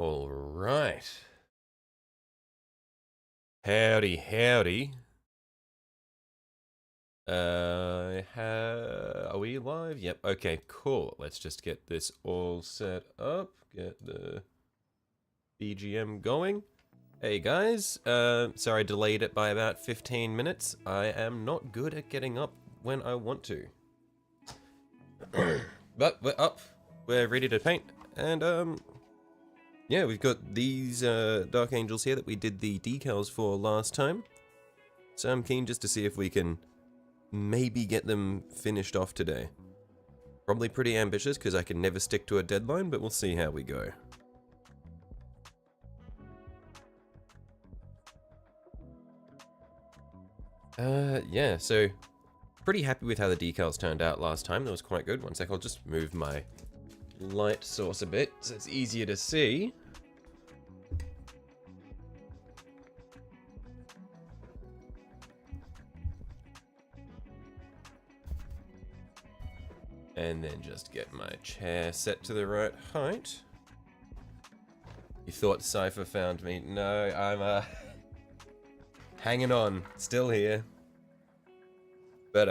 All right. Howdy, howdy. Are we live? Yep. Okay, cool. Let's just get this all set up. Get the BGM going. Hey guys, sorry I delayed it by about 15 minutes. I am not good at getting up when I want to. But we're up. We're ready to paint. And, yeah, we've got these Dark Angels here that we did the decals for last time. So I'm keen just to see if we can maybe get them finished off today. Probably pretty ambitious because I can never stick to a deadline, but we'll see how we go. Yeah, so pretty happy with how the decals turned out last time. That was quite good. One sec, I'll just move my light source a bit so it's easier to see. And then just get my chair set to the right height. You thought Cypher found me? No, I'm hanging on, still here. But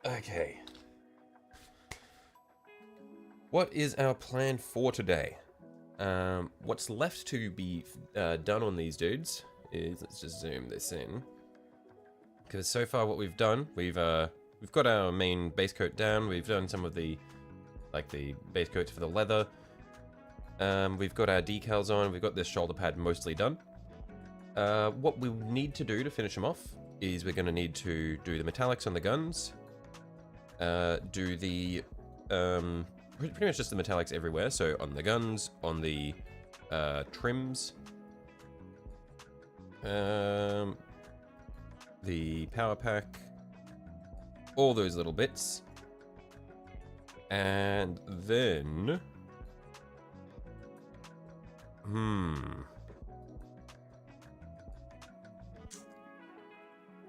okay. What is our plan for today? What's left to be done on these dudes is, let's just zoom this in. Because so far what we've done, we've got our main base coat down. We've done some of the, like the base coats for the leather. We've got our decals on. We've got this shoulder pad mostly done. What we need to do to finish them off is we're going to need to do the metallics on the guns. Do the, pretty much just the metallics everywhere. So on the guns, on the trims. The power pack. All those little bits. And then...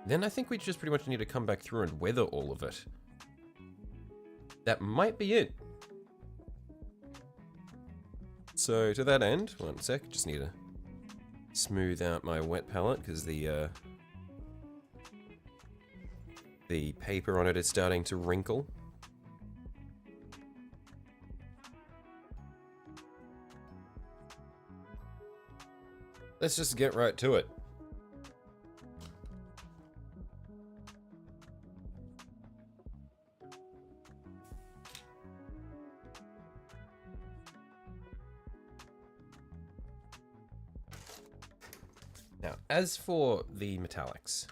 Then I think we just pretty much need to come back through and weather all of it. That might be it. So to that end, one sec, just need to smooth out my wet palette because the paper on it is starting to wrinkle. Let's just get right to it. Now, as for the metallics,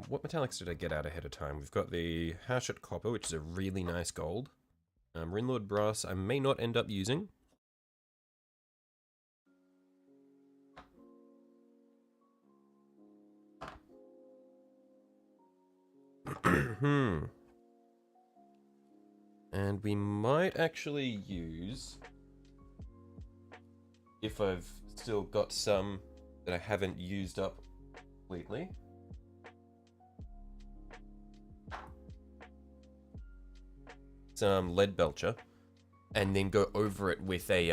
what metallics did I get out ahead of time? We've got the Hashut Copper, which is a really nice gold. Rinlord Brass I may not end up using. And we might actually use, if I've still got some that I haven't used up completely. Some lead belcher, and then go over it with a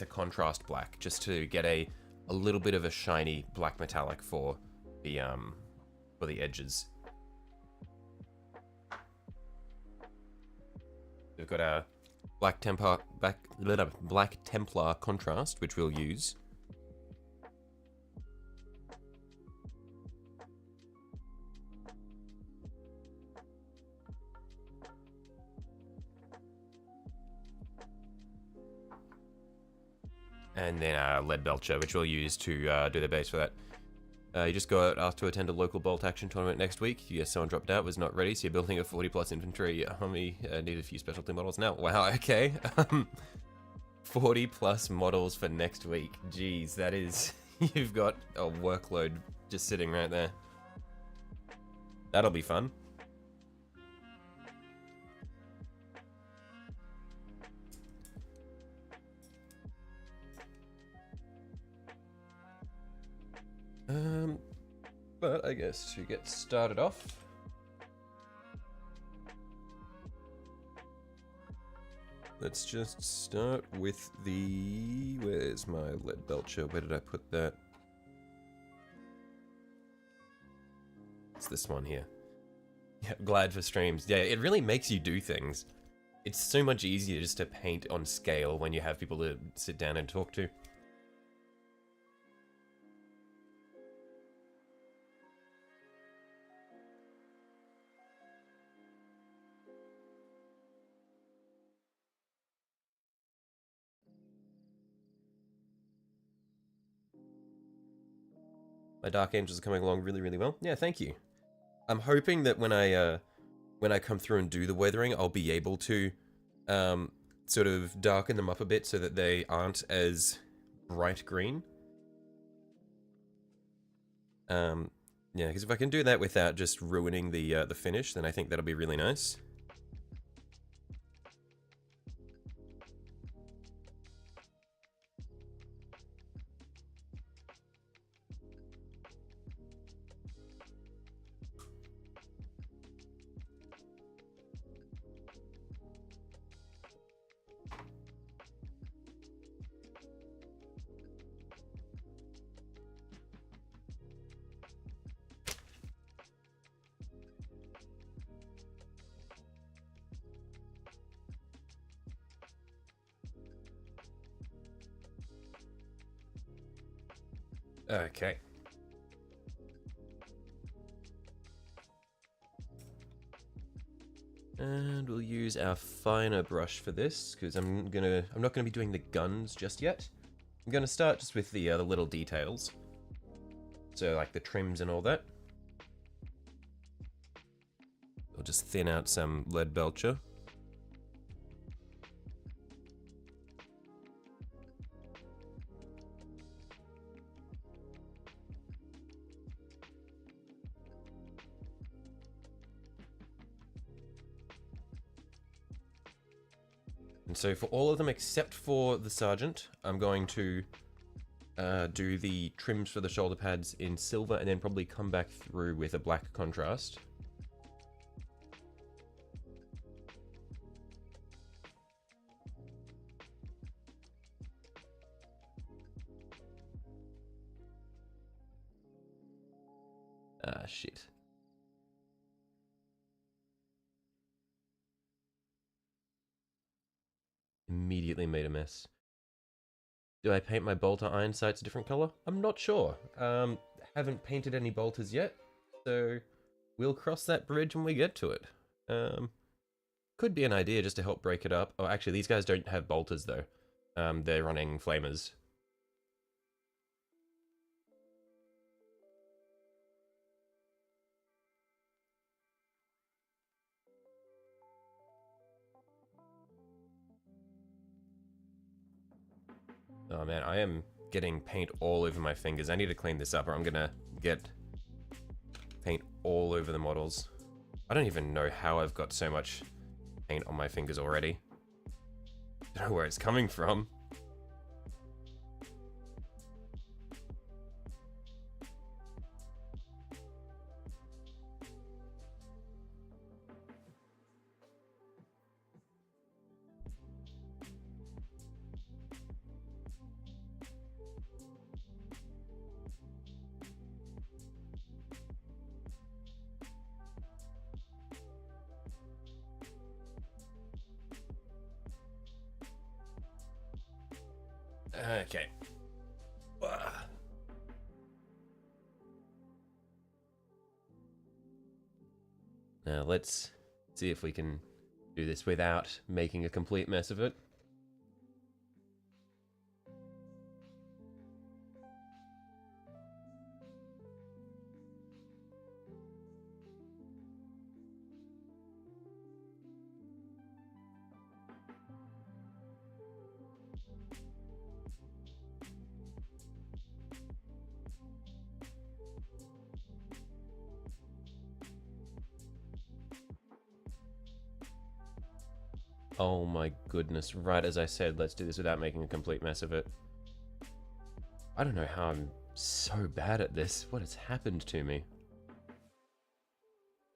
contrast black, just to get a little bit of a shiny black metallic for the edges. We've got our Black Templar contrast, which we'll use. And then our lead belcher, which we'll use to do the base for that. You just go out to attend a local bolt action tournament next week. Yes, someone dropped out, was not ready, so you're building a 40 plus infantry army. Need a few specialty models now. Wow, okay. 40 plus models for next week. Jeez, that is... You've got a workload just sitting right there. That'll be fun. But I guess to get started off, let's just start with the... Where's my lead belcher? Where did I put that? It's this one here. Yeah, glad for streams. Yeah, it really makes you do things. It's so much easier just to paint on scale when you have people to sit down and talk to. My Dark Angels are coming along really, really well. Yeah, thank you. I'm hoping that when I come through and do the weathering, I'll be able to sort of darken them up a bit so that they aren't as bright green. Yeah, because if I can do that without just ruining the finish, then I think that'll be really nice. Okay. And we'll use our finer brush for this, because I'm not gonna be doing the guns just yet. I'm gonna start just with the little details. So like the trims and all that. I'll just thin out some lead belcher. And so for all of them except for the sergeant, I'm going to do the trims for the shoulder pads in silver and then probably come back through with a black contrast. Ah, shit. Immediately made a mess. Do I paint my bolter iron sights a different color? I'm not sure. Haven't painted any bolters yet, so we'll cross that bridge when we get to it. Could be an idea just to help break it up. Oh, actually, these guys don't have bolters though. They're running flamers. Oh man, I am getting paint all over my fingers. I need to clean this up or I'm gonna get paint all over the models. I don't even know how I've got so much paint on my fingers already. Don't know where it's coming from. Okay. Now let's see if we can do this without making a complete mess of it. Oh my goodness, right as I said, let's do this without making a complete mess of it. I don't know how I'm so bad at this. What has happened to me?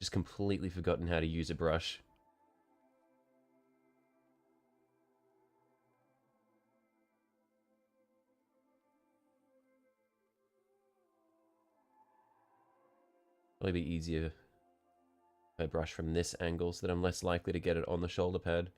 Just completely forgotten how to use a brush. Probably be easier if I brush from this angle so that I'm less likely to get it on the shoulder pad.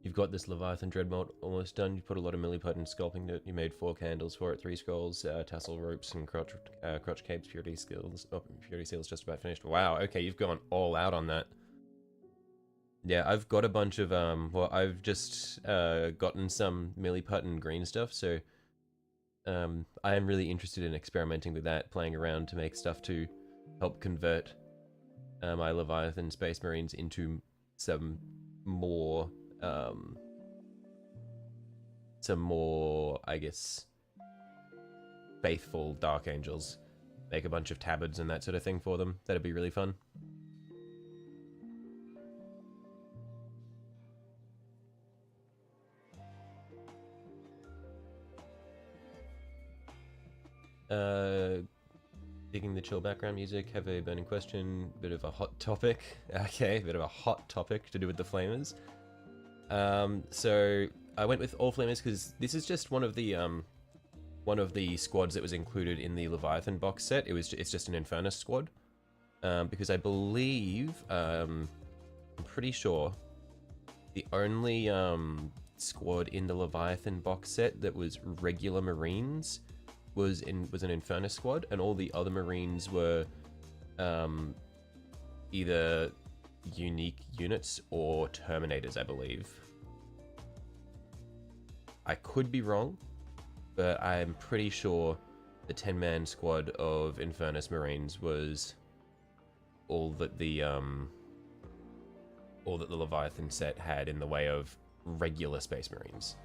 You've got this Leviathan Dreadnought almost done. You put a lot of milliput in sculpting it. You made 4 candles for it, 3 scrolls, tassel ropes, and crotch capes, purity skills. Oh, purity seals just about finished. Wow, okay, you've gone all out on that. Yeah, I've got a bunch of, well, I've just gotten some milliput and green stuff, so I am really interested in experimenting with that, playing around to make stuff to help convert my Leviathan Space Marines into some more, I guess, faithful Dark Angels. Make a bunch of tabards and that sort of thing for them. That'd be really fun. Digging the chill background music, have a burning question, bit of a hot topic. Okay, bit of a hot topic to do with the flamers. So I went with all flamers because this is just one of the squads that was included in the Leviathan box set. It's just an Infernus squad. Because I believe, I'm pretty sure the only squad in the Leviathan box set that was regular Marines was an Infernus squad, and all the other Marines were either unique units or Terminators, I believe. I could be wrong, but I'm pretty sure the 10-man squad of Infernus Marines was all that the Leviathan set had in the way of regular Space Marines.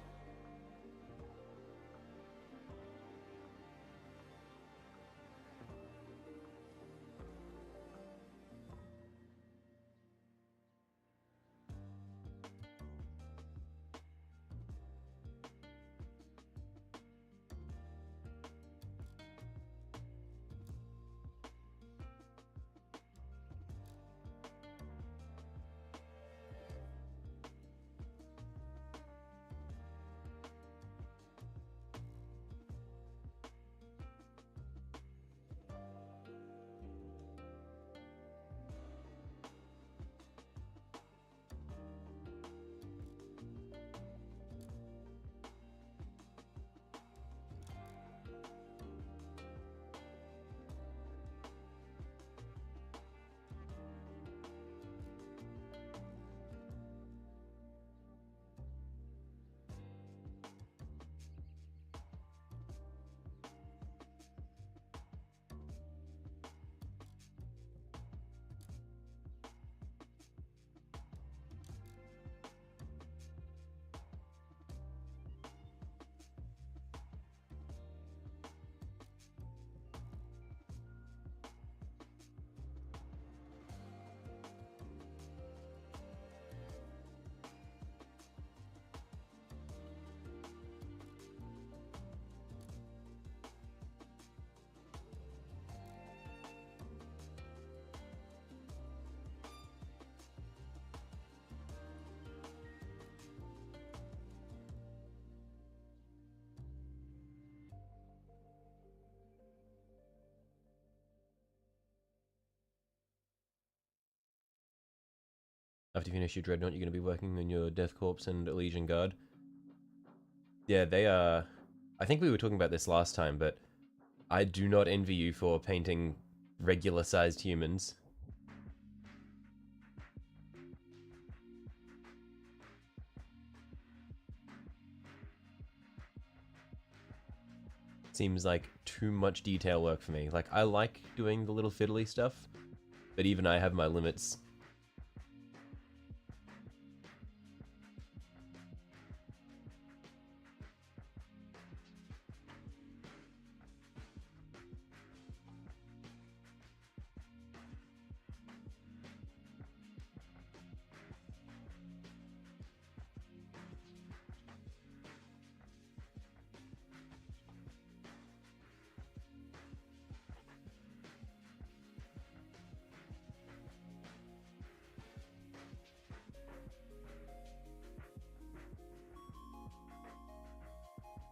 After you finish your Dreadnought, you're going to be working on your Death Corps and Elysian Guard. Yeah, they are... I think we were talking about this last time, but I do not envy you for painting regular-sized humans. Seems like too much detail work for me. Like, I like doing the little fiddly stuff, but even I have my limits.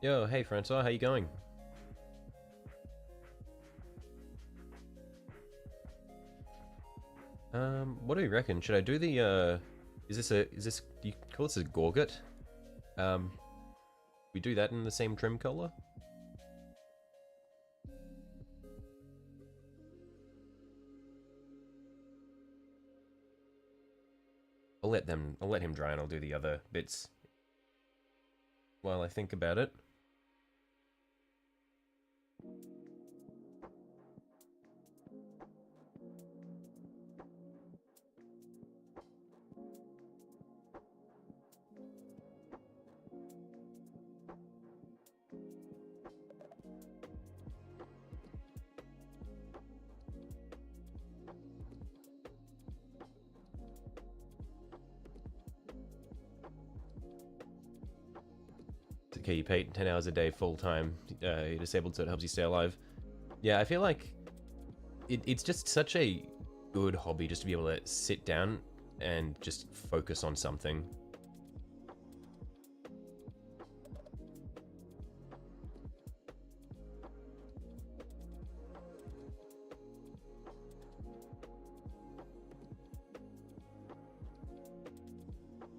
Yo, hey Francois, how you going? What do you reckon? Should I do the, is this, do you call this a gorget? We do that in the same trim color? I'll let him dry and I'll do the other bits while I think about it. Okay, you paint 10 hours a day full time. You're disabled, so it helps you stay alive. Yeah, I feel like it's just such a good hobby just to be able to sit down and just focus on something.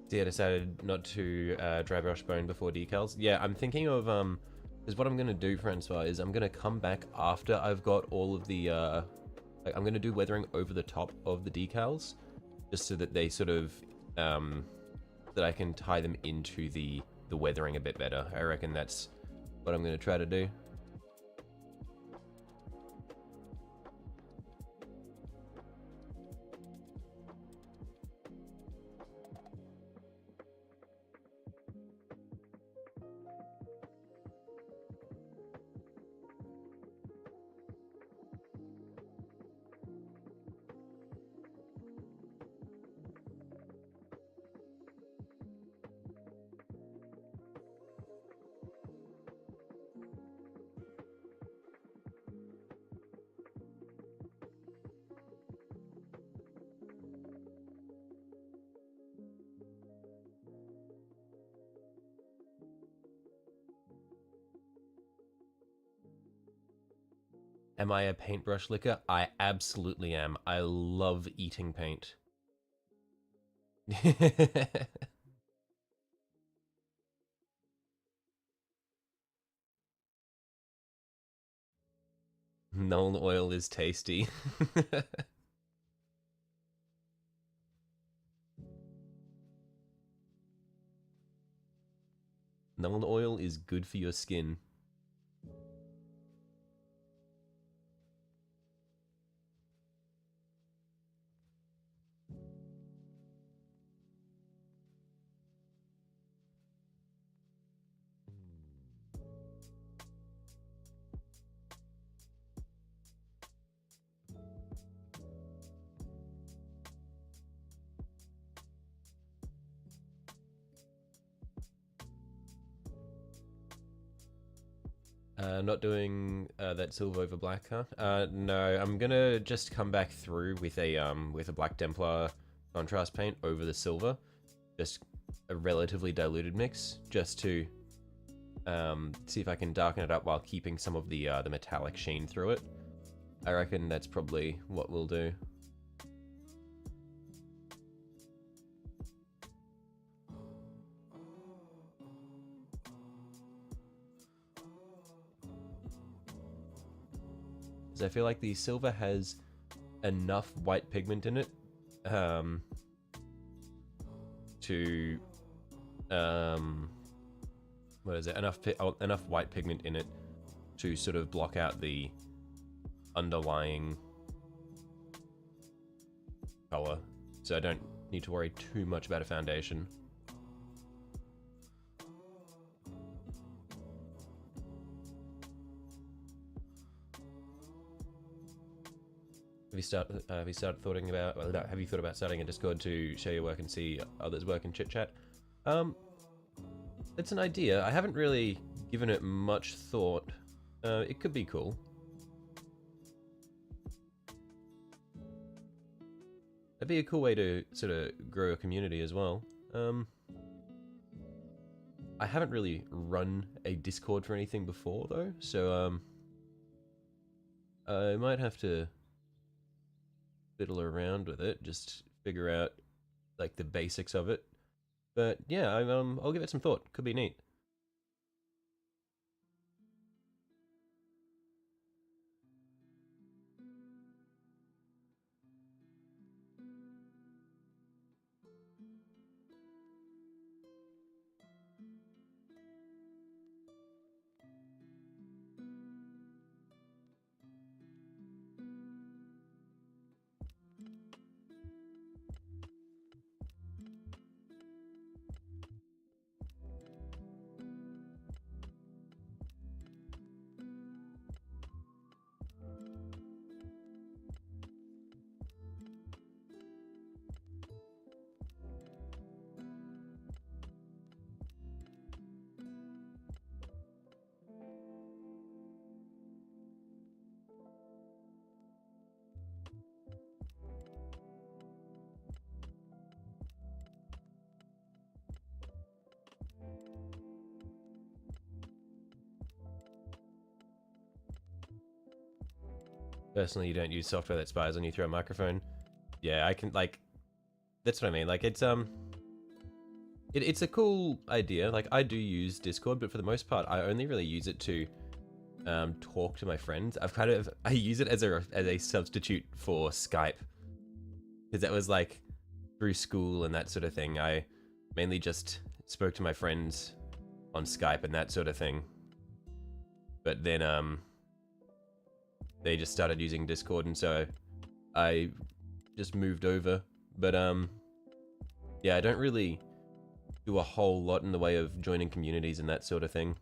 So yeah, I decided not to dry brush bone before decals. Yeah, I'm thinking of, because what I'm going to do, Francois, is I'm going to come back after I've got all of the, like, I'm going to do weathering over the top of the decals, just so that they sort of, that I can tie them into the weathering a bit better. I reckon that's what I'm going to try to do. Am I a paintbrush licker? I absolutely am. I love eating paint. Null oil is tasty. Null oil is good for your skin. Not doing that silver over black, huh? No, I'm gonna just come back through with a black Templar contrast paint over the silver, just a relatively diluted mix, just to see if I can darken it up while keeping some of the metallic sheen through it. I reckon that's probably what we'll do. is I feel like the silver has enough white pigment in it to what is it? Enough white pigment in it to sort of block out the underlying color, so I don't need to worry too much about a foundation. Have you thought about starting a Discord to share your work and see others' work and chit chat? It's an idea. I haven't really given it much thought. It could be cool. That'd be a cool way to sort of grow a community as well. I haven't really run a Discord for anything before though, so I might have to fiddle around with it, just figure out like the basics of it. But yeah, I'll give it some thought. Could be neat. Personally, you don't use software that spies on you through a microphone. Yeah, I can, like, that's what I mean. Like, it's a cool idea. Like, I do use Discord, but for the most part, I only really use it to talk to my friends. I use it as a substitute for Skype, because that was like through school and that sort of thing. I mainly just spoke to my friends on Skype and that sort of thing. But then they just started using Discord, and so I just moved over. But yeah, I don't really do a whole lot in the way of joining communities and that sort of thing.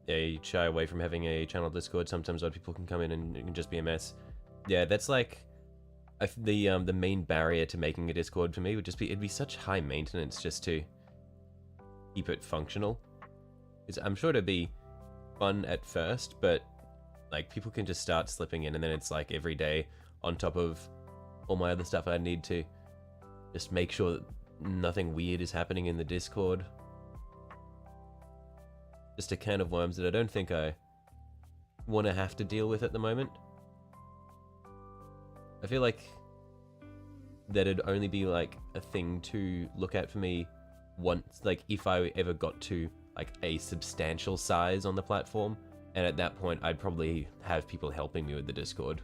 Yeah, you shy away from having a channel Discord. Sometimes other people can come in and it can just be a mess. Yeah, that's like the main barrier to making a Discord for me would just be it'd be such high maintenance just to keep it functional. I'm sure it'd be fun at first, but like people can just start slipping in, and then it's like every day on top of all my other stuff I need to just make sure that nothing weird is happening in the Discord. Just a can of worms that I don't think I want to have to deal with at the moment. I feel like that it'd only be like a thing to look at for me once, like if I ever got to like a substantial size on the platform, and at that point I'd probably have people helping me with the Discord.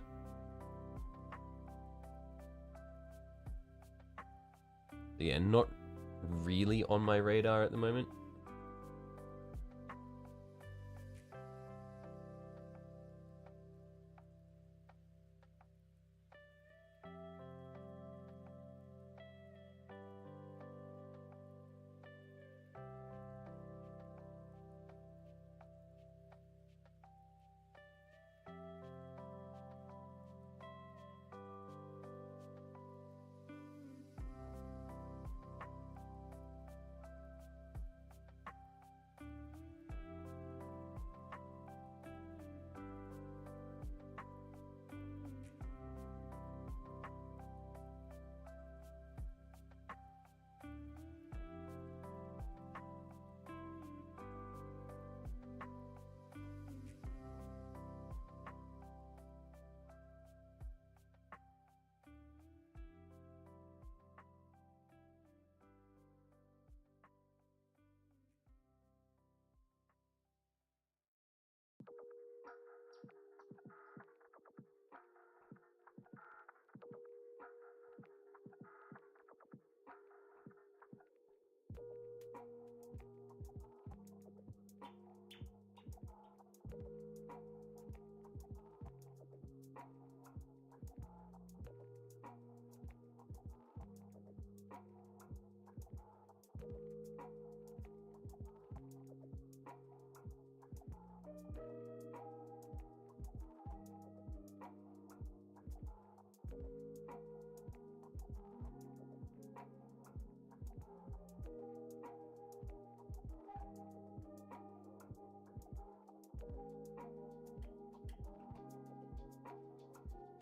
Yeah, not really on my radar at the moment.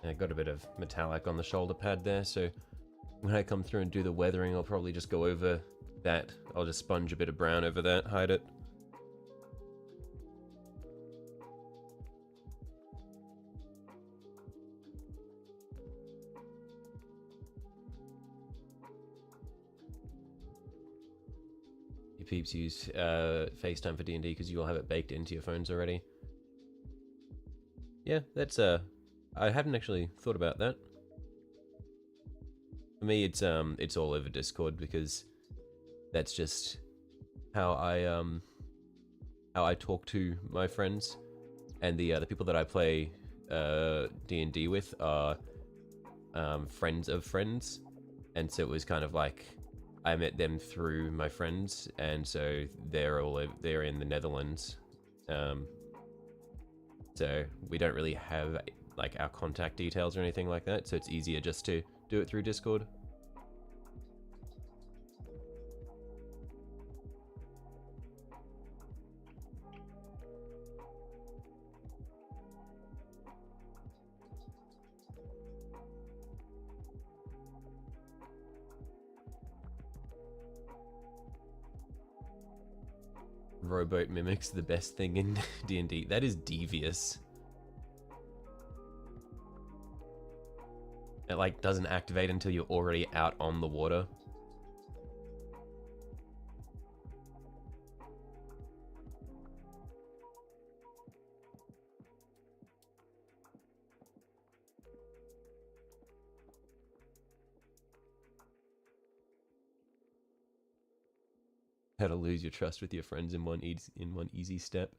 I got a bit of metallic on the shoulder pad there, so when I come through and do the weathering, I'll probably just go over that. I'll just sponge a bit of brown over that, hide it. You peeps use FaceTime for D&D because you all have it baked into your phones already. Yeah, that's I hadn't actually thought about that. For me, it's all over Discord because that's just how I talk to my friends, and the people that I play D&D with are friends of friends, and so it was kind of like I met them through my friends, and so they're in the Netherlands, so we don't really have like our contact details or anything like that, so it's easier just to do it through Discord. Rowboat mimics the best thing in D&D. That is devious. It like doesn't activate until you're already out on the water. How to lose your trust with your friends in one easy step.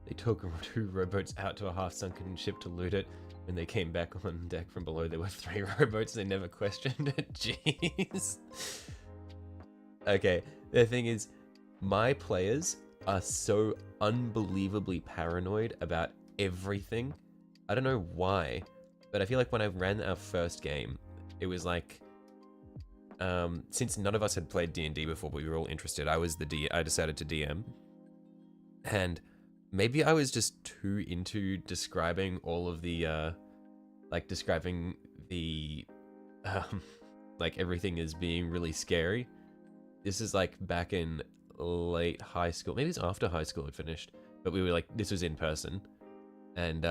They took 2 rowboats out to a half-sunken ship to loot it. When they came back on deck from below, there were 3 rowboats. They never questioned it. Jeez. Okay, the thing is, my players are so unbelievably paranoid about everything. I don't know why, but I feel like when I ran our first game, it was like, since none of us had played D&D before, but we were all interested, I decided to DM, and maybe I was just too into describing all of the, describing the, like everything as being really scary. This is like back in late high school, maybe it's after high school had finished, but we were like, this was in person, and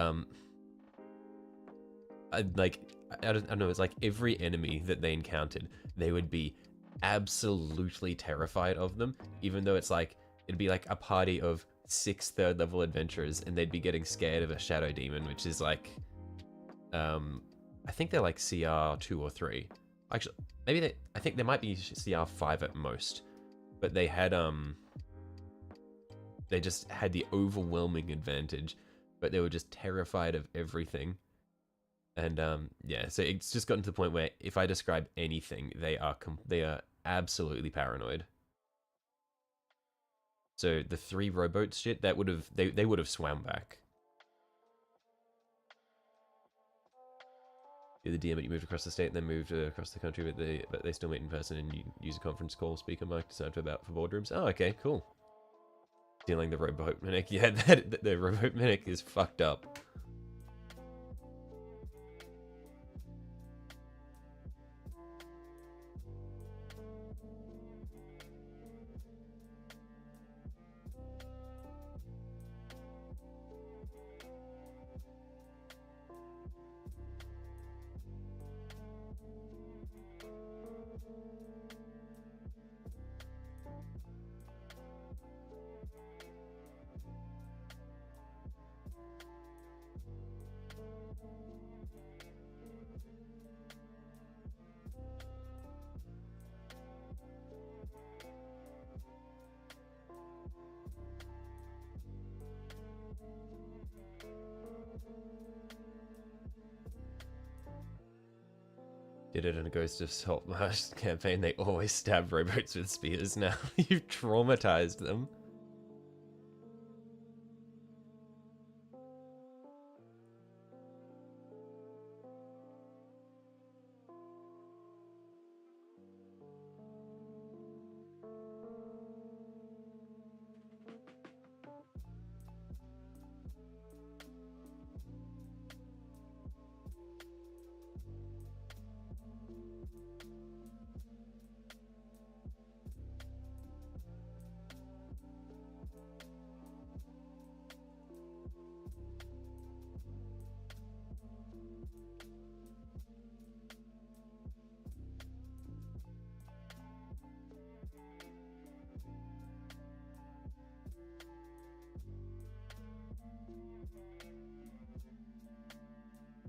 I don't know, it's like every enemy that they encountered, they would be absolutely terrified of them, even though it's like, it'd be like a party of 6 third level adventurers and they'd be getting scared of a shadow demon, which is like, I think they're like CR 2 or 3. Actually, maybe I think they might be CR 5 at most, but they had, they just had the overwhelming advantage, but they were just terrified of everything. And yeah, so it's just gotten to the point where if I describe anything, they are absolutely paranoid. So the 3 rowboats shit, that would have they would have swam back. You're the DM, but you moved across the state and then moved across the country, but they still meet in person and you use a conference call, speaker mic, decide for boardrooms. Oh, okay, cool. Stealing the rowboat mimic. Yeah, the rowboat mimic is fucked up. did it in a Ghost of Saltmarsh campaign. They always stab rowboats with spears now. You've traumatized them.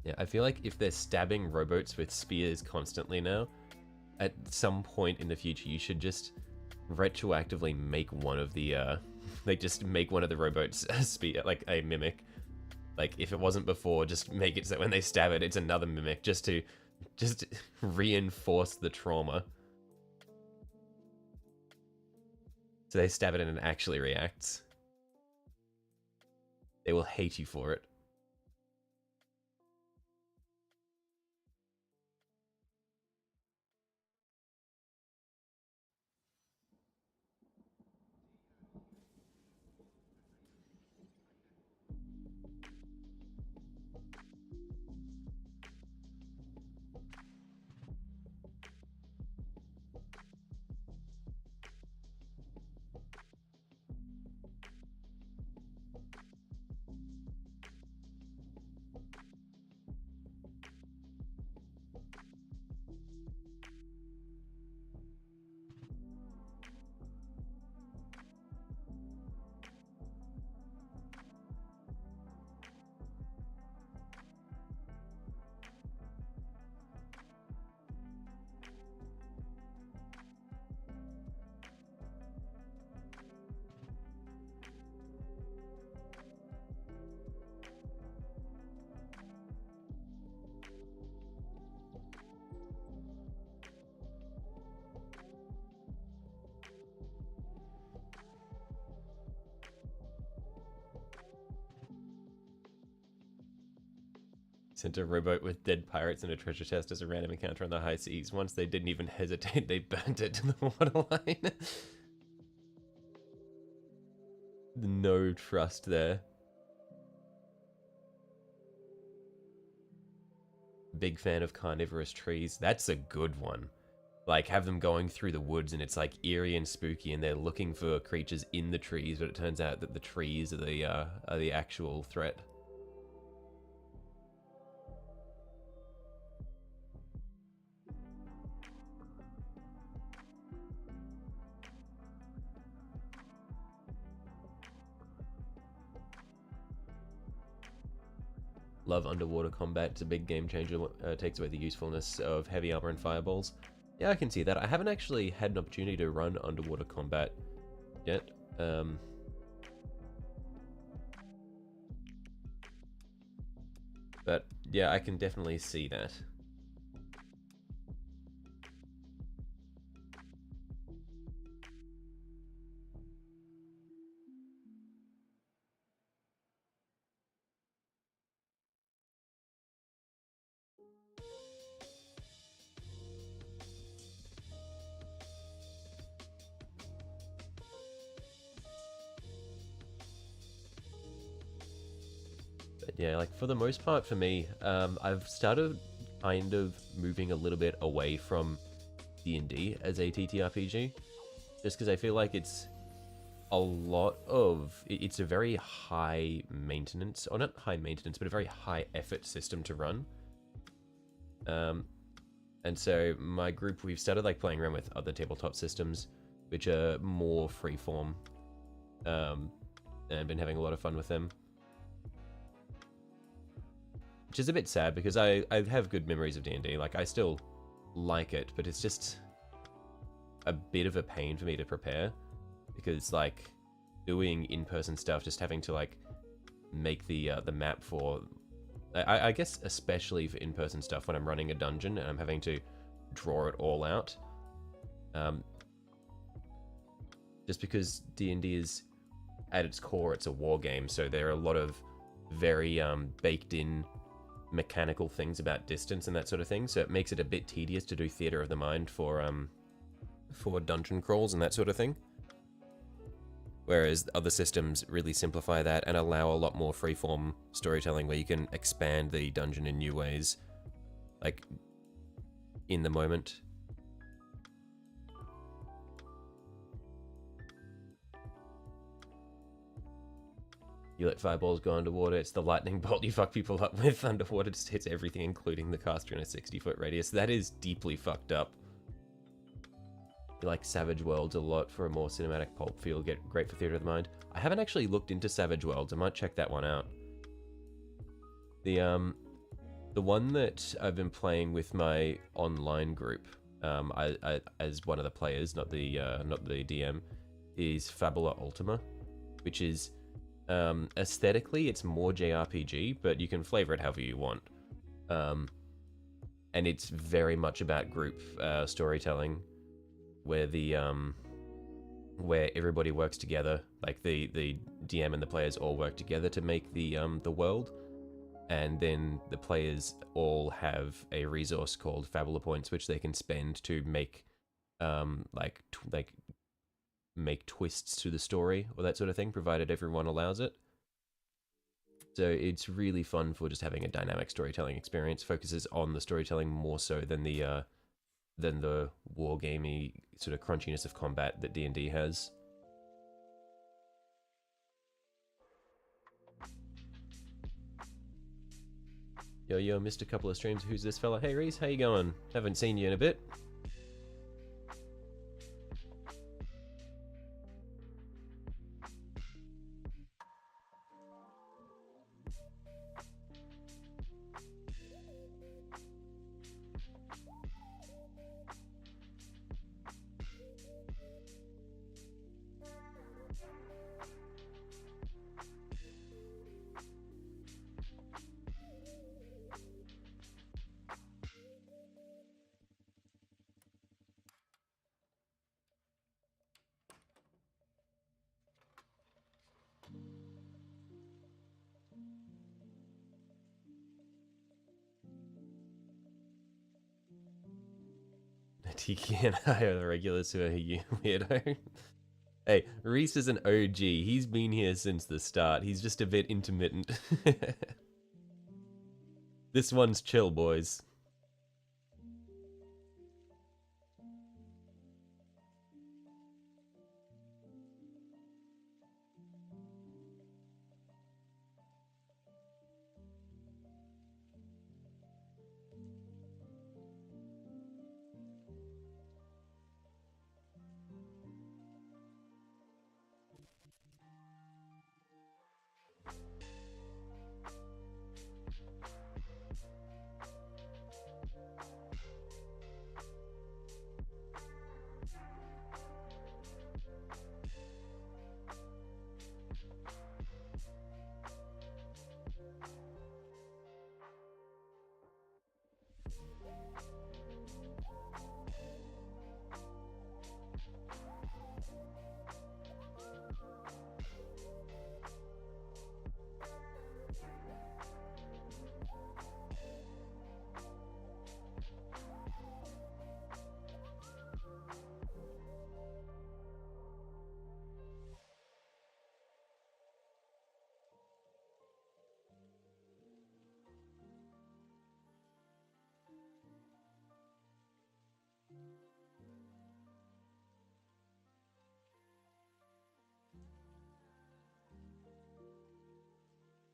Yeah, I feel like if they're stabbing rowboats with spears constantly now, at some point in the future, you should just retroactively make one of the, like just make one of the rowboats a spear, like a mimic. Like if it wasn't before, just make it so when they stab it, it's another mimic, just to reinforce the trauma. So they stab it and it actually reacts. They will hate you for it. Sent a rowboat with dead pirates and a treasure chest as a random encounter on the high seas. Once they didn't even hesitate, they burnt it to the waterline. No trust there. Big fan of carnivorous trees. That's a good one. Like, have them going through the woods and it's like eerie and spooky and they're looking for creatures in the trees, but it turns out that the trees are the actual threat. Love underwater combat. It's a big game changer. Takes away the usefulness of heavy armor and fireballs. Yeah, I can see that. I haven't actually had an opportunity to run underwater combat yet. But yeah, I can definitely see that. Yeah, like for the most part for me, I've started kind of moving a little bit away from D&D as a TTRPG, just because I feel like it's a lot of, it's a very high maintenance, or not high maintenance, but a very high effort system to run. And so my group, we've started like playing around with other tabletop systems, which are more freeform, and been having a lot of fun with them. Which is a bit sad because I have good memories of D&D. Like, I still like it, but it's just a bit of a pain for me to prepare. Because, like, doing in-person stuff, just having to, like, make the map for... I guess especially for in-person stuff when I'm running a dungeon and I'm having to draw it all out. Just because D&D is, at its core, it's a war game, so there are a lot of very baked in mechanical things about distance and that sort of thing, so it makes it a bit tedious to do theater of the mind for dungeon crawls and that sort of thing. Whereas other systems really simplify that and allow a lot more freeform storytelling where you can expand the dungeon in new ways, like in the moment. You let fireballs go underwater, it's the lightning bolt you fuck people up with underwater, just hits everything, including the caster in a 60-foot radius. That is deeply fucked up. You like Savage Worlds a lot for a more cinematic pulp feel, get great for theater of the mind. I haven't actually looked into Savage Worlds, I might check that one out. The one that I've been playing with my online group, as one of the players, not the DM, is Fabula Ultima, which is aesthetically it's more JRPG, but you can flavor it however you want. And it's very much about group storytelling, where where everybody works together, like the DM and the players all work together to make the world, and then the players all have a resource called Fabula Points, which they can spend to make make twists to the story or that sort of thing, provided everyone allows it. So it's really fun for just having a dynamic storytelling experience. Focuses on the storytelling more so than the wargamey sort of crunchiness of combat that D&D has. Yo, missed a couple of streams. Who's this fella? Hey Reese, how you going? Haven't seen you in a bit. Tiki and I are the regulars who are you, weirdo. Hey, Reese is an OG. He's been here since the start. He's just a bit intermittent. This one's chill, boys.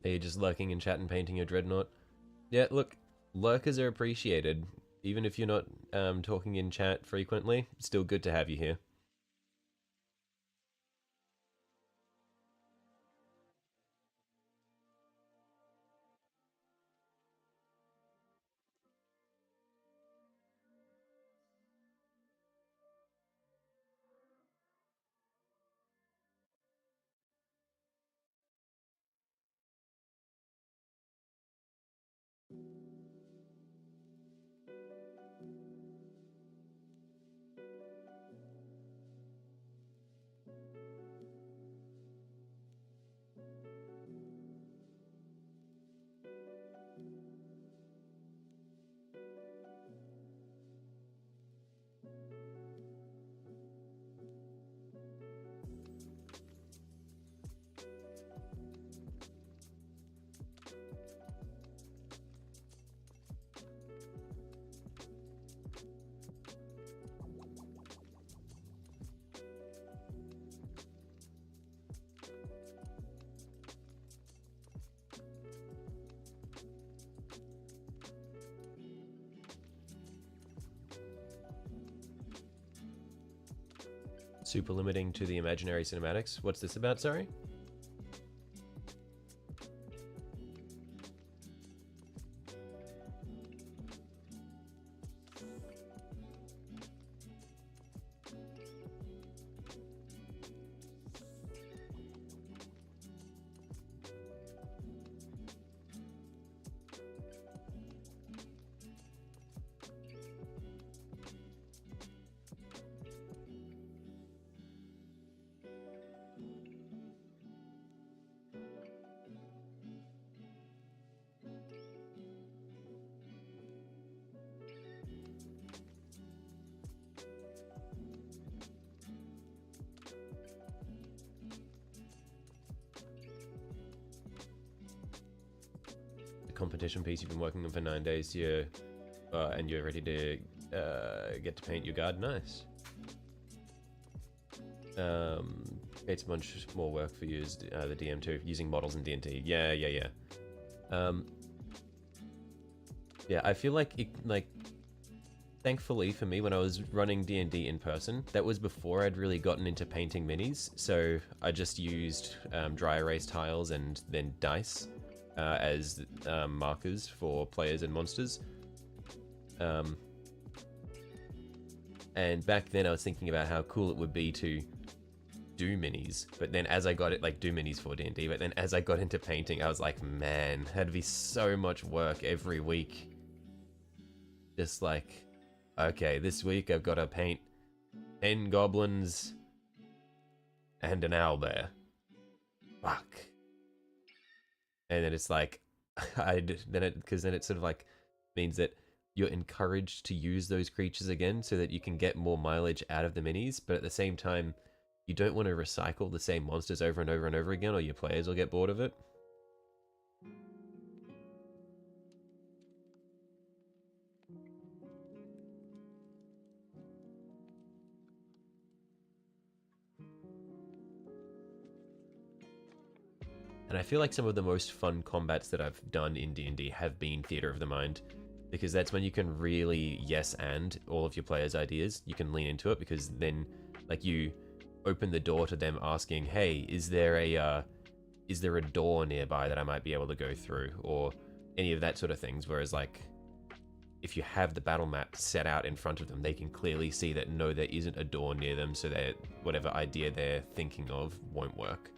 Are you just lurking in chat and painting your dreadnought? Yeah, look, lurkers are appreciated. Even if you're not talking in chat frequently, still good to have you here. Super limiting to the imaginary cinematics. What's this about, sorry? Competition piece you've been working on for 9 days, and you're ready to get to paint your guard. Nice. It's much more work for you as the DM too, using models in D&D. Yeah. Yeah, I feel like thankfully for me, when I was running D&D in person, that was before I'd really gotten into painting minis. So I just used dry erase tiles and then dice as markers for players and monsters. And back then I was thinking about how cool it would be to do minis, but then as I got it, like do minis for D&D, but then as I got into painting, I was like, man, that'd be so much work every week. Just like, okay, this week I've got to paint 10 goblins and an owlbear. Fuck. And then it's like, because then it sort of like means that you're encouraged to use those creatures again so that you can get more mileage out of the minis, but at the same time, you don't want to recycle the same monsters over and over and over again, or your players will get bored of it. And I feel like some of the most fun combats that I've done in D&D have been Theater of the Mind, because that's when you can really yes and all of your players' ideas. You can lean into it because then, like, you open the door to them asking, "Hey, is there a door nearby that I might be able to go through?" or any of that sort of things. Whereas, like, if you have the battle map set out in front of them, they can clearly see that no, there isn't a door near them, so that whatever idea they're thinking of won't work.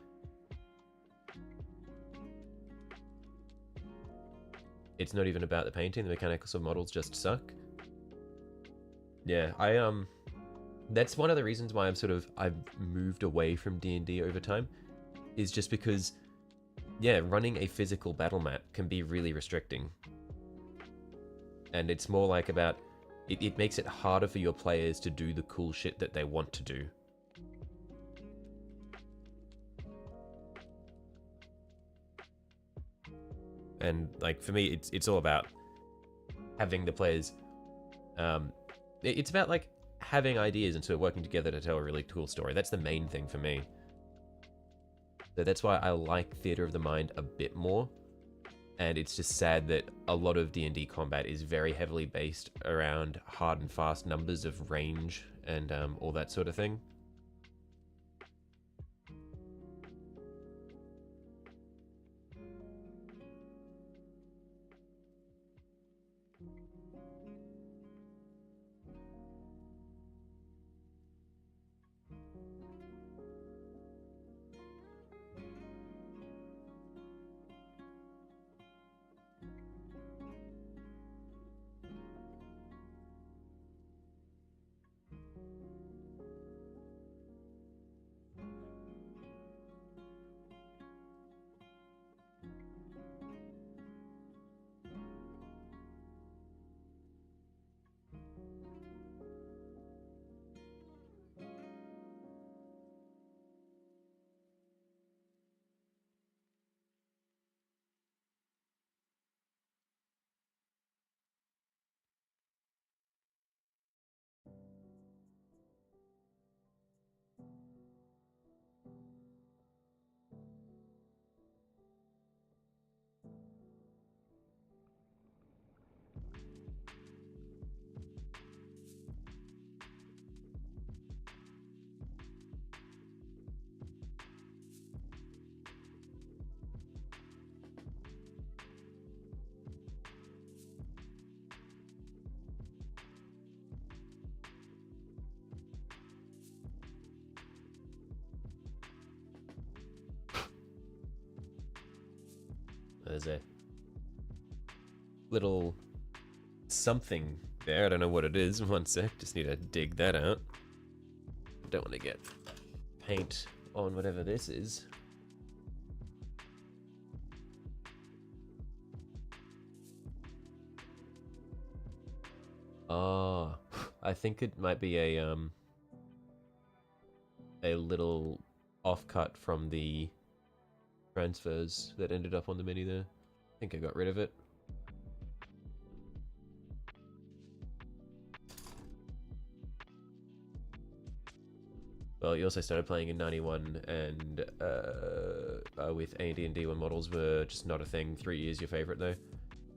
It's not even about the painting, the mechanics of models just suck. Yeah, that's one of the reasons why I've moved away from D&D over time, is just because, yeah, running a physical battle map can be really restricting. And it's more like about, it makes it harder for your players to do the cool shit that they want to do. And like for me, it's all about having the players. It's about like having ideas and sort of working together to tell a really cool story. That's the main thing for me. So that's why I like Theater of the Mind a bit more. And it's just sad that a lot of D&D combat is very heavily based around hard and fast numbers of range and all that sort of thing. there's a little something there. I don't know what it is. One sec, just need to dig that out. Don't want to get paint on whatever this is. Ah, I think it might be a little offcut from the transfers that ended up on the mini there. I think I got rid of it. Well, you also started playing in 91, and with A&D and D1 models were just not a thing. 3E is your favorite, though.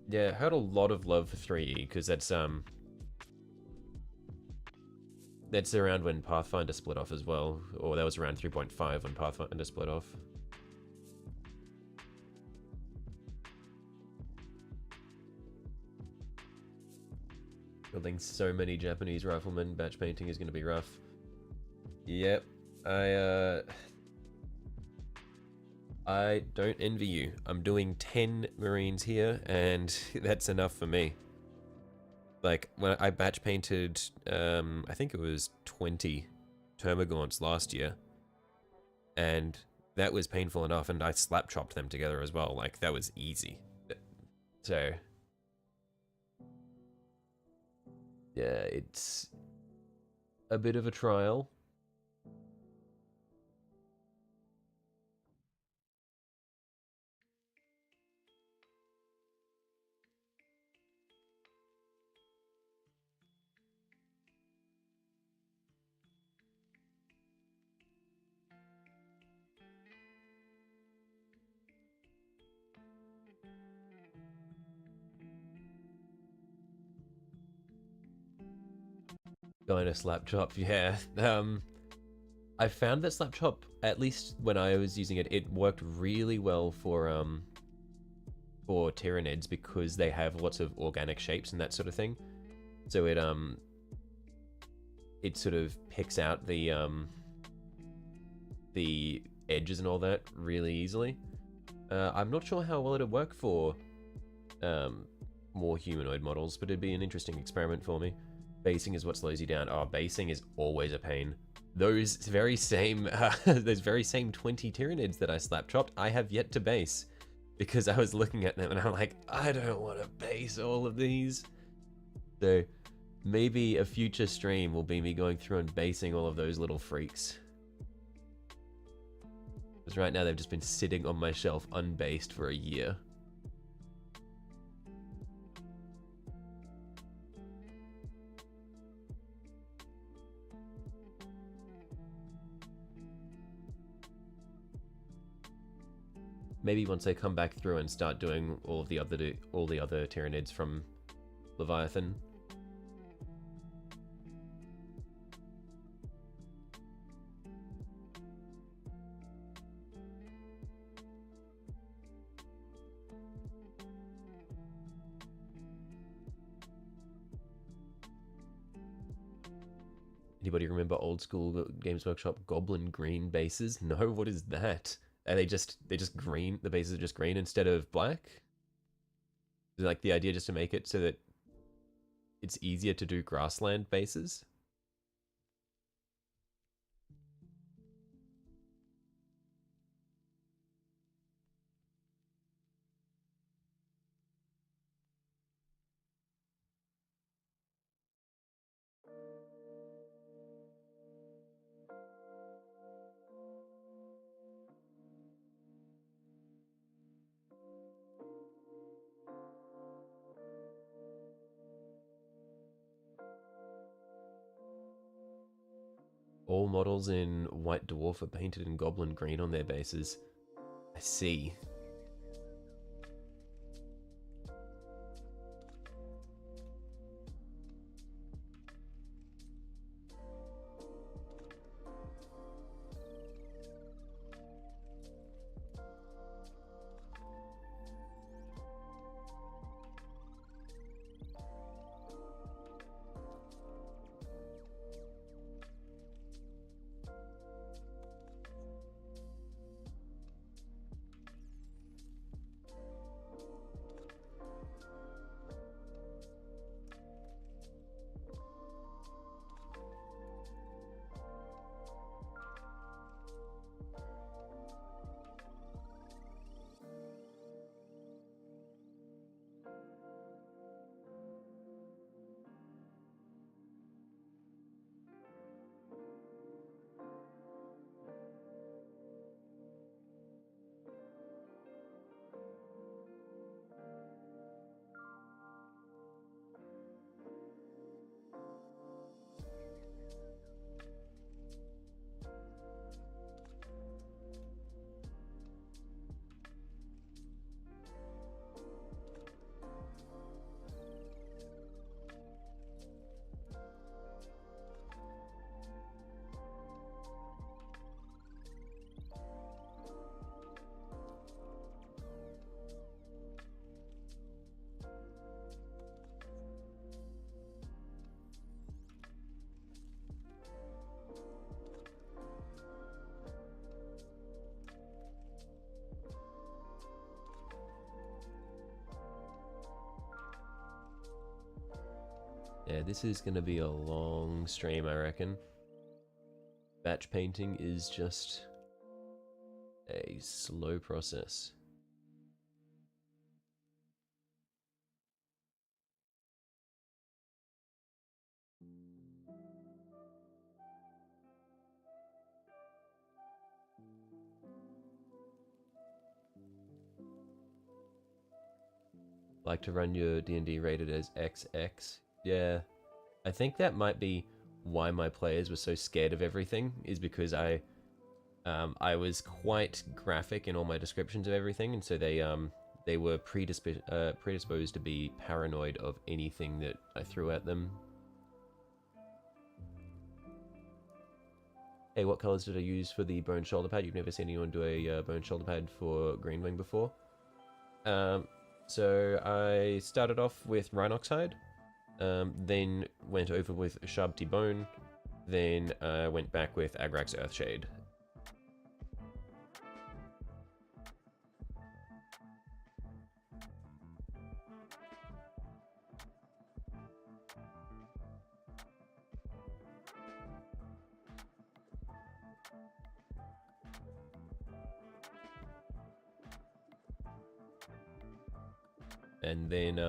Yeah, I heard a lot of love for 3E, because that's around when Pathfinder split off as well, or that was around 3.5 when Pathfinder split off. Building so many Japanese riflemen, batch painting is going to be rough. Yep, I don't envy you. I'm doing 10 Marines here, and that's enough for me. Like, when I batch painted, I think it was 20 Termagants last year, and that was painful enough, and I slap chopped them together as well. Like, that was easy. So, yeah, it's a bit of a trial. Going to slap chop, yeah. I found that slap chop, at least when I was using it, it worked really well for Tyranids because they have lots of organic shapes and that sort of thing. So it sort of picks out the edges and all that really easily. I'm not sure how well it'd work for more humanoid models, but it'd be an interesting experiment for me. Basing is what slows you down. Oh, basing is always a pain. Those very same 20 Tyranids that I slap chopped, I have yet to base because I was looking at them and I'm like, I don't want to base all of these. So maybe a future stream will be me going through and basing all of those little freaks. Because right now they've just been sitting on my shelf unbased for a year. Maybe once I come back through and start doing all the other Tyranids from Leviathan. Anybody remember old school Games Workshop Goblin Green bases? No, what is that? Are they just green? The bases are just green instead of black? Is it like the idea just to make it so that it's easier to do grassland bases? All models in White Dwarf are painted in Goblin Green on their bases. I see. Yeah, this is going to be a long stream, I reckon. Batch painting is just a slow process. Like to run your D&D rated as XX? Yeah, I think that might be why my players were so scared of everything, is because I was quite graphic in all my descriptions of everything, and so they were predisposed to be paranoid of anything that I threw at them. Hey, what colors did I use for the bone shoulder pad? You've never seen anyone do a bone shoulder pad for Greenwing before. So I started off with Rhinoxhide, then went over with Shabti Bone, then went back with Agrax Earthshade. And then,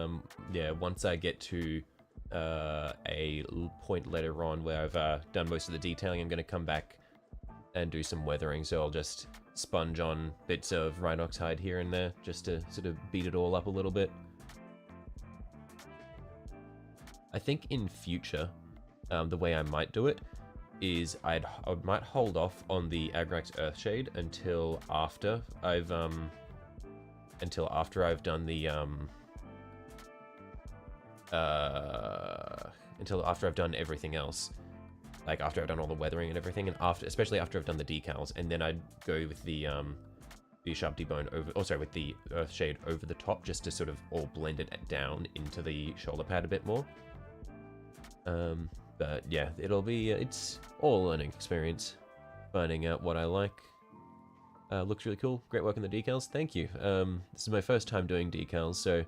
yeah, once I get to a point later on where I've done most of the detailing, I'm going to come back and do some weathering. So I'll just sponge on bits of Rhinoxhide here and there, just to sort of beat it all up a little bit. I think in future, the way I might do it is I might hold off on the Agrax Earthshade until after I've done the until after I've done everything else, like after I've done all the weathering and everything, and especially after I've done the decals, and then I'd go with the Shabti Bone over, with the Earthshade over the top, just to sort of all blend it down into the shoulder pad a bit more. But yeah, it'll be it's all a learning experience, finding out what I like. Looks really cool. Great work on the decals. Thank you. This is my first time doing decals, so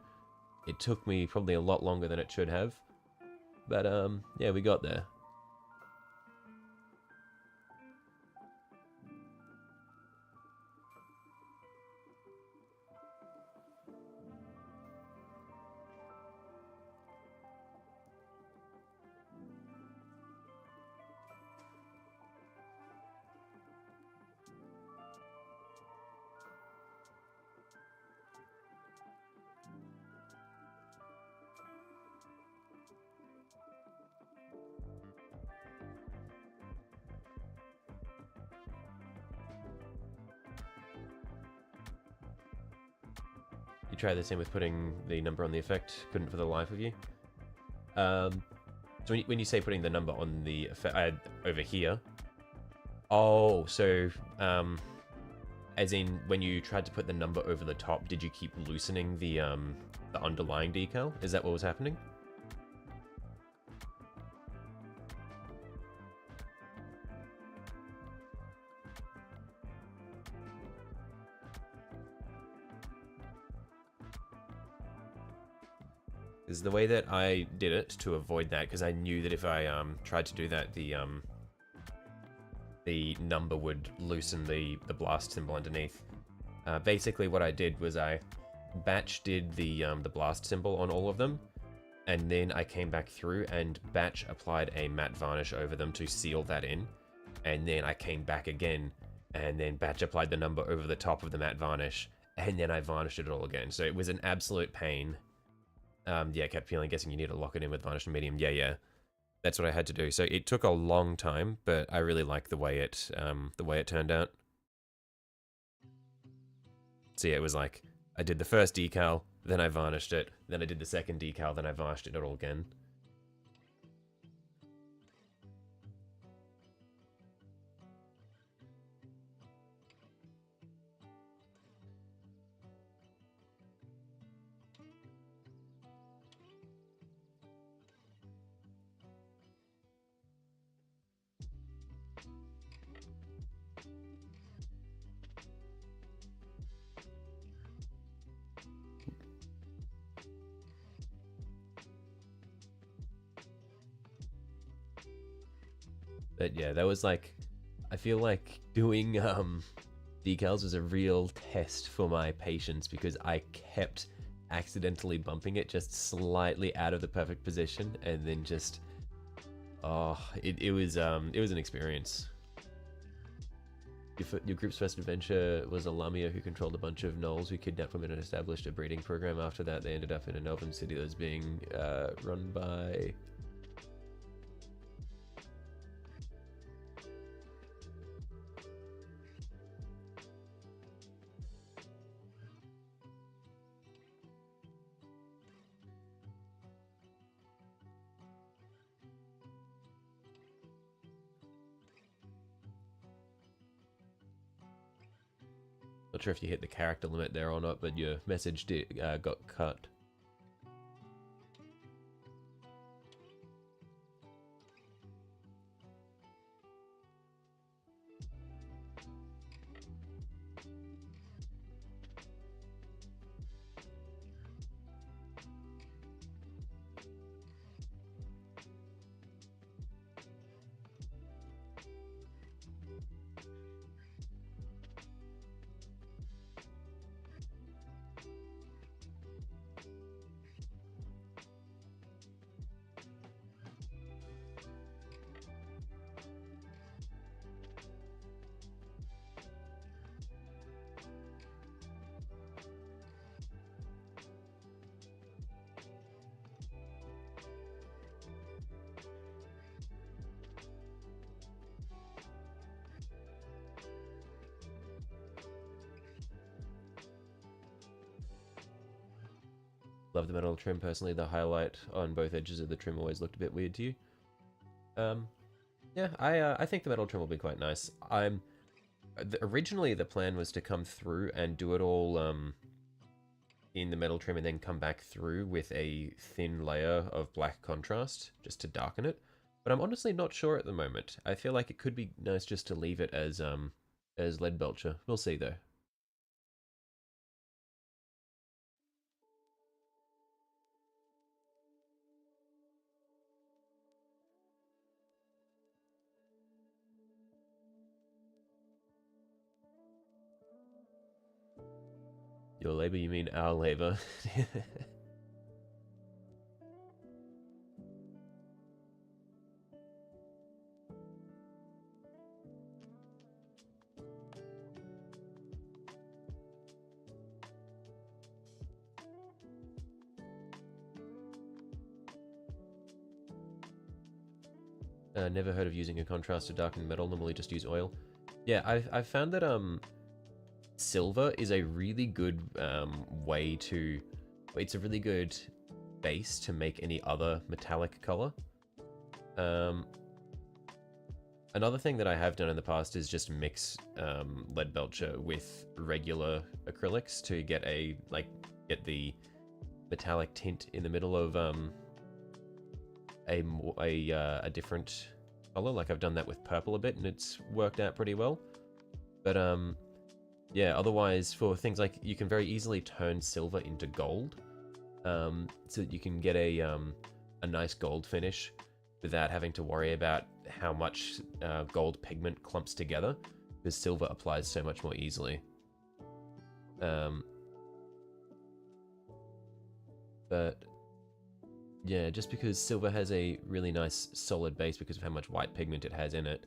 it took me probably a lot longer than it should have. But yeah, we got there. You try the same with putting the number on the effect. Couldn't for the life of you. So when you say putting the number on the effect over here, oh, so as in when you tried to put the number over the top, did you keep loosening the underlying decal? Is that what was happening? Is the way that I did it to avoid that, because I knew that if I tried to do that, the number would loosen the blast symbol underneath. Basically, what I did was I batch did the blast symbol on all of them, and then I came back through and batch applied a matte varnish over them to seal that in, and then I came back again and then batch applied the number over the top of the matte varnish, and then I varnished it all again. So it was an absolute pain. Yeah, kept guessing you need to lock it in with varnish and medium. Yeah. That's what I had to do. So it took a long time, but I really like the way it turned out. So yeah, it was like, I did the first decal, then I varnished it, then I did the second decal, then I varnished it all again. But yeah, that was like, I feel like doing decals was a real test for my patience because I kept accidentally bumping it just slightly out of the perfect position, and then just it was an experience. Your group's first adventure was a Lamia who controlled a bunch of gnolls who kidnapped women and established a breeding program. After that, they ended up in an elven city that was being run by... Not sure if you hit the character limit there or not, but your message got cut. Love the metal trim personally. The highlight on both edges of the trim always looked a bit weird to you. Yeah, I think the metal trim will be quite nice. Originally the plan was to come through and do it all in the metal trim and then come back through with a thin layer of black contrast just to darken it. But I'm honestly not sure at the moment. I feel like it could be nice just to leave it as lead belcher. We'll see though. Your labor, you mean our labor? Never heard of using a contrast to darken metal, normally just use oil. Yeah, I've found that silver is a really good way to... It's a really good base to make any other metallic color. Another thing that I have done in the past is just mix lead belcher with regular acrylics to get the metallic tint in the middle of a different color. Like I've done that with purple a bit, and it's worked out pretty well. But yeah, otherwise for things like you can very easily turn silver into gold, so that you can get a nice gold finish without having to worry about how much gold pigment clumps together, because silver applies so much more easily. But yeah, just because silver has a really nice solid base because of how much white pigment it has in it,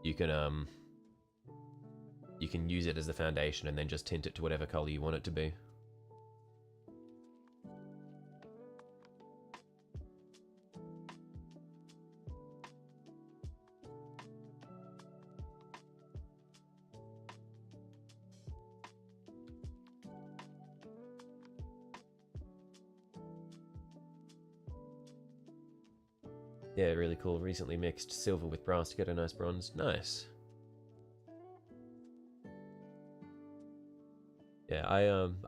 you can use it as the foundation and then just tint it to whatever color you want it to be. Yeah, really cool. Recently mixed silver with brass to get a nice bronze. Nice. Yeah,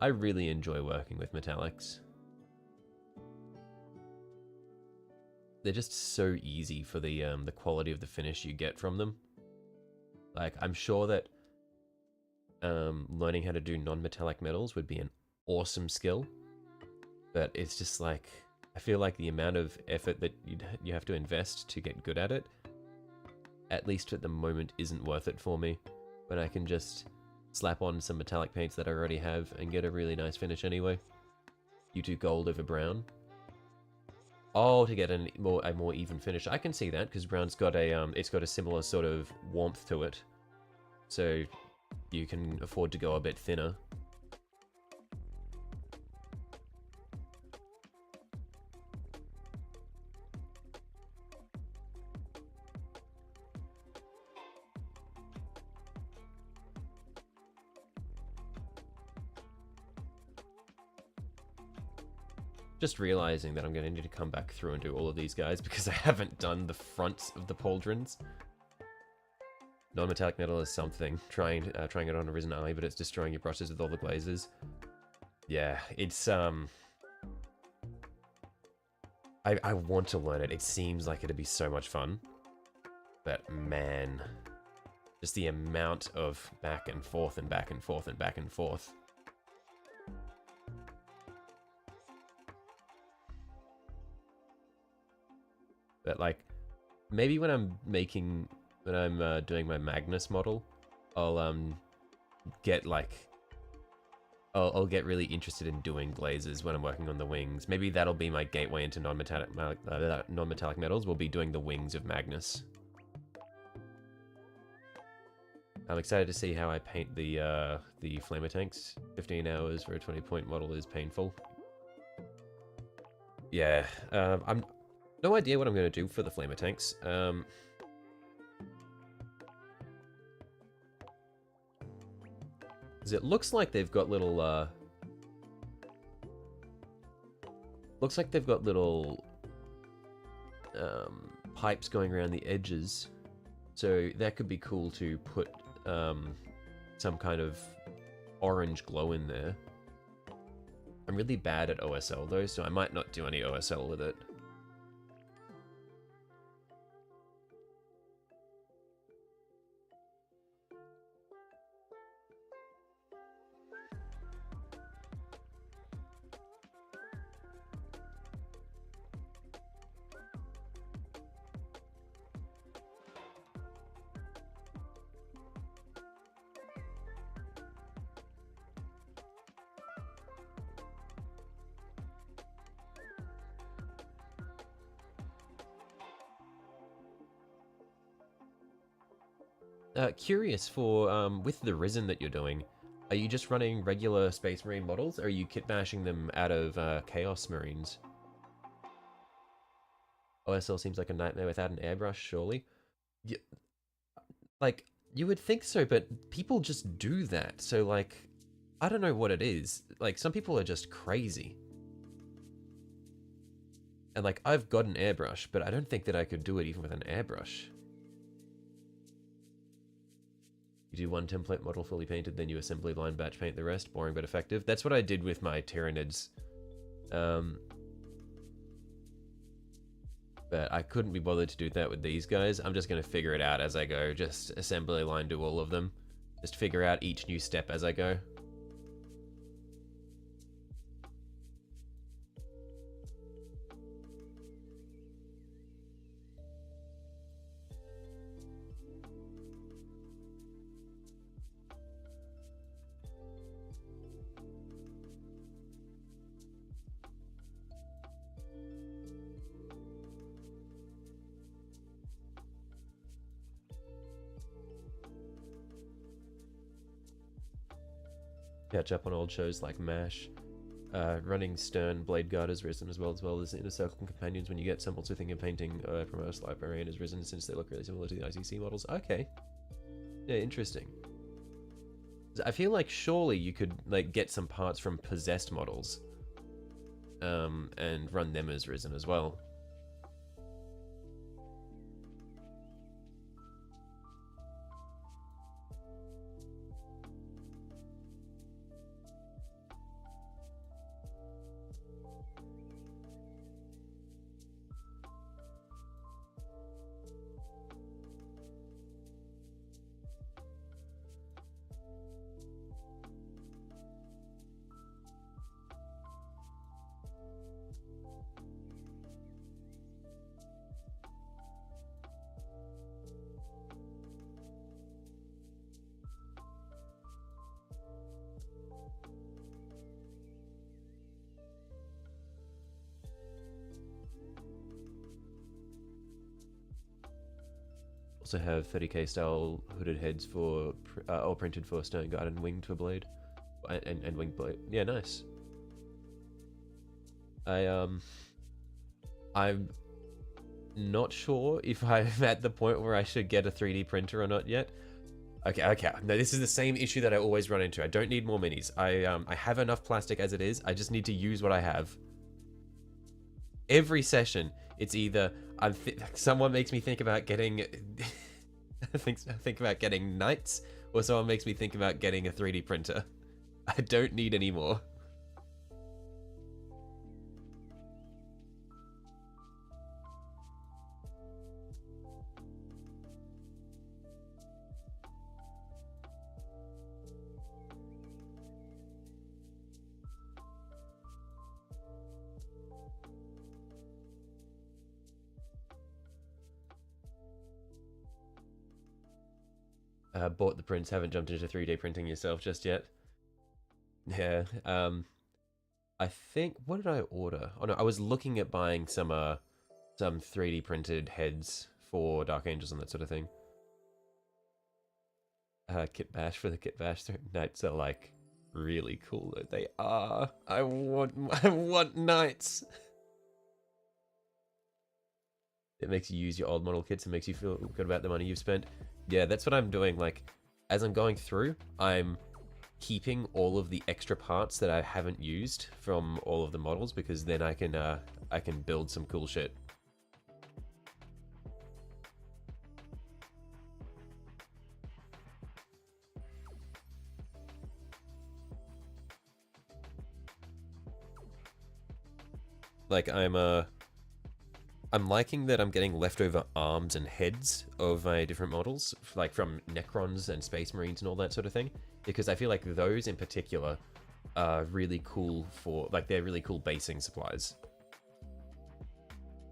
I really enjoy working with metallics. They're just so easy for the quality of the finish you get from them. Like, I'm sure that learning how to do non-metallic metals would be an awesome skill, but it's just like, I feel like the amount of effort that you have to invest to get good at it at least at the moment, isn't worth it for me. When I can just slap on some metallic paints that I already have and get a really nice finish anyway. You do gold over brown. Oh, to get a more even finish. I can see that because brown's got a it's got a similar sort of warmth to it, so you can afford to go a bit thinner. Just realizing that I'm going to need to come back through and do all of these guys because I haven't done the fronts of the pauldrons. Non-metallic metal is something. Trying it on a risen eye, but it's destroying your brushes with all the glazes. Yeah, it's I want to learn it. It seems like it'd be so much fun. But man, just the amount of back and forth and back and forth and back and forth. But like, maybe when I'm doing my Magnus model, I'll get like, I'll get really interested in doing glazes when I'm working on the wings. Maybe that'll be my gateway into non-metallic metals. Will be doing the wings of Magnus. I'm excited to see how I paint the flamer tanks. 15 hours for a 20-point model is painful. Yeah, I'm no idea what I'm going to do for the flamer tanks. Because it looks like they've got little pipes going around the edges, so that could be cool to put some kind of orange glow in there. I'm really bad at OSL though, so I might not do any OSL with it. Curious for, with the Risen that you're doing, are you just running regular Space Marine models, or are you kit bashing them out of Chaos Marines? OSL seems like a nightmare without an airbrush, surely? Yeah, like, you would think so, but people just do that, so like, I don't know what it is. Like, some people are just crazy. And like, I've got an airbrush, but I don't think that I could do it even with an airbrush. You do one template model fully painted, then you assembly line batch paint the rest. Boring but effective. That's what I did with my Tyranids. But I couldn't be bothered to do that with these guys. I'm just going to figure it out as I go. Just assembly line do all of them. Just figure out each new step as I go. Catch up on old shows like MASH. Running Stern, Blade Guard has risen as well as Inner Circle Companions when you get samples within a painting from Earth's Librarian has risen since they look really similar to the ICC models. Okay. Yeah, interesting. I feel like surely you could like get some parts from possessed models and run them as risen as well. Also have 30k style hooded heads for all printed for Stone Guard and Winged for Blade, and Winged Blade. Yeah, nice. I'm not sure if I'm at the point where I should get a 3D printer or not yet. Okay. No, this is the same issue that I always run into. I don't need more minis. I have enough plastic as it is. I just need to use what I have. Every session, it's either someone makes me think about getting think about getting knights, or someone makes me think about getting a 3D printer. I don't need any more. Bought the prints, haven't jumped into 3D printing yourself just yet. Yeah, I think, what did I order? Oh no, I was looking at buying some 3D printed heads for Dark Angels and that sort of thing. Kit Bash for the Kit Bash knights are like really cool. They are. I want knights. It makes you use your old model kits and makes you feel good about the money you've spent. Yeah, that's what I'm doing. Like, as I'm going through, I'm keeping all of the extra parts that I haven't used from all of the models, because then I can build some cool shit. Like, I'm liking that I'm getting leftover arms and heads of my different models, like from Necrons and Space Marines and all that sort of thing, because I feel like those in particular are really cool for, like, they're really cool basing supplies.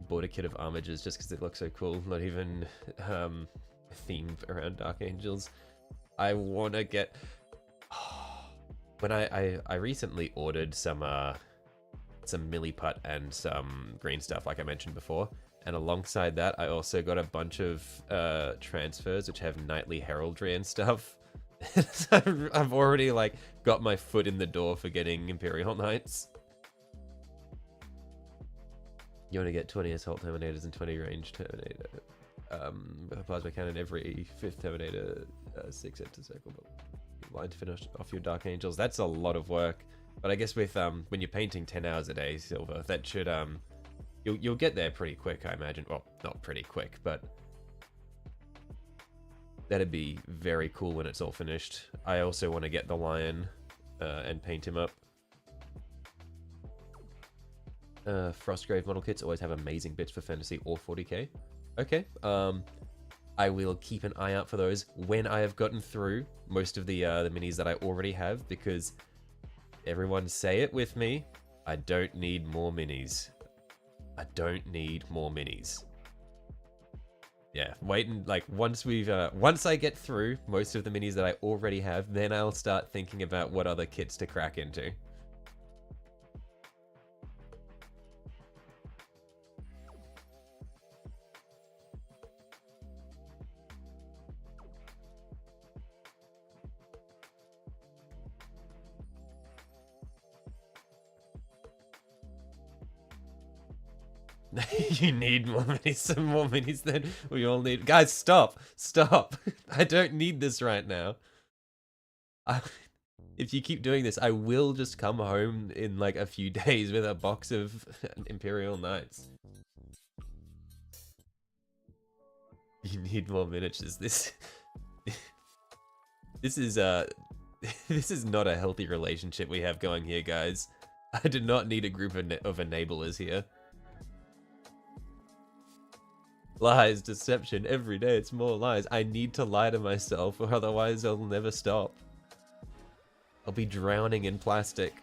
Bought a kit of armigers just because it looks so cool, not even themed around Dark Angels. I want to get... When I recently ordered some milliput and some green stuff, like I mentioned before, and alongside that I also got a bunch of transfers which have knightly heraldry and stuff. I've already like got my foot in the door for getting Imperial Knights. You want to get 20 assault terminators and 20 range terminator, plasma cannon every 5th terminator, 6 enter circle line to finish off your Dark Angels. That's a lot of work. But I guess with when you're painting 10 hours a day, Silver, that should you'll get there pretty quick, I imagine. Well, not pretty quick, but that'd be very cool when it's all finished. I also want to get the lion and paint him up. Frostgrave model kits always have amazing bits for fantasy or 40k. Okay, I will keep an eye out for those when I have gotten through most of the minis that I already have, because everyone say it with me, I don't need more minis. I don't need more minis. Yeah, wait, and like once I get through most of the minis that I already have, then I'll start thinking about what other kits to crack into. You need more minis, some more minis than we all need. Guys, stop. I don't need this right now. If you keep doing this, I will just come home in like a few days with a box of Imperial Knights. You need more miniatures. This is this is not a healthy relationship we have going here, guys. I do not need a group of enablers here. Lies, deception, every day it's more lies. I need to lie to myself, or otherwise I'll never stop. I'll be drowning in plastic. To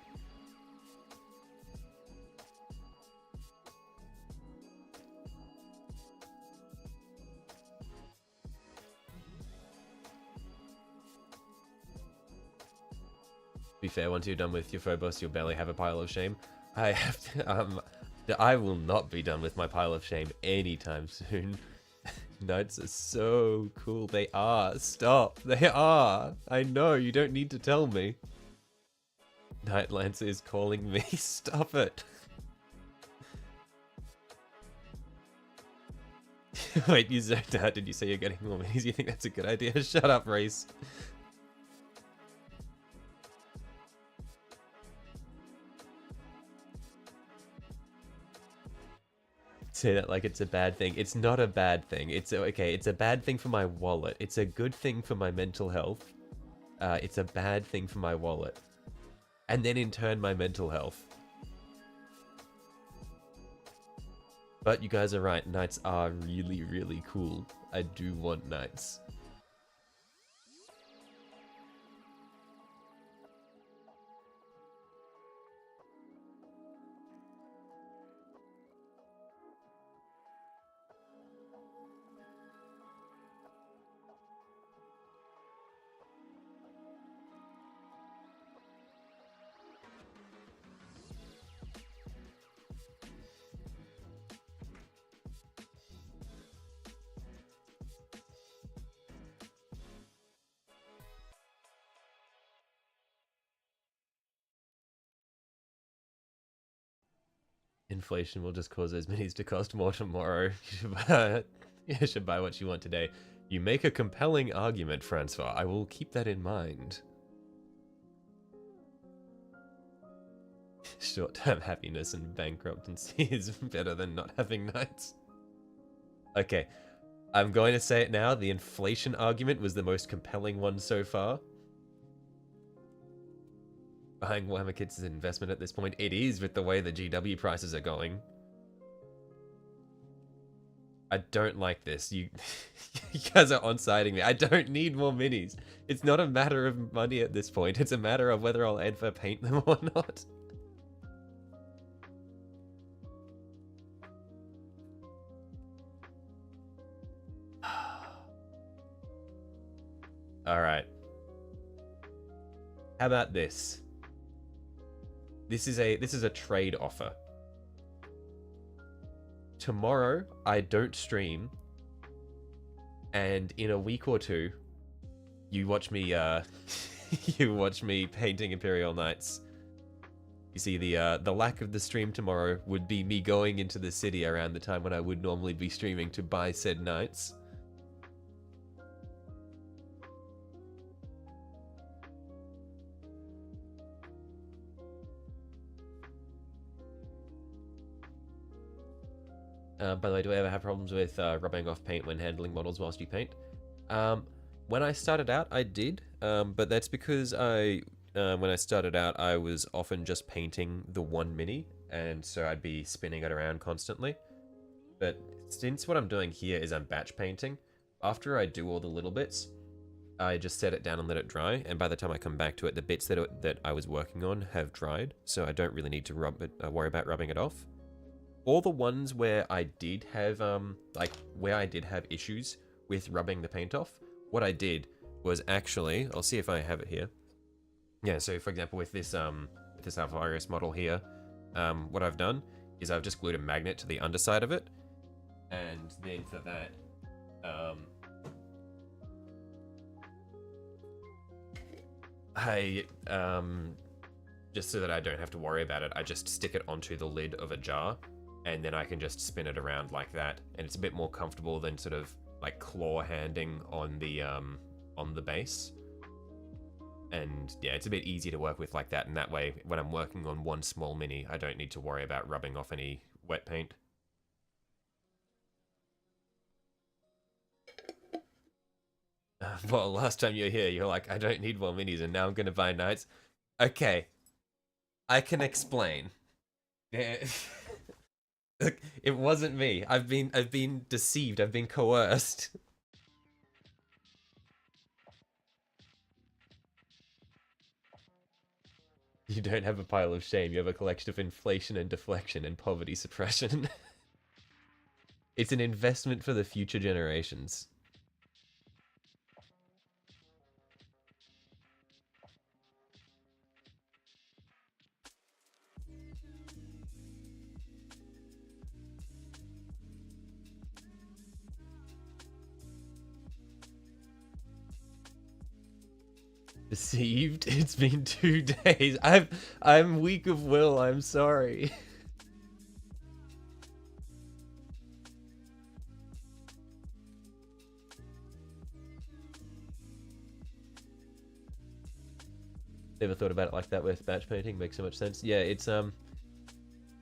be fair, once you're done with your Phobos, you'll barely have a pile of shame. I have to, I will not be done with my pile of shame anytime soon. Knights are so cool. They are. Stop. They are. I know. You don't need to tell me. Knight Lancer is calling me. Stop it. Wait, you zoned out. Did you say you're getting more minis? You think that's a good idea? Shut up, Race. Say that like it's a bad thing. It's not a bad thing. It's okay. It's a bad thing for my wallet. It's a good thing for my mental health. It's a bad thing for my wallet. And then in turn, my mental health. But you guys are right. Knights are really, really cool. I do want knights. Inflation will just cause those minis to cost more tomorrow. You should buy what you want today. You make a compelling argument, Francois. I will keep that in mind. Short-term happiness and bankruptcy is better than not having knights. Okay, I'm going to say it now. The inflation argument was the most compelling one so far. Buying Warhammer kits is an investment at this point. It is with the way the GW prices are going. I don't like this. You guys are on-siding me. I don't need more minis. It's not a matter of money at this point. It's a matter of whether I'll ever paint them or not. Alright. How about this? This is a trade offer. Tomorrow, I don't stream, and in a week or two, you watch me, you watch me painting Imperial Knights. You see, the lack of the stream tomorrow would be me going into the city around the time when I would normally be streaming to buy said knights. By the way, do I ever have problems with rubbing off paint when handling models whilst you paint? When I started out, I did, but that's because when I started out, I was often just painting the one mini, and so I'd be spinning it around constantly. But since what I'm doing here is I'm batch painting, after I do all the little bits, I just set it down and let it dry, and by the time I come back to it, the bits that I was working on have dried, so I don't really need to worry about rubbing it off. All the ones where I did have, where I did have issues with rubbing the paint off, what I did was actually, I'll see if I have it here. Yeah, so for example, with this Alvarius model here, what I've done is I've just glued a magnet to the underside of it, and then for that, just so that I don't have to worry about it, I just stick it onto the lid of a jar, and then I can just spin it around like that, and it's a bit more comfortable than sort of like claw handing on the base. And yeah, it's a bit easier to work with like that, and that way when I'm working on one small mini, I don't need to worry about rubbing off any wet paint. Well, last time you were here, you're like, I don't need more minis, and now I'm gonna buy knights. Okay, I can explain. Look, it wasn't me. I've been deceived. I've been coerced. You don't have a pile of shame. You have a collection of inflation and deflection and poverty suppression. It's an investment for the future generations. Deceived? It's been 2 days. I'm weak of will, I'm sorry. Never thought about it like that with batch painting, makes so much sense. Yeah, it's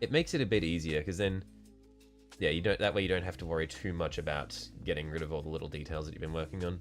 it makes it a bit easier, because then yeah, you don't, that way you don't have to worry too much about getting rid of all the little details that you've been working on.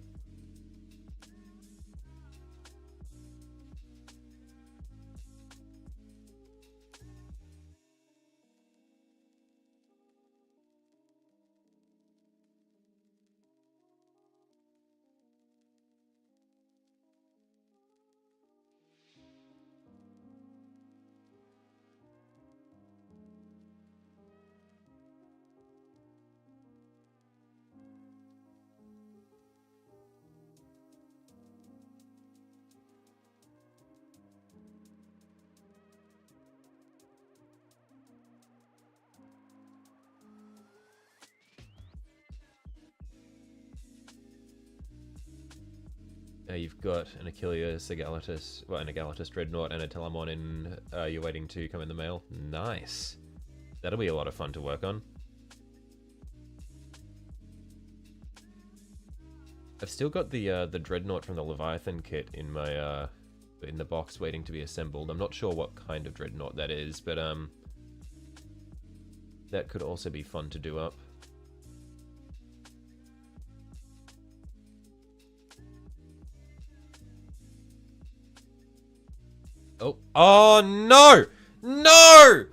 You've got an Achilles, a Galatus, well, an Galatus Dreadnought, and a Telamon in, you're waiting to come in the mail. Nice. That'll be a lot of fun to work on. I've still got the Dreadnought from the Leviathan kit in my, in the box waiting to be assembled. I'm not sure what kind of Dreadnought that is, but, that could also be fun to do up. Oh, oh no! No!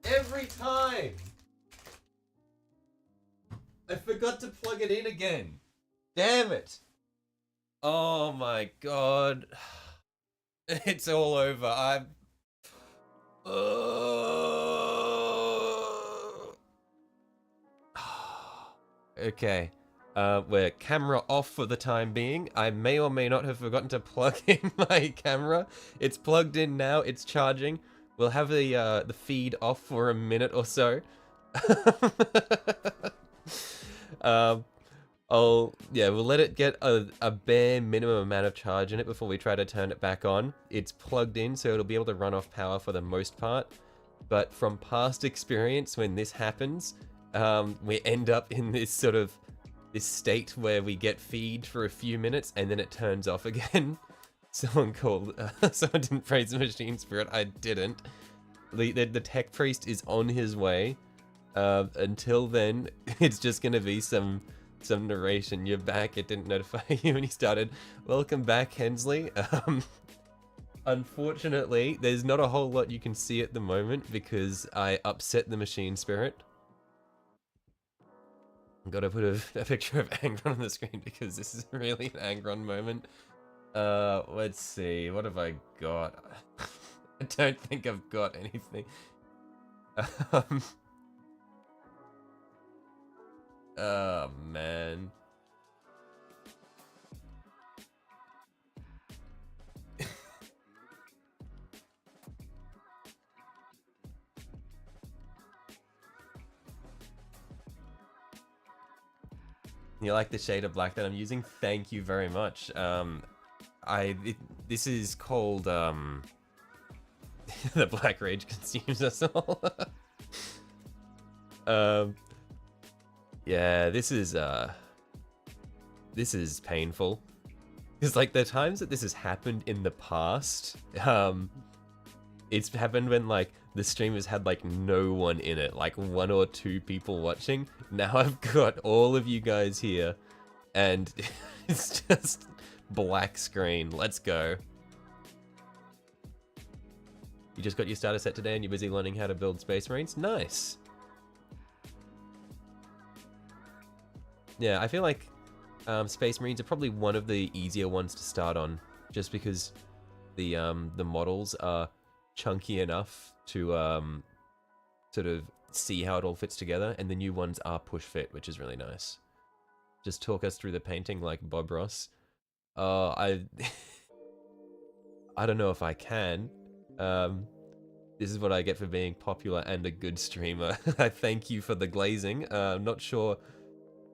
Every time! I forgot to plug it in again. Damn it! Oh my god. It's all over. I'm... Okay. We're camera off for the time being. I may or may not have forgotten to plug in my camera. It's plugged in now. It's charging. We'll have the feed off for a minute or so. We'll let it get a bare minimum amount of charge in it before we try to turn it back on. It's plugged in, so it'll be able to run off power for the most part. But from past experience, when this happens, we end up in this sort of state where we get feed for a few minutes and then it turns off again. Someone didn't praise the machine spirit. I didn't. The tech priest is on his way. Until then, it's just gonna be some narration. You're back. It didn't notify you when you started. Welcome back, Hensley. Unfortunately, there's not a whole lot you can see at the moment because I upset the machine spirit. Gotta put a picture of Angron on the screen because this is really an Angron moment. Let's see, what have I got? I don't think I've got anything. Oh man. You like the shade of black that I'm using? Thank you very much. This is called, the Black Rage consumes us all. Yeah, this is painful. Because, like, the times that this has happened in the past, it's happened when, like, the stream has had, like, no one in it, like 1 or 2 people watching. Now I've got all of you guys here, and it's just black screen. Let's go. You just got your starter set today and you're busy learning how to build Space Marines? Nice. Yeah, I feel like Space Marines are probably one of the easier ones to start on, just because the models are chunky enough to sort of see how it all fits together, and the new ones are push fit, which is really nice. Just talk us through the painting like Bob Ross. I don't know if I can. This is what I get for being popular and a good streamer. I thank you for the glazing. I'm not sure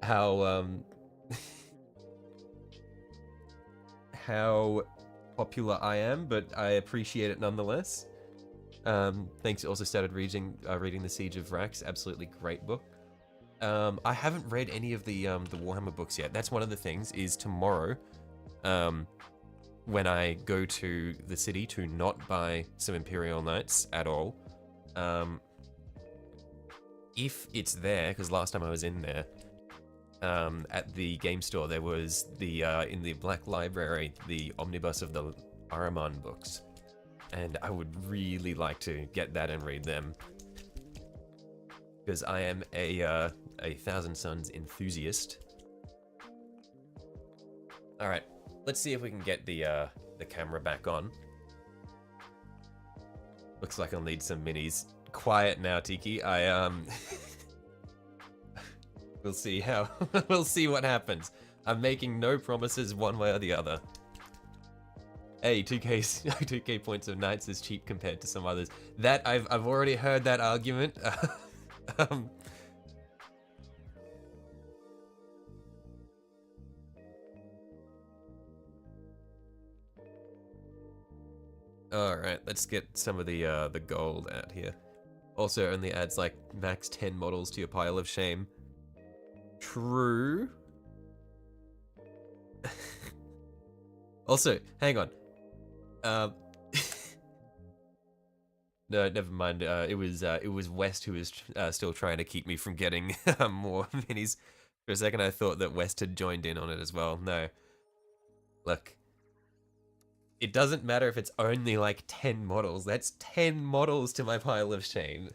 how how popular I am, but I appreciate it nonetheless. Thanks. Also started reading The Siege of Rax. Absolutely great book. I haven't read any of the Warhammer books yet. That's one of the things. Is tomorrow, when I go to the city to not buy some Imperial Knights at all, if it's there, because last time I was in there, at the game store, there was the in the Black Library, the omnibus of the Ahriman books, and I would really like to get that and read them, because I am a Thousand Suns enthusiast. All right, let's see if we can get the camera back on. Looks like I'll need some minis. Quiet now, Tiki. We'll see how. We'll see what happens. I'm making no promises one way or the other. Hey, 2k points of knights is cheap compared to some others. That I've already heard that argument. All right, let's get some of the gold out here. Also, only adds like max 10 models to your pile of shame. True. Also, hang on. No, never mind. It was West who was still trying to keep me from getting more minis. For a second, I thought that West had joined in on it as well. No. Look. It doesn't matter if it's only like 10 models. That's 10 models to my pile of shame.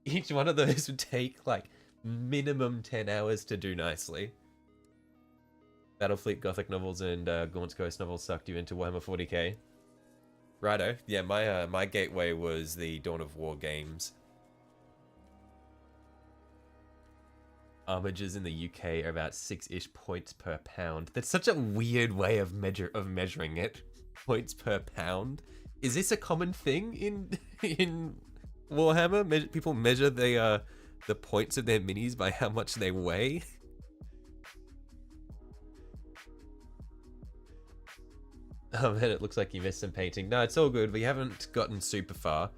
Each one of those would take like minimum 10 hours to do nicely. Battlefleet Gothic novels and Gaunt's Ghost novels sucked you into Warhammer 40k. Righto. Yeah, my gateway was the Dawn of War games. Armages in the UK are about 6-ish points per pound. That's such a weird way of measuring it. Points per pound. Is this a common thing in Warhammer? People measure the points of their minis by how much they weigh. Oh man, it looks like you missed some painting. No, it's all good. We haven't gotten super far.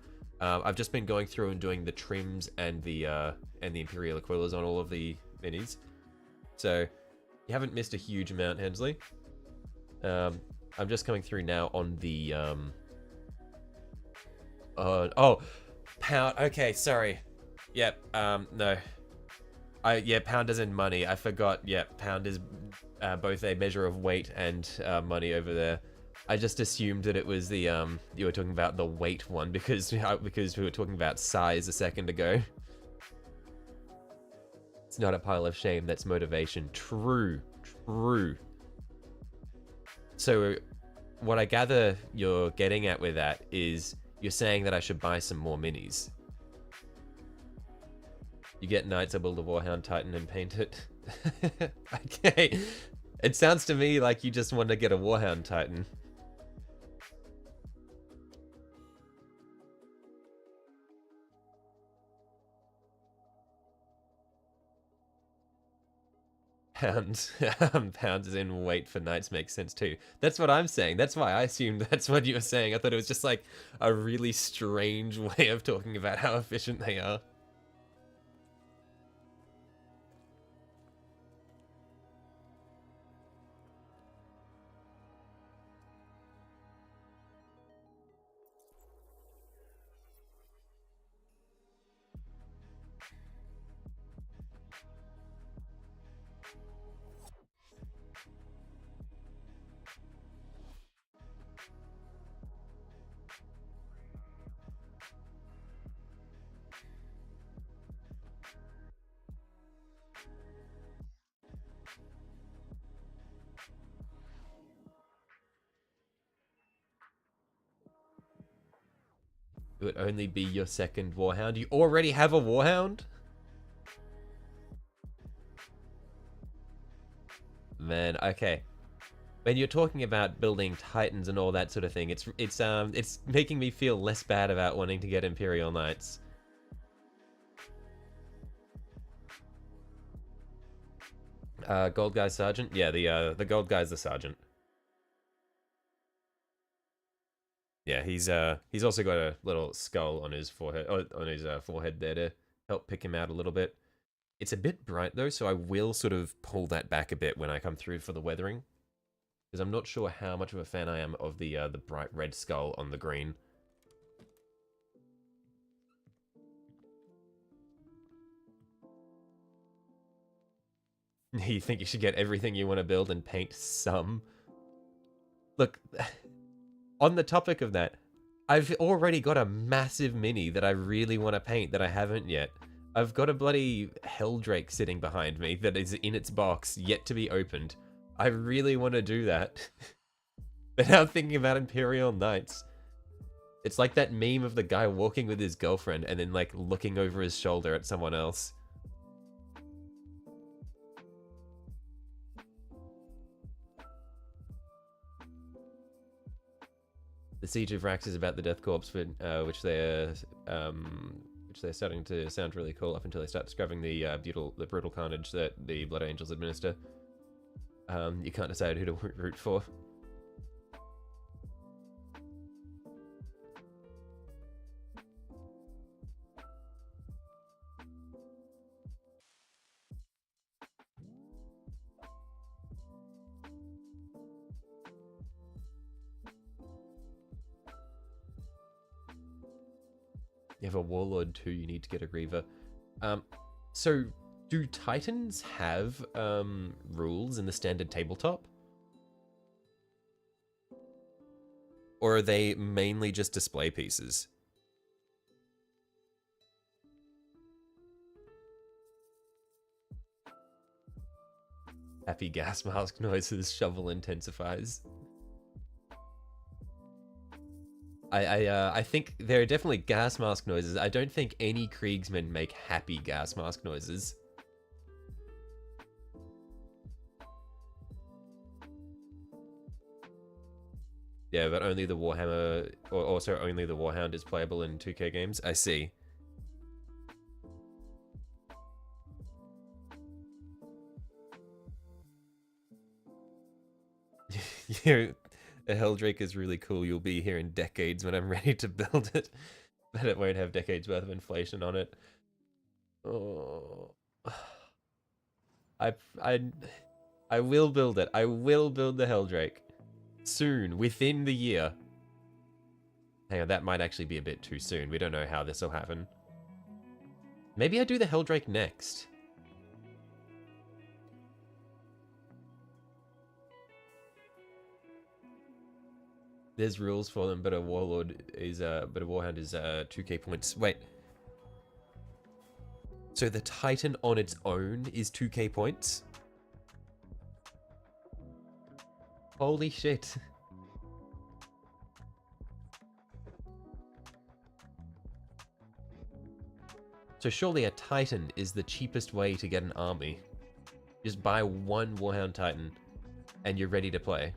I've just been going through and doing the trims and the Imperial Aquillas on all of the minis. So you haven't missed a huge amount, Hensley. I'm just coming through now on the oh, pound. Okay, sorry. Yep. No. Yeah, pound as in money. I forgot. Yeah, pound is both a measure of weight and money over there. I just assumed that it was the you were talking about the weight one because we were talking about size a second ago. It's not a pile of shame. That's motivation. True. True. So, what I gather you're getting at with that is you're saying that I should buy some more minis. You get Knights, I build a Warhound Titan and paint it. Okay. It sounds to me like you just want to get a Warhound Titan. Pounds is in weight for knights makes sense too. That's what I'm saying. That's why I assumed that's what you were saying. I thought it was just like a really strange way of talking about how efficient they are. It would only be your second Warhound. You already have a Warhound? Man, okay. When you're talking about building Titans and all that sort of thing, it's making me feel less bad about wanting to get Imperial Knights. Gold guy sergeant. Yeah, the gold guy's the sergeant. Yeah, he's also got a little skull on his forehead, on his forehead there to help pick him out a little bit. It's a bit bright though, so I will sort of pull that back a bit when I come through for the weathering, because I'm not sure how much of a fan I am of the bright red skull on the green. You think you should get everything you want to build and paint some? Look, on the topic of that, I've already got a massive mini that I really want to paint that I haven't yet. I've got a bloody Helldrake sitting behind me that is in its box, yet to be opened. I really want to do that. But now I'm thinking about Imperial Knights. It's like that meme of the guy walking with his girlfriend and then like looking over his shoulder at someone else. The Siege of Rax is about the Death Corps, which they're starting to sound really cool up until they start describing the brutal carnage that the Blood Angels administer. You can't decide who to root for. You have a Warlord too, you need to get a Reaver. So, do Titans have rules in the standard tabletop? Or are they mainly just display pieces? Happy gas mask noises, shovel intensifies. I think there are definitely gas mask noises. I don't think any Kriegsmen make happy gas mask noises. Yeah, but only the Warhammer, or also only the Warhound is playable in 2K games. I see. Yeah, a Helldrake is really cool. You'll be here in decades when I'm ready to build it, but it won't have decades worth of inflation on it. Oh, I will build it. I will build the Helldrake soon, within the year. Hang on, that might actually be a bit too soon. We don't know how this will happen. Maybe I do the Helldrake next. There's rules for them, but a Warlord is but a Warhound is 2k points. Wait. So the Titan on its own is 2k points? Holy shit. So surely a Titan is the cheapest way to get an army. Just buy one Warhound Titan and you're ready to play.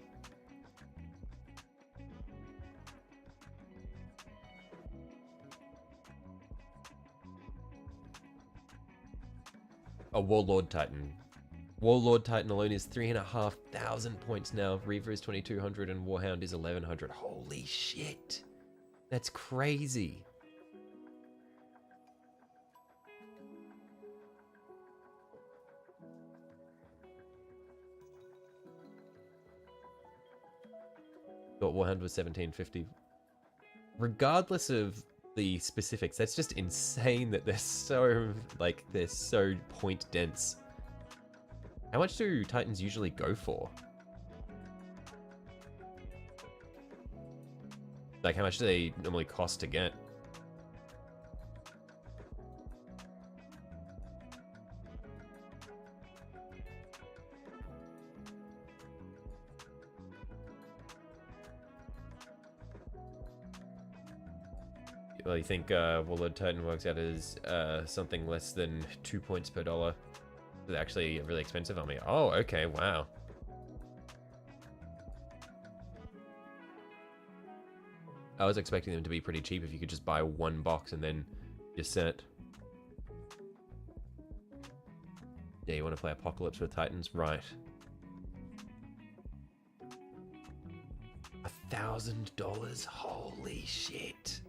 A Warlord Titan. Warlord Titan alone is 3,500 points now. Reaver is 2,200 and Warhound is 1,100. Holy shit. That's crazy. Thought Warhound was 1,750. Regardless of the specifics, that's just insane that they're so, like, they're so point dense. How much do Titans usually go for? Like, how much do they normally cost to get? Well, you think Warlord Titan works out as something less than 2 points per dollar? It's actually a really expensive army. Oh, okay, wow. I was expecting them to be pretty cheap if you could just buy one box and then you're set. Yeah, you want to play Apocalypse with Titans? Right. $1,000? Holy shit.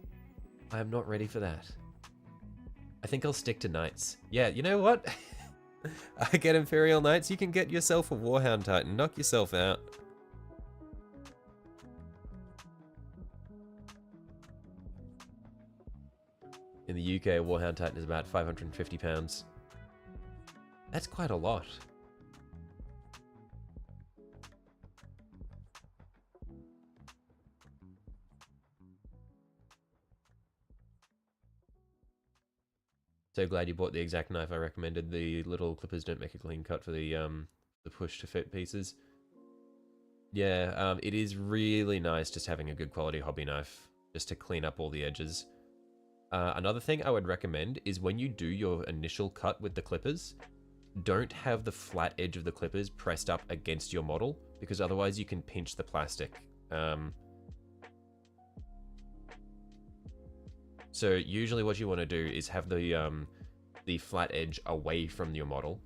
I am not ready for that. I think I'll stick to Knights. Yeah, you know what? I get Imperial Knights, you can get yourself a Warhound Titan. Knock yourself out. In the UK, a Warhound Titan is about £550. That's quite a lot. So glad you bought the exact knife I recommended. The little clippers don't make a clean cut for the push to fit pieces. Yeah, it is really nice just having a good quality hobby knife just to clean up all the edges. Another thing I would recommend is when you do your initial cut with the clippers, don't have the flat edge of the clippers pressed up against your model, because otherwise you can pinch the plastic. So usually what you want to do is have the flat edge away from your model.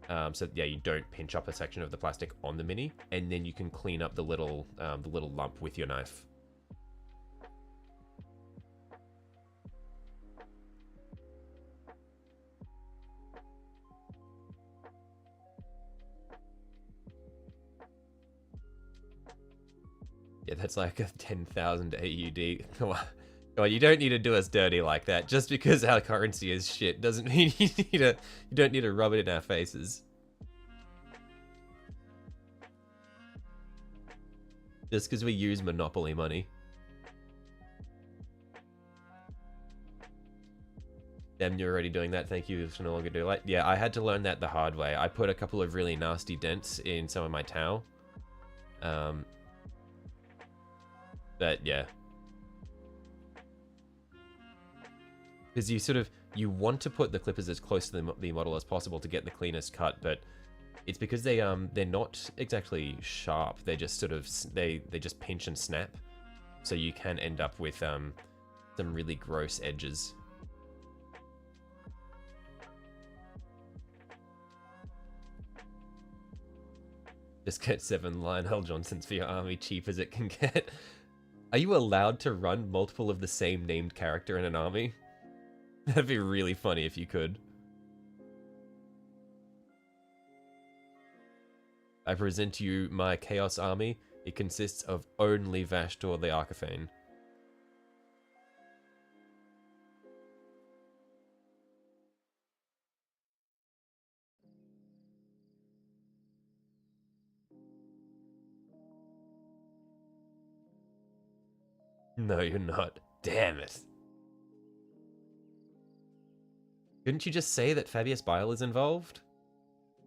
So yeah, you don't pinch up a section of the plastic on the Mini, and then you can clean up the little lump with your knife. Yeah, that's like a 10,000 AUD. Come on, you don't need to do us dirty like that. Just because our currency is shit doesn't mean you don't need to rub it in our faces. Just because we use Monopoly money. Damn, you're already doing that. Thank you for no longer do it. Yeah, I had to learn that the hard way. I put a couple of really nasty dents in some of my towel. But yeah. Because you want to put the clippers as close to the model as possible to get the cleanest cut, but it's because they're not exactly sharp. They just they just pinch and snap, so you can end up with some really gross edges. Just get 7 Lionel Johnsons for your army, cheap as it can get. Are you allowed to run multiple of the same named character in an army? That'd be really funny if you could. I present to you my Chaos Army. It consists of only Vashtor the Arcaphane. No, you're not. Damn it. Couldn't you just say that Fabius Bile is involved?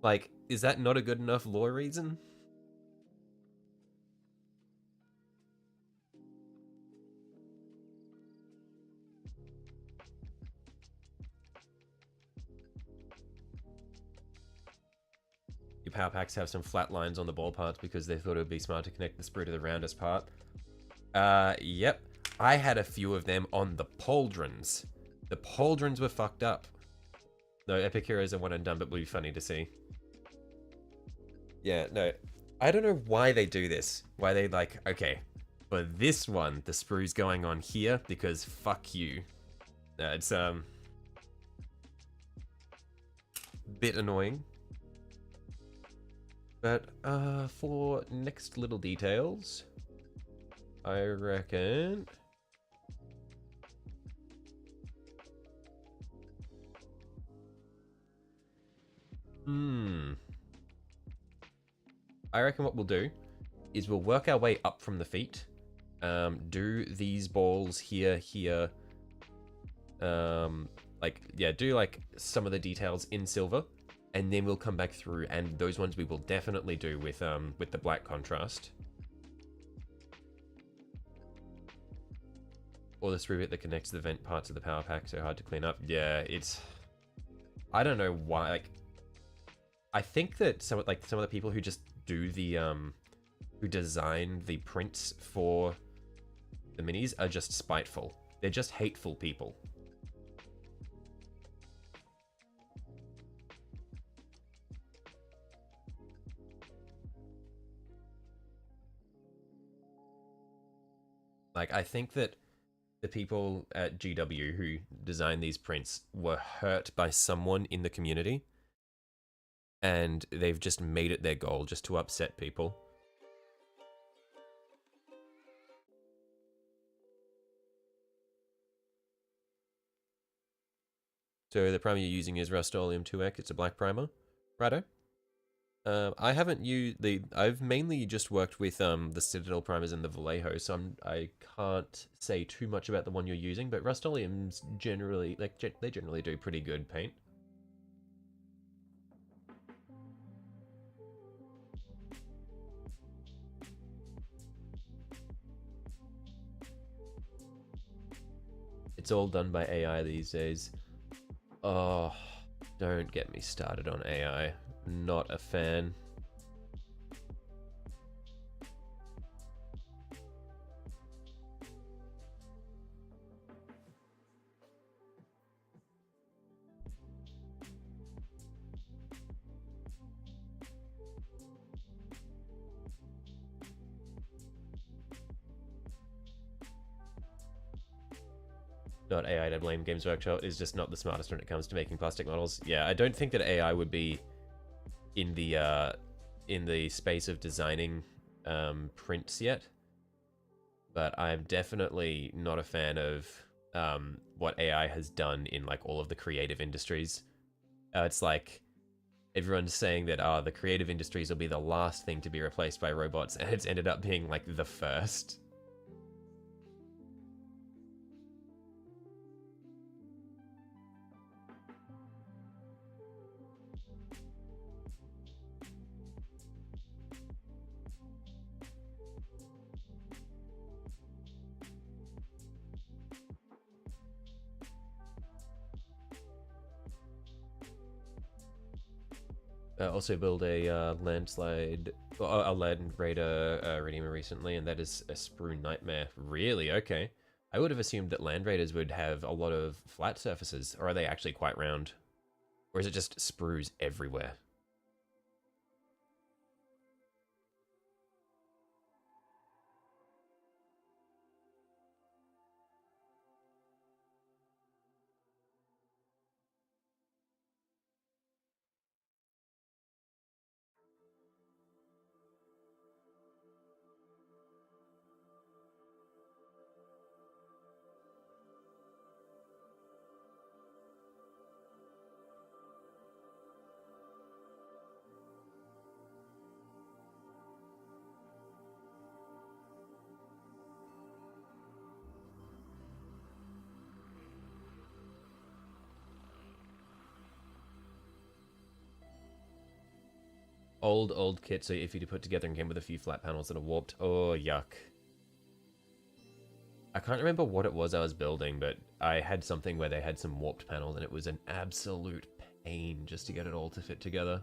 Like, is that not a good enough lore reason? Your power packs have some flat lines on the ball parts because they thought it would be smart to connect the sprue to the roundest part. Yep. I had a few of them on the pauldrons. The pauldrons were fucked up. No, Epic Heroes are one and done, but would be funny to see. Yeah, no. I don't know why they do this. Why they like, okay, for this one, the sprue's going on here because fuck you. It's, bit annoying. But, for next little details, I reckon... I reckon what we'll do is we'll work our way up from the feet. Do these balls here, like, yeah, do like some of the details in silver, and then we'll come back through, and those ones we will definitely do with the black contrast. Or the sprue bit that connects the vent parts of the power pack, so hard to clean up. Yeah, it's... I don't know why, like... I think that some of the people who just do the, who design the prints for the minis are just spiteful. They're just hateful people. Like, I think that the people at GW who designed these prints were hurt by someone in the community, and they've just made it their goal just to upset people. So the primer you're using is Rust-Oleum 2X. It's a black primer. Righto. I haven't used the. I've mainly just worked with the Citadel primers and the Vallejo, so I can't say too much about the one you're using. But Rust-Oleums generally, like, they generally do pretty good paint. It's all done by AI these days. Oh, don't get me started on AI. Not a fan. Not AI to blame. Games Workshop is just not the smartest when it comes to making plastic models. Yeah, I don't think that AI would be in the space of designing prints yet. But I'm definitely not a fan of what AI has done in like all of the creative industries. It's like everyone's saying that the creative industries will be the last thing to be replaced by robots, and it's ended up being like the first. Also build a landslide, a land raider redeemer recently, and that is a sprue nightmare. Really? Okay. I would have assumed that land raiders would have a lot of flat surfaces, or are they actually quite round? Or is it just sprues everywhere? Old kit, so if you put together and came with a few flat panels that are warped. Oh, yuck. I can't remember what it was I was building, but I had something where they had some warped panels, and it was an absolute pain just to get it all to fit together.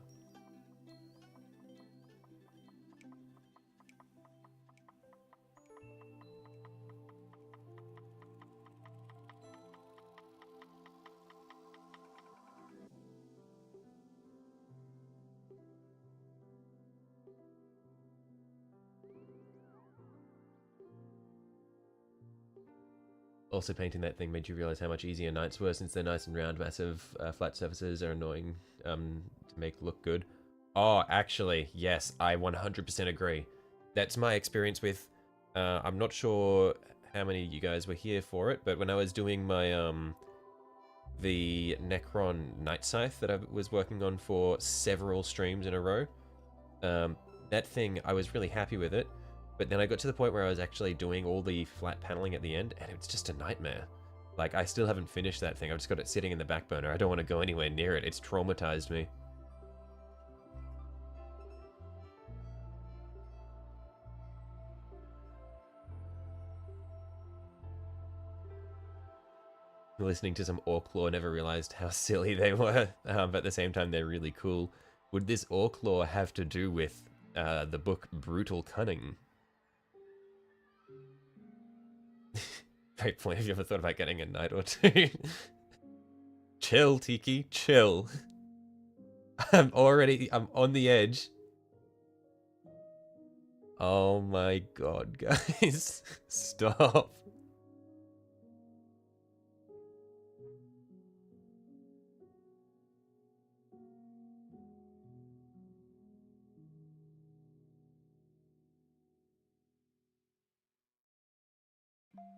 Also, painting that thing made you realize how much easier knights were, since they're nice and round, massive flat surfaces are annoying to make look good. Oh, actually, yes, I 100% agree. That's my experience with... I'm not sure how many of you guys were here for it, but when I was doing my... the Necron Night Scythe that I was working on for several streams in a row, that thing, I was really happy with it. But then I got to the point where I was actually doing all the flat paneling at the end, and it's just a nightmare. Like, I still haven't finished that thing. I've just got it sitting in the back burner. I don't want to go anywhere near it. It's traumatized me. Listening to some Orc lore, never realized how silly they were, but at the same time, they're really cool. Would this Orc lore have to do with the book Brutal Cunning? Great point. Have you ever thought about getting a knight or two? Chill, Tiki, chill. I'm on the edge. Oh my god, guys. Stop.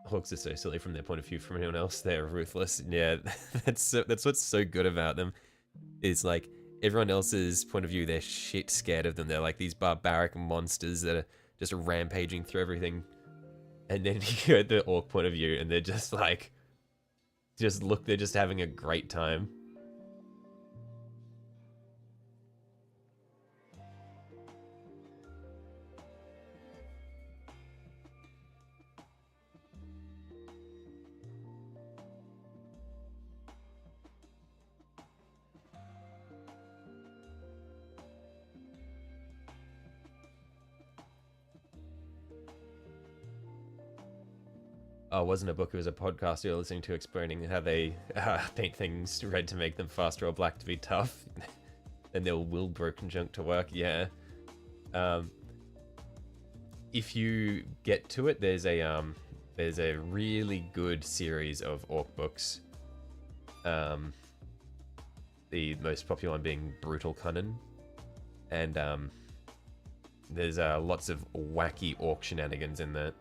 Hawks are so silly from their point of view. From anyone else, they're ruthless. Yeah, that's what's so good about them. Is like everyone else's point of view, they're shit scared of them. They're like these barbaric monsters that are just rampaging through everything. And then you go at the orc point of view, and they're just like, they're just having a great time. Oh, it wasn't a book, it was a podcast you were listening to explaining how they paint things red to make them faster or black to be tough. And they'll will brew conjunct to work, yeah. If you get to it, there's a really good series of orc books. The most popular one being Brutal Cunning. And there's lots of wacky orc shenanigans in that.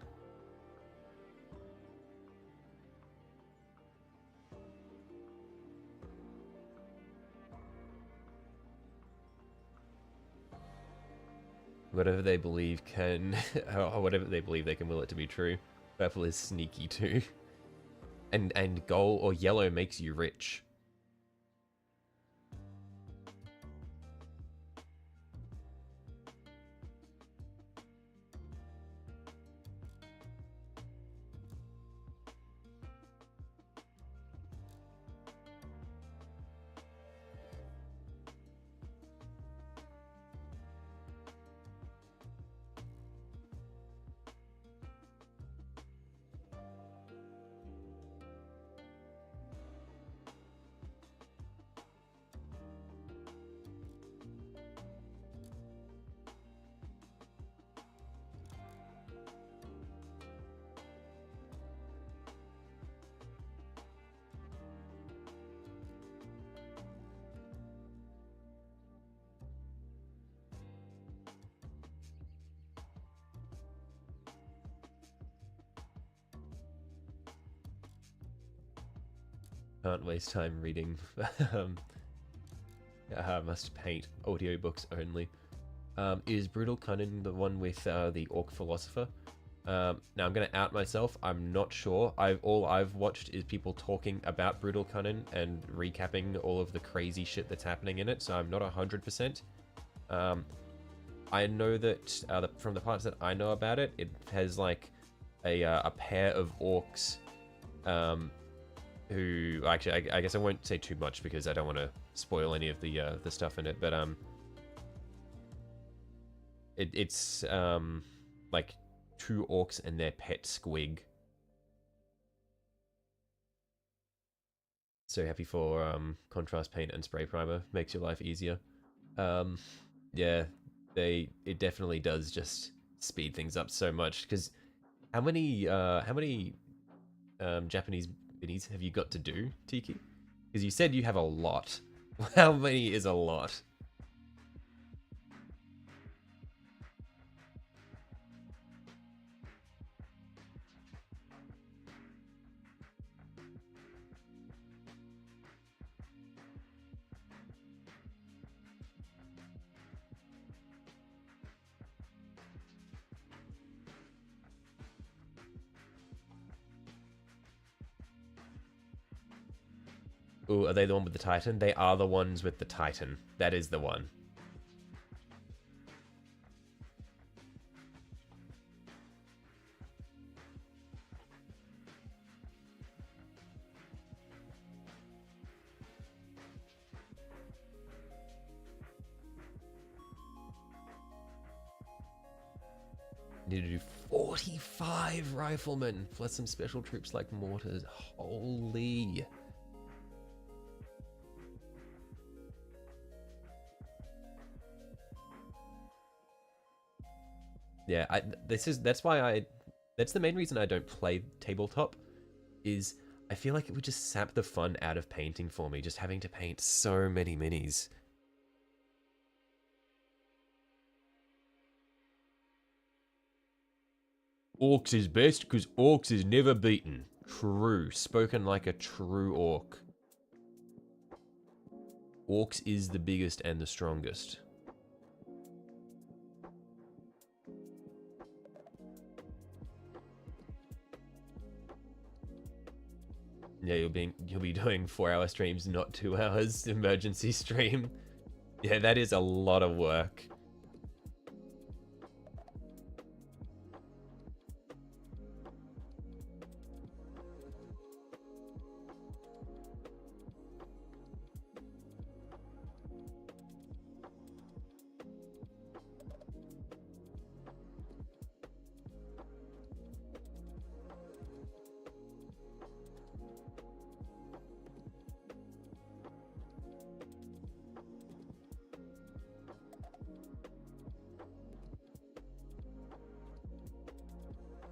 Whatever they believe can, or whatever they believe, they can will it to be true. Purple is sneaky too. And gold or yellow makes you rich. Can't waste time reading. Must paint audiobooks only. Is Brutal Cunning the one with the orc philosopher? Now I'm gonna out myself. I'm not sure. All I've watched is people talking about Brutal Cunning and recapping all of the crazy shit that's happening in it. So I'm not 100%. I know that from the parts that I know about it, it has like a pair of orcs. Who actually, I guess I won't say too much because I don't want to spoil any of the stuff in it. But it's like 2 orcs and their pet squig. So happy for contrast paint and spray primer. Makes your life easier. Yeah, it definitely does just speed things up so much. Because how many Japanese minis have you got to do, Tiki? Because you said you have a lot. How many is a lot? Ooh, are they the one with the Titan? They are the ones with the Titan. That is the one. Need to do 45 riflemen, plus some special troops like mortars. Holy. Yeah, that's the main reason I don't play tabletop, is I feel like it would just sap the fun out of painting for me, just having to paint so many minis. Orcs is best because Orcs is never beaten. True. Spoken like a true Orc. Orcs is the biggest and the strongest. Yeah, you'll be doing 4-hour streams, not 2 hours emergency stream. Yeah, that is a lot of work.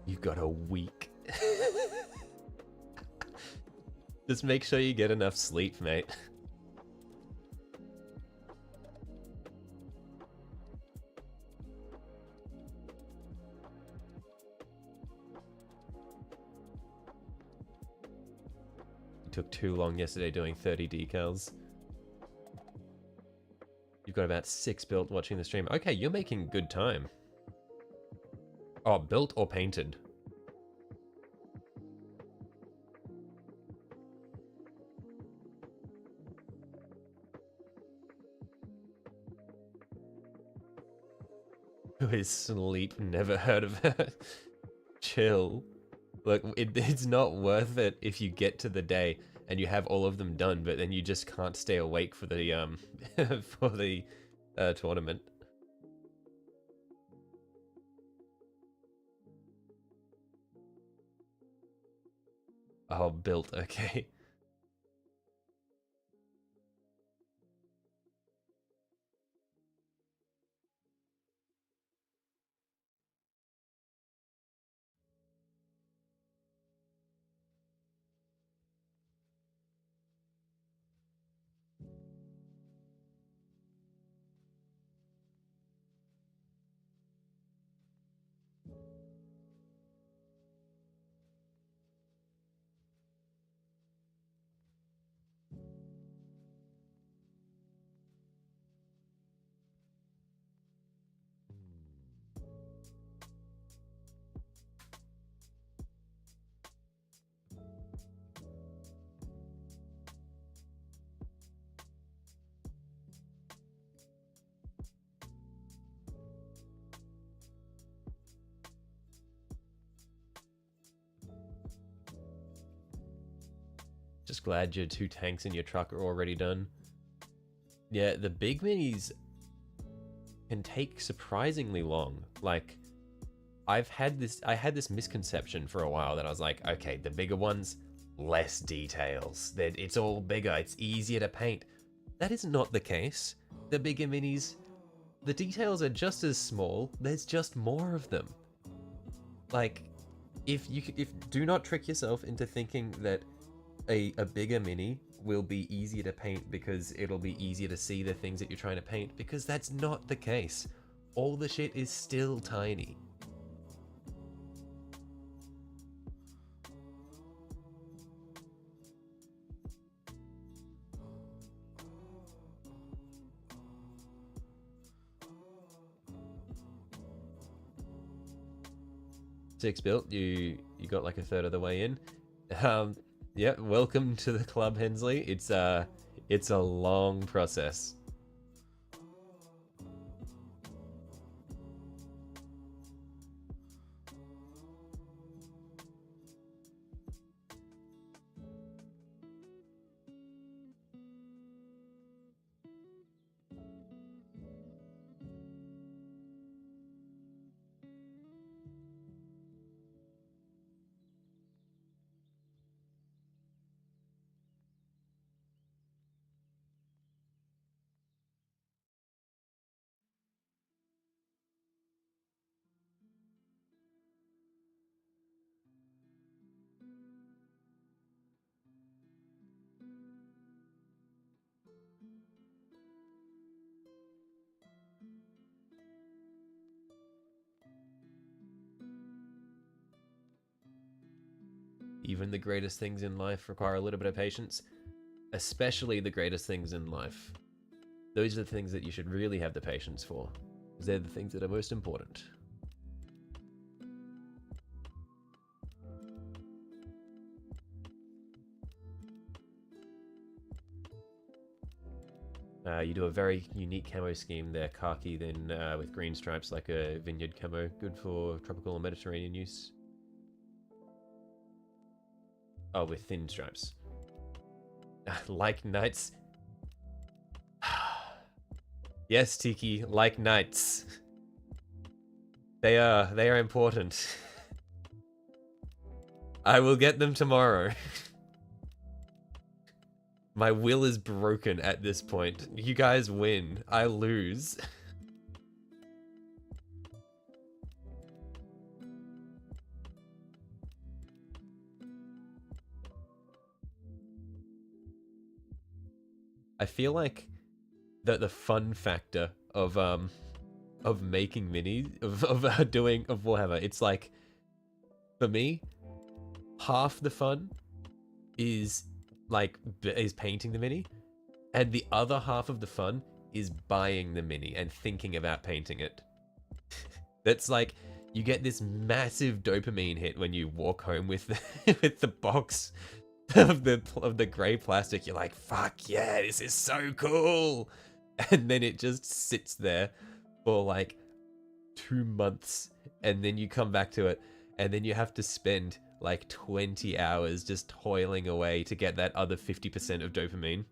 You've got a week. Just make sure you get enough sleep, mate. You took too long yesterday doing 30 decals. You've got about 6 built watching the stream. Okay, you're making good time. Oh, built or painted? Who is sleep? Never heard of it. Chill. Look, it's not worth it if you get to the day and you have all of them done, but then you just can't stay awake for the for the tournament. Oh, built. Okay. Just glad your 2 tanks in your truck are already done. Yeah, the big minis can take surprisingly long. Like, I had this misconception for a while that I was like, okay, the bigger ones, less details. It's all bigger, it's easier to paint. That is not the case. The bigger minis, the details are just as small, there's just more of them. Like, if do not trick yourself into thinking that a bigger mini will be easier to paint because it'll be easier to see the things that you're trying to paint, because that's not the case. All the shit is still tiny. Six built, you got like a third of the way in. Yeah, welcome to the club, Hensley. It's a long process. even the greatest things in life require a little bit of patience, especially the greatest things in life. Those are the things that you should really have the patience for, because they're the things that are most important. You do a very unique camo scheme there, khaki, then with green stripes like a vineyard camo, good for tropical and Mediterranean use. Oh, with thin stripes. Like knights. Yes, Tiki, like knights. They are important. I will get them tomorrow. My will is broken at this point. You guys win. I lose. I feel like that the fun factor of making minis of Warhammer, it's like, for me, half the fun is painting the mini, and the other half of the fun is buying the mini and thinking about painting it. That's like, you get this massive dopamine hit when you walk home with the, with the box of the grey plastic. You're like, fuck yeah, this is so cool. And then it just sits there for like 2 months, and then you come back to it, and then you have to spend like 20 hours just toiling away to get that other 50% of dopamine.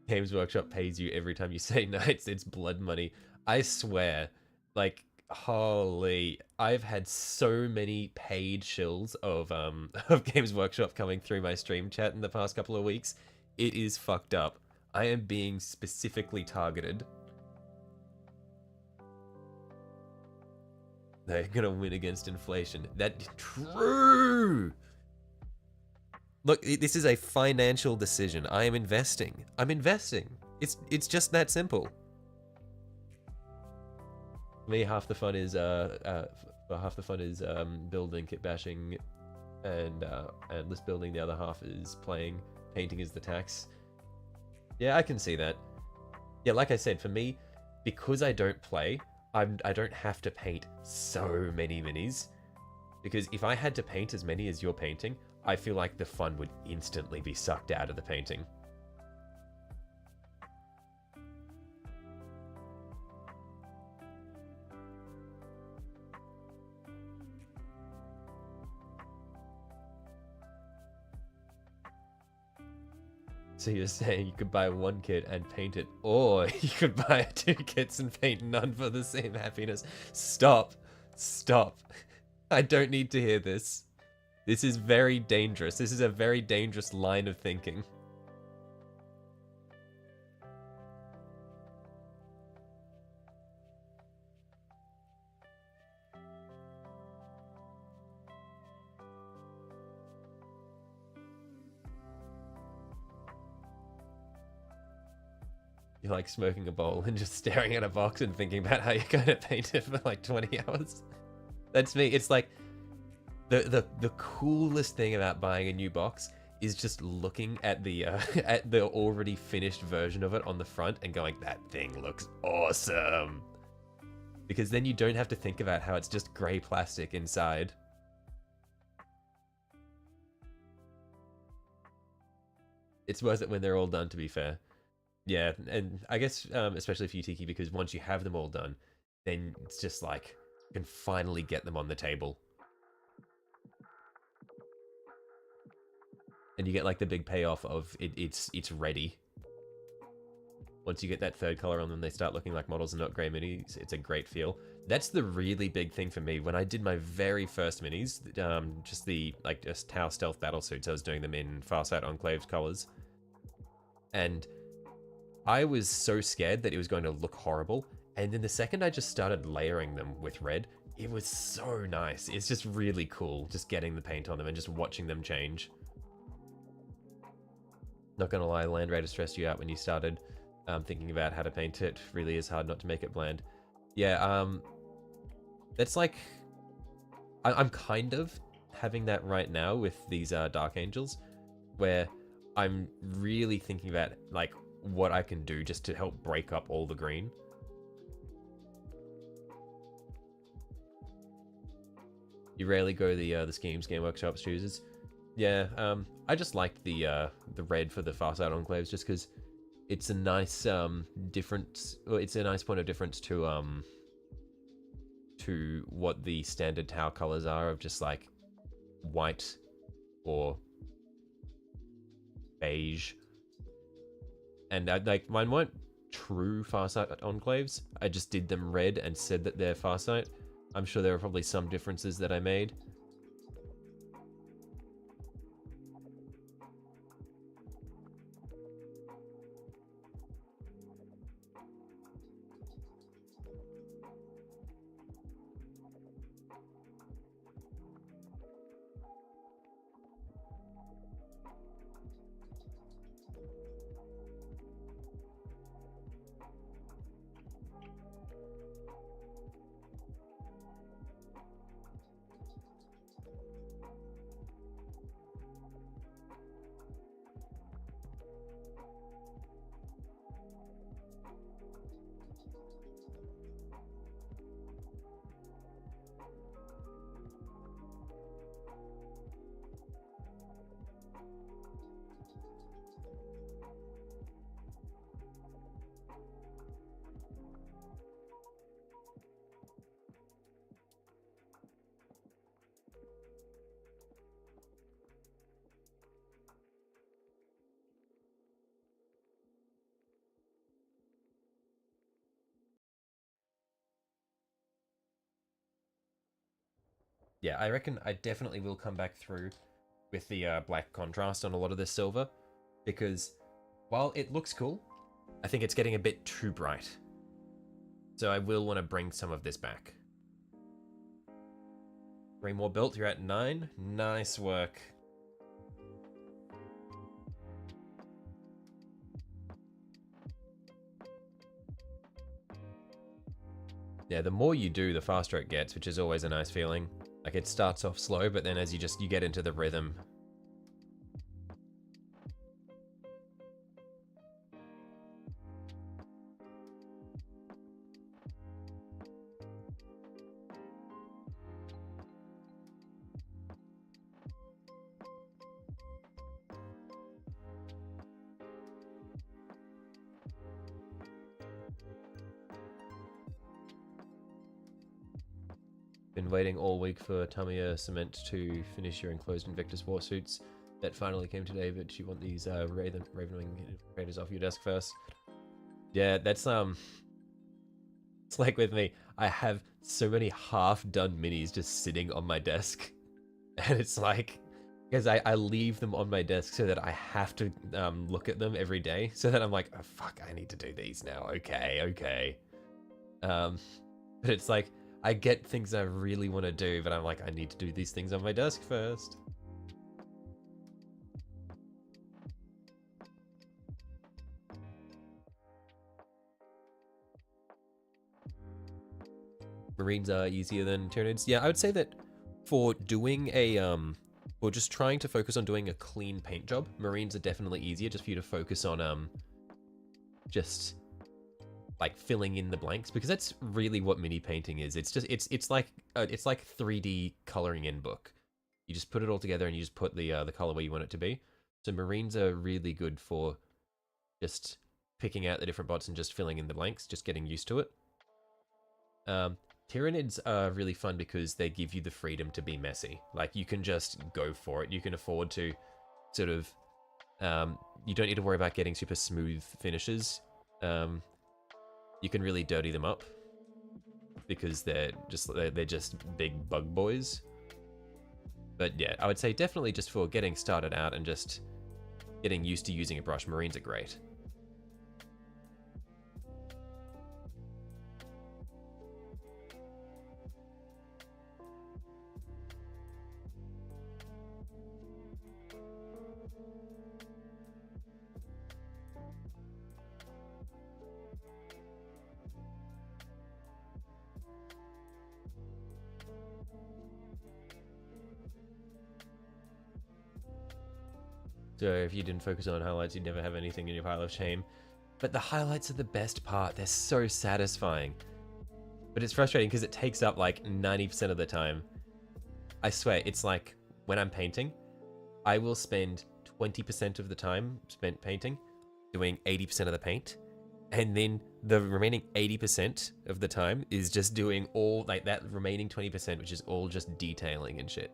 Games Workshop pays you every time you say knights. It's blood money. I swear, like, holy, I've had so many paid shills of of Games Workshop coming through my stream chat in the past couple of weeks. It is fucked up. I am being specifically targeted. They're gonna win against inflation. That's true! Look, this is a financial decision. I am investing. I'm investing. It's just that simple. For me, half the fun is building, kit bashing, and list building. The other half is playing. Painting is the tax. Yeah, I can see that. Yeah, like I said, for me, because I don't play, I don't have to paint so many minis. Because if I had to paint as many as you're painting, I feel like the fun would instantly be sucked out of the painting. So you're saying you could buy one kit and paint it, or you could buy 2 kits and paint none for the same happiness. Stop. Stop. I don't need to hear this. This is very dangerous. This is a very dangerous line of thinking. You're like smoking a bowl and just staring at a box and thinking about how you're going to paint it for like 20 hours. That's me. It's like the coolest thing about buying a new box is just looking at the already finished version of it on the front and going, that thing looks awesome. Because then you don't have to think about how it's just grey plastic inside. It's worth it when they're all done, to be fair. Yeah, and I guess especially for you, Tiki, because once you have them all done, then it's just like, you can finally get them on the table. And you get like the big payoff of it's ready. Once you get that third color on them, they start looking like models and not grey minis. It's a great feel. That's the really big thing for me. When I did my very first minis, just Tau Stealth Battlesuits, I was doing them in Farsight Enclave colors. And I was so scared that it was going to look horrible. And then the second I just started layering them with red, it was so nice. It's just really cool just getting the paint on them and just watching them change. Not gonna lie, Land Raider stressed you out when you started thinking about how to paint it. Really is hard not to make it bland. Yeah, that's like I'm kind of having that right now with these Dark Angels, where I'm really thinking about like what I can do just to help break up all the green. You rarely go the schemes Game Workshops chooses. Yeah, I just liked the red for the Farsight Enclaves just because it's a nice difference. Well, it's a nice point of difference to what the standard Tau colors are of just like white or beige. And like mine weren't true Farsight Enclaves. I just did them red and said that they're Farsight. I'm sure there are probably some differences that I made. Yeah, I reckon I definitely will come back through with the black contrast on a lot of this silver, because while it looks cool, I think it's getting a bit too bright. So I will want to bring some of this back. 3 more built, you're at 9. Nice work. Yeah, the more you do, the faster it gets, which is always a nice feeling. Like it starts off slow, but then as you get into the rhythm. Been waiting all week for Tamiya Cement to finish your enclosed Invictus War suits. That finally came today, but you want these Ravenwing creators off your desk first. Yeah, that's it's like with me. I have so many half-done minis just sitting on my desk. And it's like, because I leave them on my desk so that I have to look at them every day. So that I'm like, oh fuck, I need to do these now. Okay. But it's like, I get things I really want to do, but I'm like, I need to do these things on my desk first. Marines are easier than Tyranids. Yeah, I would say that for doing a, or just trying to focus on doing a clean paint job, Marines are definitely easier just for you to focus on, just like filling in the blanks, because that's really what mini painting is. It's just it's like 3D coloring in book. You just put it all together and you just put the color where you want it to be. So Marines are really good for just picking out the different bots and just filling in the blanks, just getting used to it. Tyranids are really fun because they give you the freedom to be messy. Like you can just go for it. You can afford to sort of you don't need to worry about getting super smooth finishes. You can really dirty them up because they're just big bug boys. But yeah, I would say definitely just for getting started out and just getting used to using a brush, Marines are great. So if you didn't focus on highlights, you'd never have anything in your pile of shame. But the highlights are the best part. They're so satisfying. But it's frustrating because it takes up like 90% of the time. I swear, it's like when I'm painting, I will spend 20% of the time spent painting, doing 80% of the paint. And then the remaining 80% of the time is just doing all, like that remaining 20%, which is all just detailing and shit.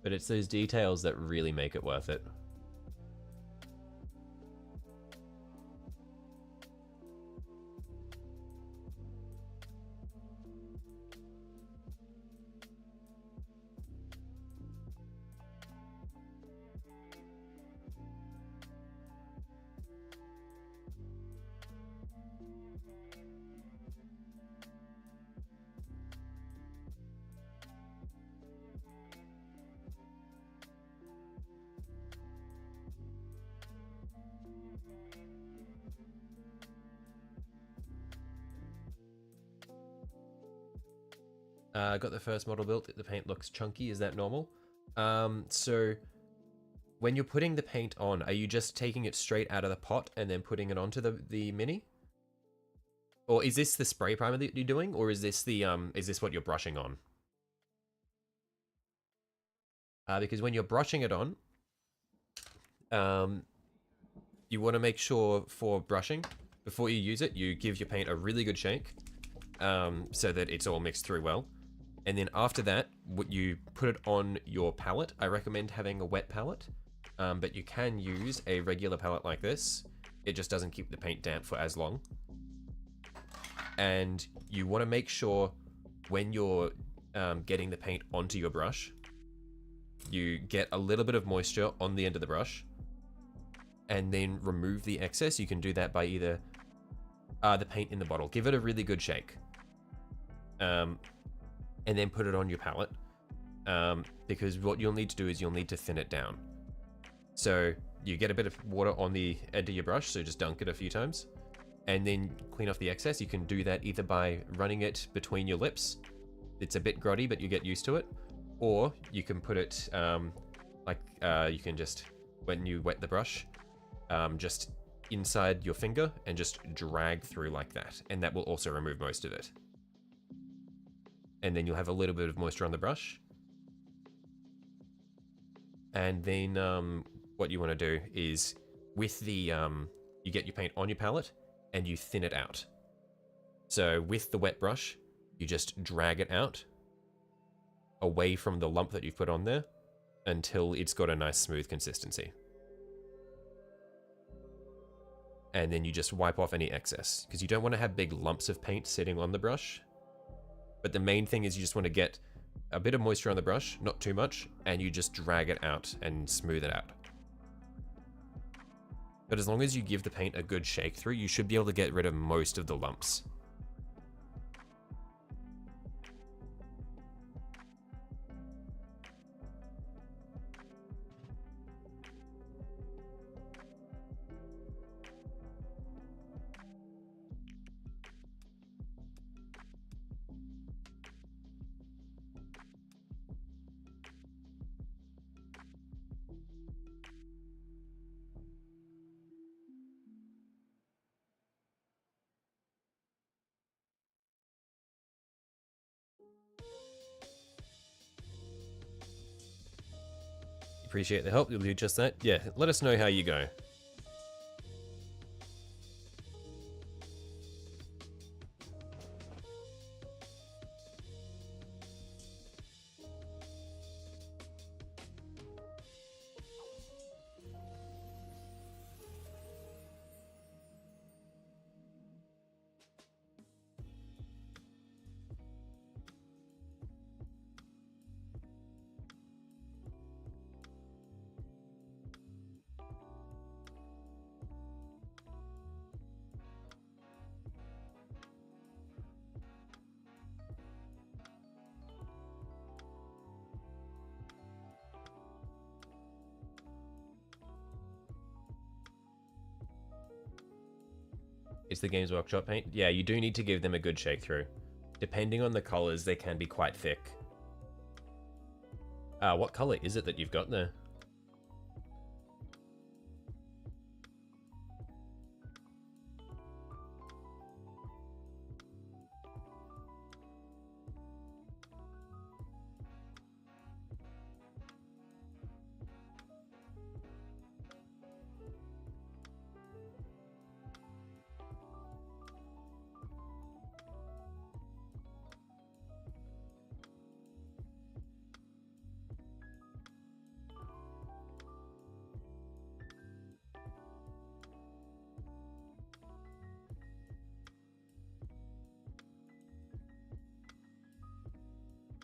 But it's those details that really make it worth it. Got the first model built. The paint looks chunky. Is that normal? So when you're putting the paint on, are you just taking it straight out of the pot and then putting it onto the mini? Or is this the spray primer that you're doing, or is this the is this what you're brushing on? Because when you're brushing it on, you want to make sure for brushing, before you use it, you give your paint a really good shake, so that it's all mixed through well. And then after that, you put it on your palette. I recommend having a wet palette, but you can use a regular palette like this. It just doesn't keep the paint damp for as long. And you want to make sure when you're getting the paint onto your brush, you get a little bit of moisture on the end of the brush and then remove the excess. You can do that by either the paint in the bottle. Give it a really good shake. And then put it on your palette. Because what you'll need to do is you'll need to thin it down. So you get a bit of water on the end of your brush, so just dunk it a few times. And then clean off the excess. You can do that either by running it between your lips. It's a bit grotty, but you get used to it. Or you can put it, you can just, when you wet the brush, just inside your finger and just drag through like that. And that will also remove most of it. And then you'll have a little bit of moisture on the brush. And then what you want to do is with the, you get your paint on your palette and you thin it out. So with the wet brush, you just drag it out away from the lump that you've put on there until it's got a nice smooth consistency. And then you just wipe off any excess, because you don't want to have big lumps of paint sitting on the brush. But the main thing is you just want to get a bit of moisture on the brush, not too much, and you just drag it out and smooth it out. But as long as you give the paint a good shake through, you should be able to get rid of most of the lumps. Appreciate the help. You'll do just that. Yeah, let us know how you go. It's the Games Workshop paint. Yeah, you do need to give them a good shake through. Depending on the colors, they can be quite thick. What color is it that you've got there?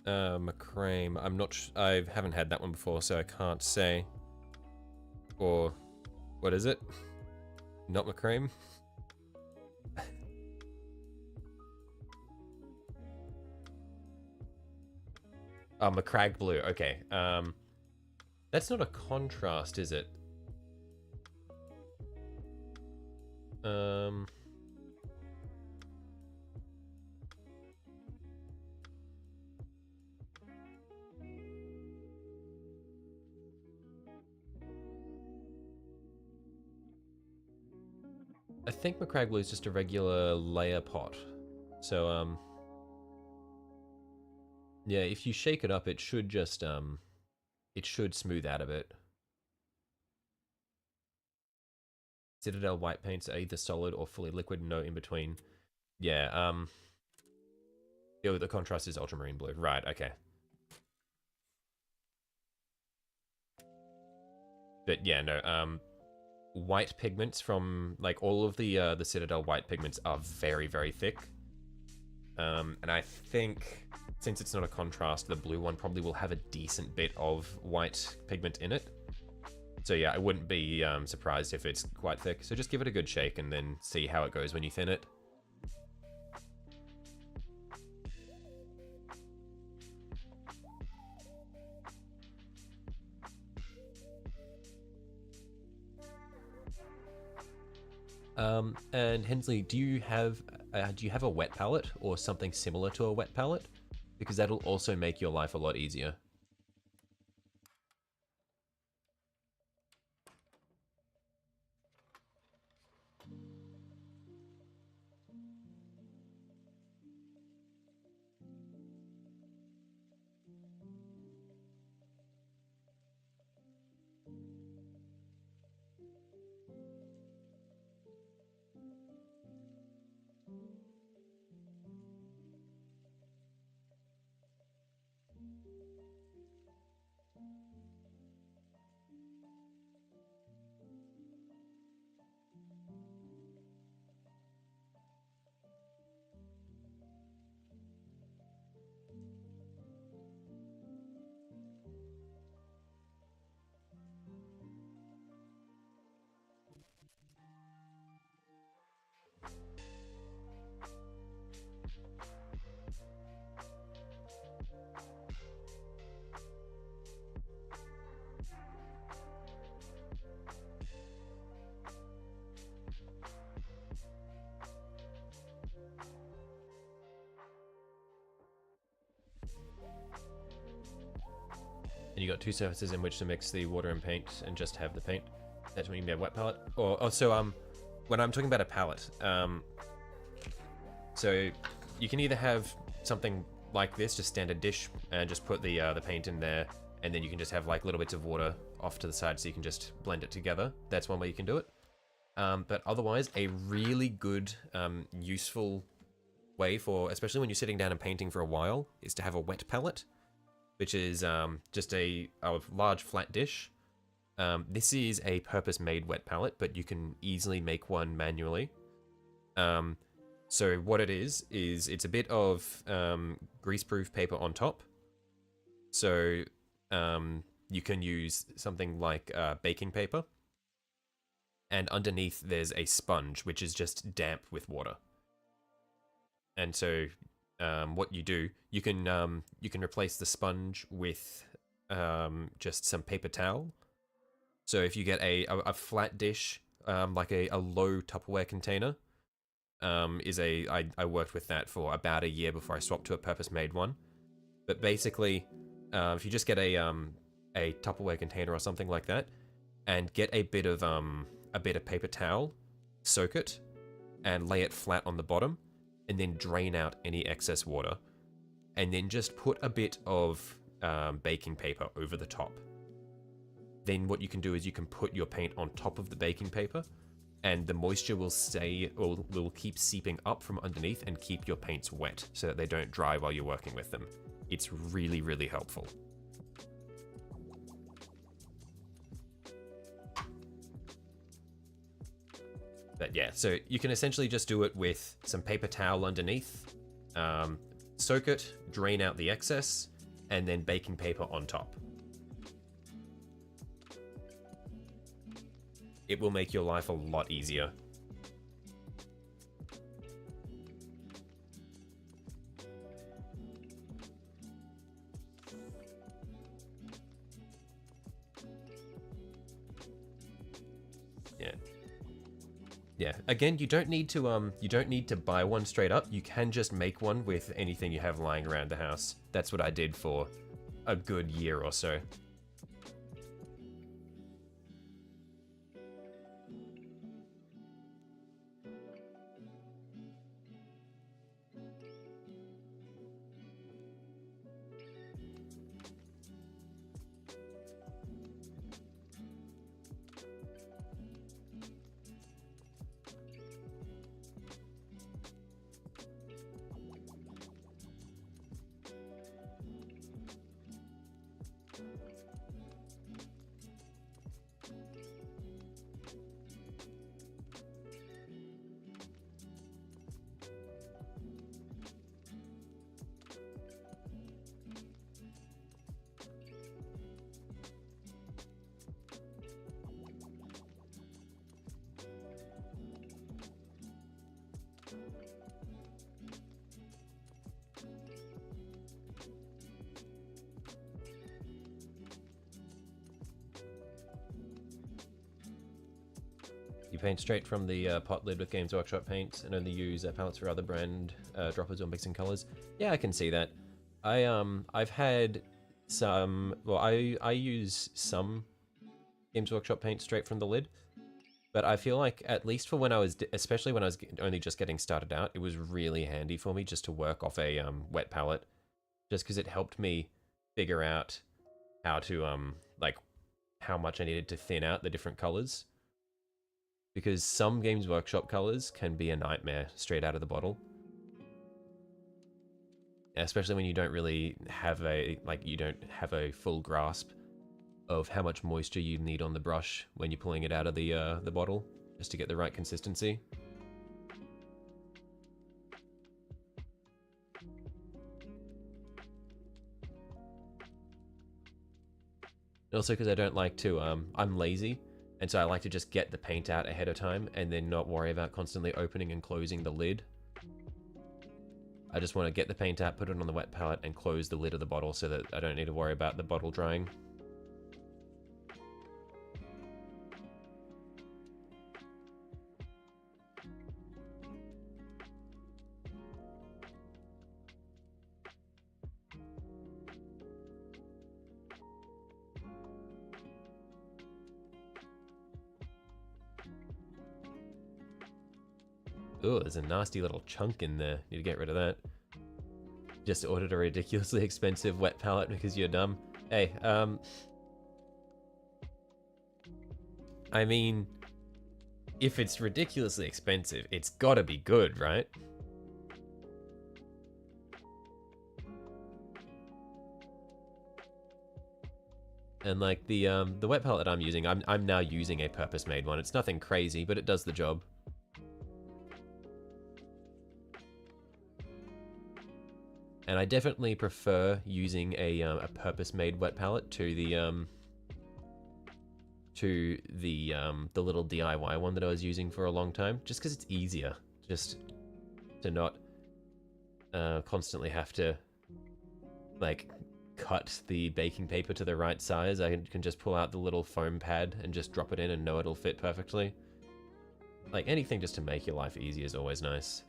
McCrame. I'm not. I haven't had that one before, so I can't say. Or, what is it? Not McCrame. Oh, McCrag Blue. Okay. That's not a contrast, is it? I think McCrag Blue is just a regular layer pot. So, yeah, if you shake it up, it should just, it should smooth out a bit. Citadel white paints are either solid or fully liquid, no in between. Yeah, yeah, the contrast is ultramarine blue. Right, okay. But yeah, no, white pigments from, like, all of the Citadel white pigments are very, very thick. And I think, since it's not a contrast, the blue one probably will have a decent bit of white pigment in it. So yeah, I wouldn't be surprised if it's quite thick. So just give it a good shake and then see how it goes when you thin it. And Hensley, do you have a wet palette or something similar to a wet palette? Because that'll also make your life a lot easier. And you got two surfaces in which to mix the water and paint and just have the paint. That's when you mean a wet palette. Or also, when I'm talking about a palette, so you can either have something like this, just standard dish, and just put the paint in there, and then you can just have like little bits of water off to the side so you can just blend it together. That's one way you can do it. But otherwise, a really good, useful way for, especially when you're sitting down and painting for a while, is to have a wet palette, which is just a large flat dish. This is a purpose-made wet palette, but you can easily make one manually. So what it is it's a bit of greaseproof paper on top. So you can use something like baking paper. And underneath there's a sponge, which is just damp with water. And so what you do, you can replace the sponge with just some paper towel. So if you get a flat dish, like a low Tupperware container, I worked with that for about a year before I swapped to a purpose-made one. But basically, if you just get a Tupperware container or something like that, and get a bit of paper towel, soak it, and lay it flat on the bottom, and then drain out any excess water, and then just put a bit of baking paper over the top. Then what you can do is you can put your paint on top of the baking paper, and the moisture will will keep seeping up from underneath and keep your paints wet so that they don't dry while you're working with them. It's really, really helpful. But yeah, so you can essentially just do it with some paper towel underneath, soak it, drain out the excess, and then baking paper on top. It will make your life a lot easier. Yeah. Again, you don't need to buy one straight up. You can just make one with anything you have lying around the house. That's what I did for a good year or so. You paint straight from the pot lid with Games Workshop paint and only use palettes for other brand droppers or mixing colors. Yeah, I can see that. I've had some. Well, I use some Games Workshop paint straight from the lid, but I feel like at least for when I was, especially when I was only just getting started out, it was really handy for me just to work off a wet palette, just because it helped me figure out how to like how much I needed to thin out the different colors. Because some Games Workshop colors can be a nightmare straight out of the bottle. Especially when you don't really have a full grasp of how much moisture you need on the brush when you're pulling it out of the bottle, just to get the right consistency. And also because I don't like to, I'm lazy. And so I like to just get the paint out ahead of time and then not worry about constantly opening and closing the lid. I just want to get the paint out, put it on the wet palette, and close the lid of the bottle so that I don't need to worry about the bottle drying. Ooh, there's a nasty little chunk in there. Need to get rid of that. Just ordered a ridiculously expensive wet palette because you're dumb. Hey, I mean, if it's ridiculously expensive, it's gotta be good, right? And like the wet palette I'm using, I'm now using a purpose-made one. It's nothing crazy, but it does the job. And I definitely prefer using a purpose-made wet palette to the little DIY one that I was using for a long time, just because it's easier, just to not constantly have to like cut the baking paper to the right size. I can just pull out the little foam pad and just drop it in and know it'll fit perfectly. Like, anything just to make your life easy is always nice.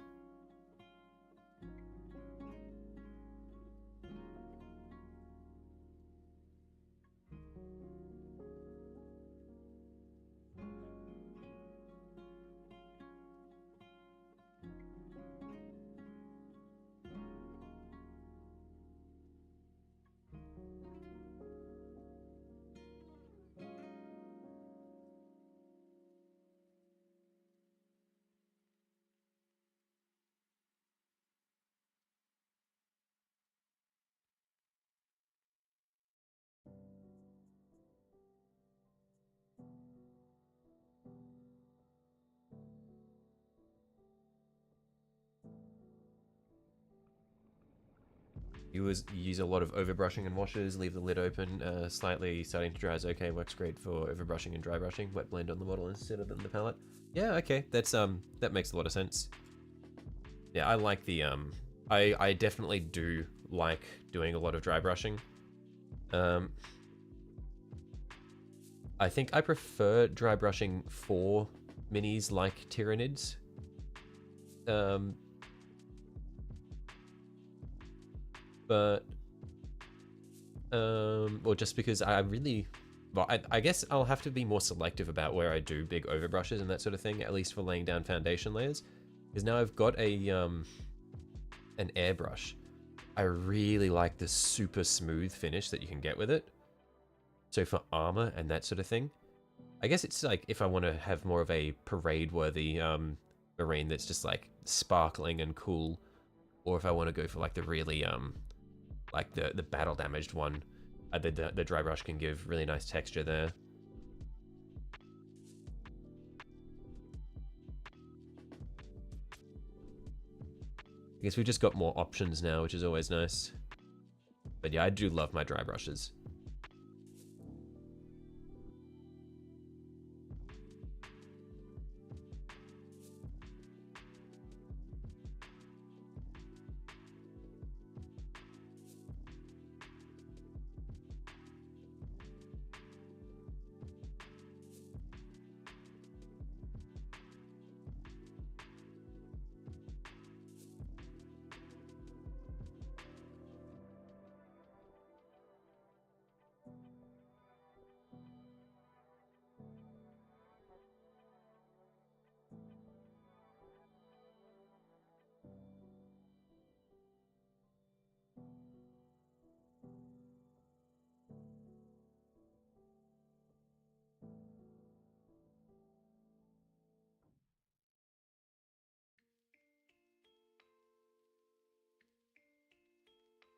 You use a lot of overbrushing and washes, leave the lid open, slightly starting to dry is okay, works great for overbrushing and dry brushing, wet blend on the model instead of on the palette. Yeah, okay, that's that makes a lot of sense. Yeah, I like the I definitely do like doing a lot of dry brushing. I think I prefer dry brushing for minis like Tyranids. But well, just because I really, well, I guess I'll have to be more selective about where I do big overbrushes and that sort of thing, at least for laying down foundation layers. Because now I've got a an airbrush. I really like the super smooth finish that you can get with it. So for armor and that sort of thing, I guess it's like if I want to have more of a parade-worthy marine that's just like sparkling and cool, or if I want to go for like the really like the battle damaged one, the dry brush can give really nice texture there. I guess we've just got more options now, which is always nice. But yeah, I do love my dry brushes.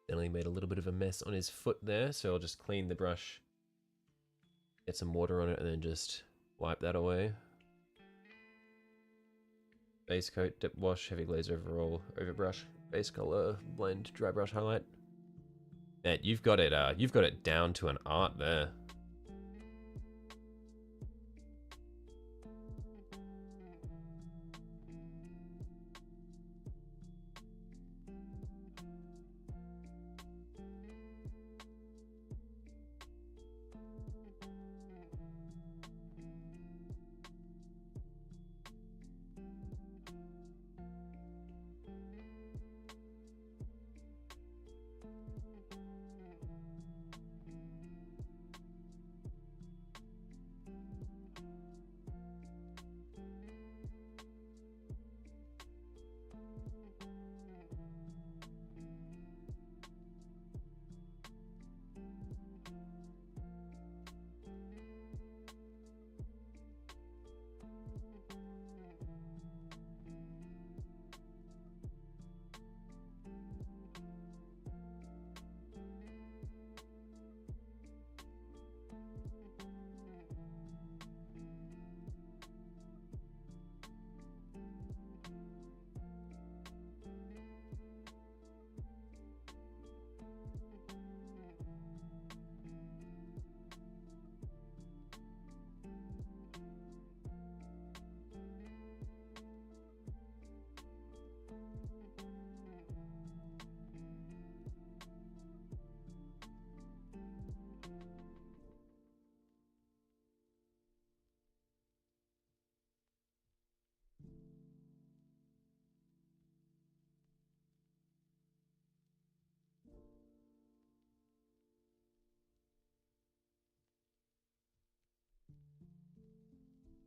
Definitely made a little bit of a mess on his foot there, so I'll just clean the brush, get some water on it, and then just wipe that away. Base coat, dip wash, heavy glaze overall, overbrush, base color, blend, dry brush highlight. Man, you've got it down to an art there.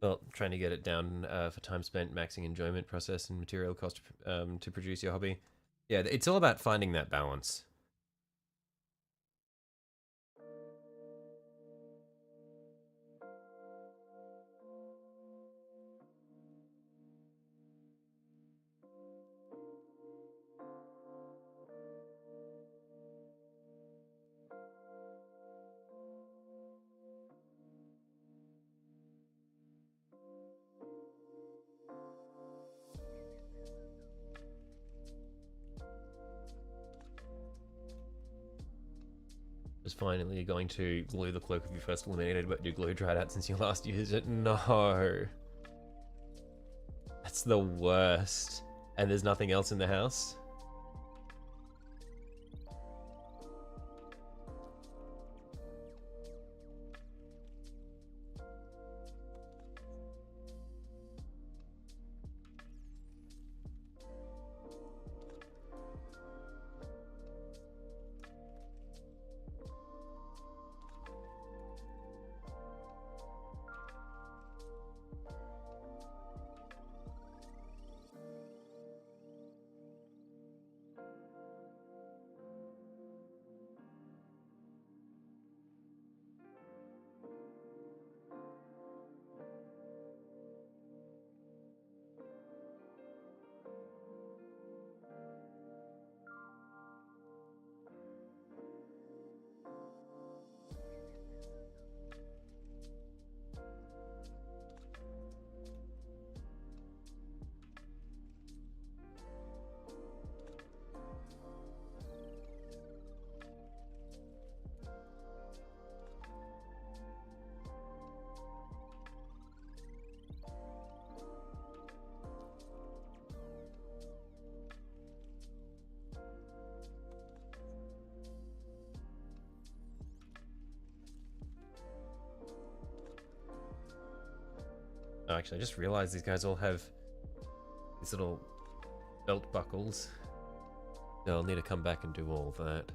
Well, trying to get it down for time spent, maxing enjoyment, process, and material cost to produce your hobby. Yeah, it's all about finding that balance. Just finally going to glue the cloak if you first eliminated, but your glue dried out since you last used it. No. That's the worst. And there's nothing else in the house? Oh, actually, I just realized these guys all have these little belt buckles. So I'll need to come back and do all of that.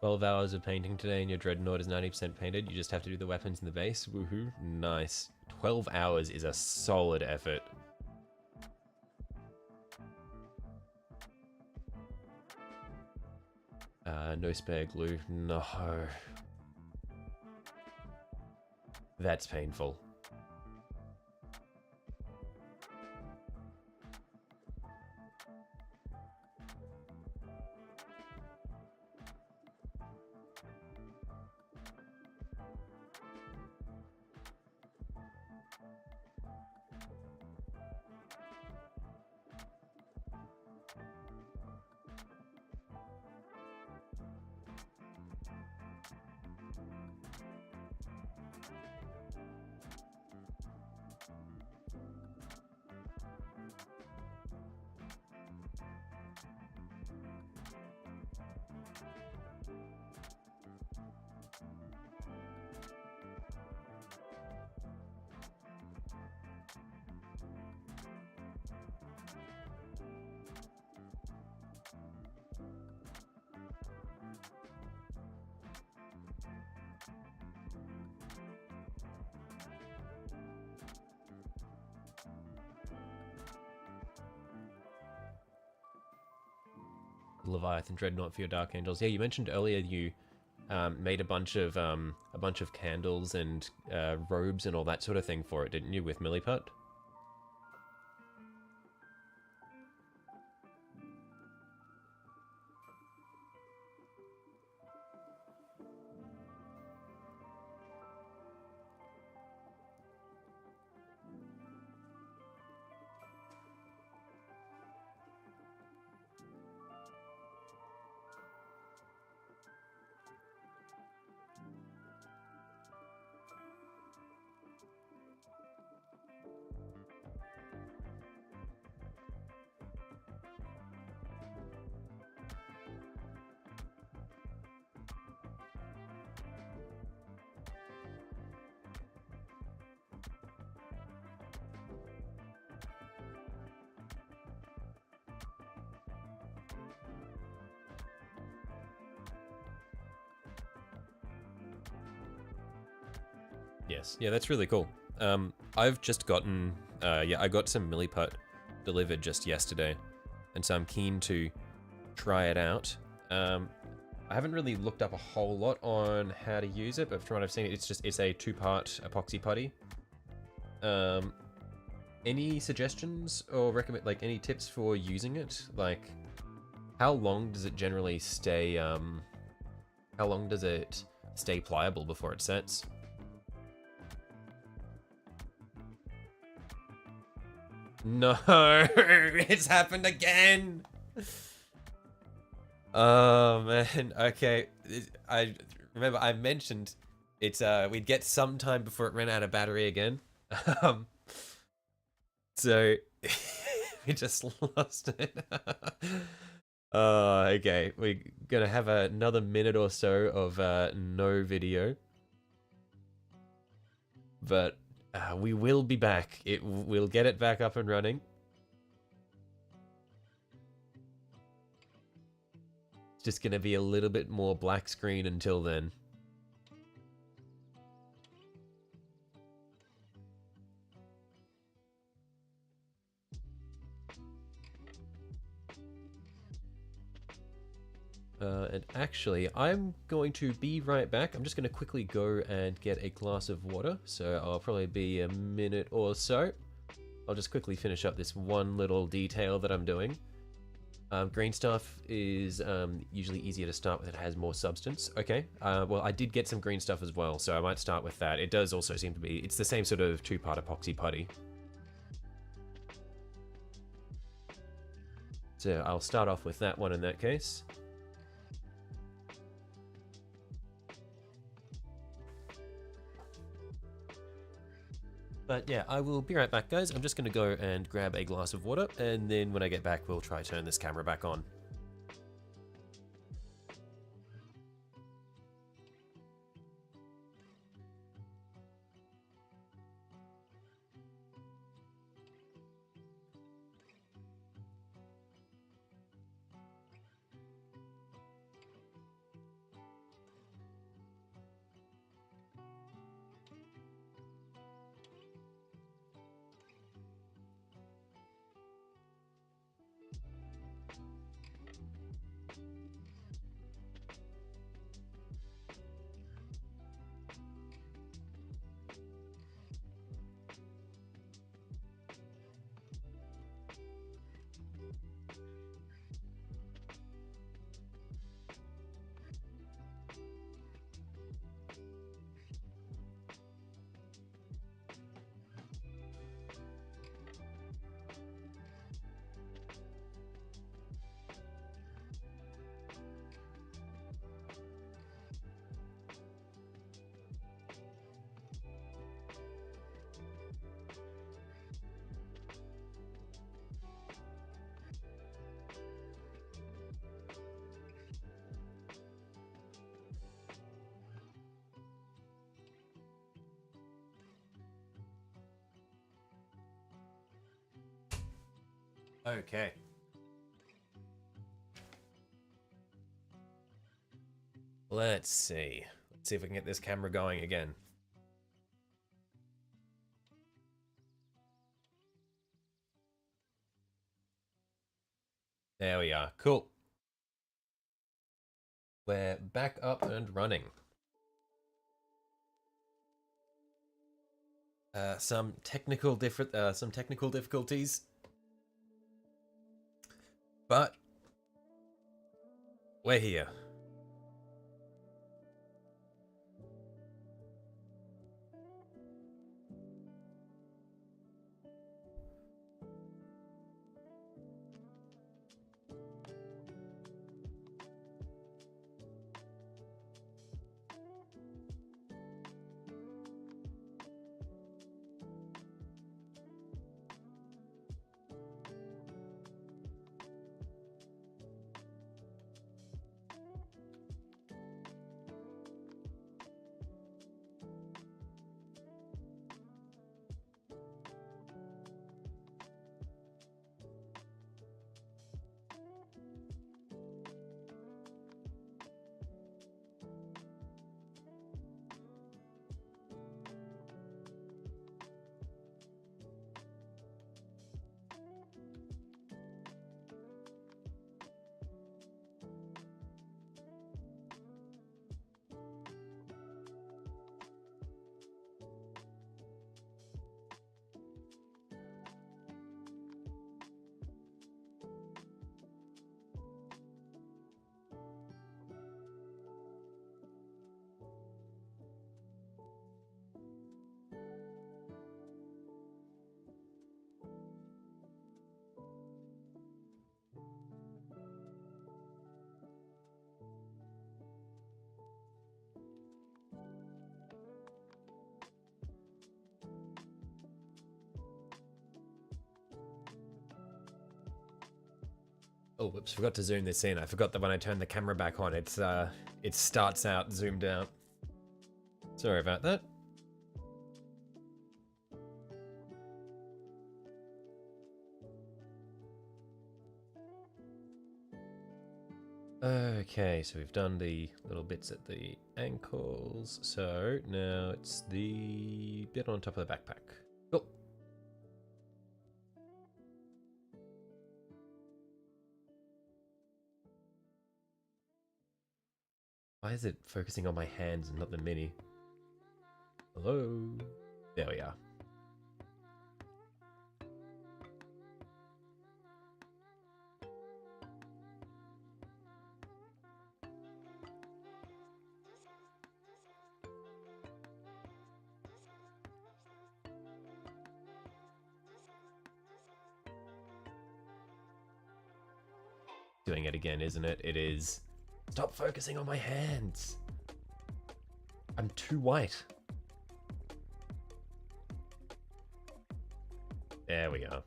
$12 of painting today and your dreadnought is 90% painted. You just have to do the weapons and the base. Woohoo. Nice. 12 hours is a solid effort. No spare glue. No. That's painful. Leviathan Dreadnought for your Dark Angels. Yeah, you mentioned earlier you made a bunch of candles and robes and all that sort of thing for it, didn't you, with Milliput? Yes. Yeah, that's really cool. I've just gotten, yeah, I got some milliput delivered just yesterday, and so I'm keen to try it out. I haven't really looked up a whole lot on how to use it, but from what I've seen, it's a 2-part epoxy putty. Any suggestions or recommend, like, any tips for using it? Like, how long does it generally stay, how long does it stay pliable before it sets? No, it's happened again. Oh man, okay. I remember I mentioned it's we'd get some time before it ran out of battery again. Um, so we just lost it. Okay, we're gonna have another minute or so of no video, but we will be back. We'll get it back up and running. It's just gonna be a little bit more black screen until then. And actually, I'm going to be right back. I'm just going to quickly go and get a glass of water. So I'll probably be a minute or so. I'll just quickly finish up this one little detail that I'm doing. Green stuff is usually easier to start with. It has more substance. Okay, well, I did get some green stuff as well, so I might start with that. It does also seem to be, it's the same sort of 2-part epoxy putty. So I'll start off with that one in that case. But yeah, I will be right back, guys. I'm just going to go and grab a glass of water, and then when I get back, we'll try to turn this camera back on. Okay. Let's see. Let's see if we can get this camera going again. There we are. Cool. We're back up and running. Some technical difficulties, but we're here. Oh, whoops, forgot to zoom this in. I forgot that when I turn the camera back on, it starts out zoomed out. Sorry about that. Okay, so we've done the little bits at the ankles. So now it's the bit on top of the backpack. Cool. Why is it focusing on my hands and not the mini? Hello? There we are. Doing it again, isn't it? It is. Stop focusing on my hands. I'm too white. There we are.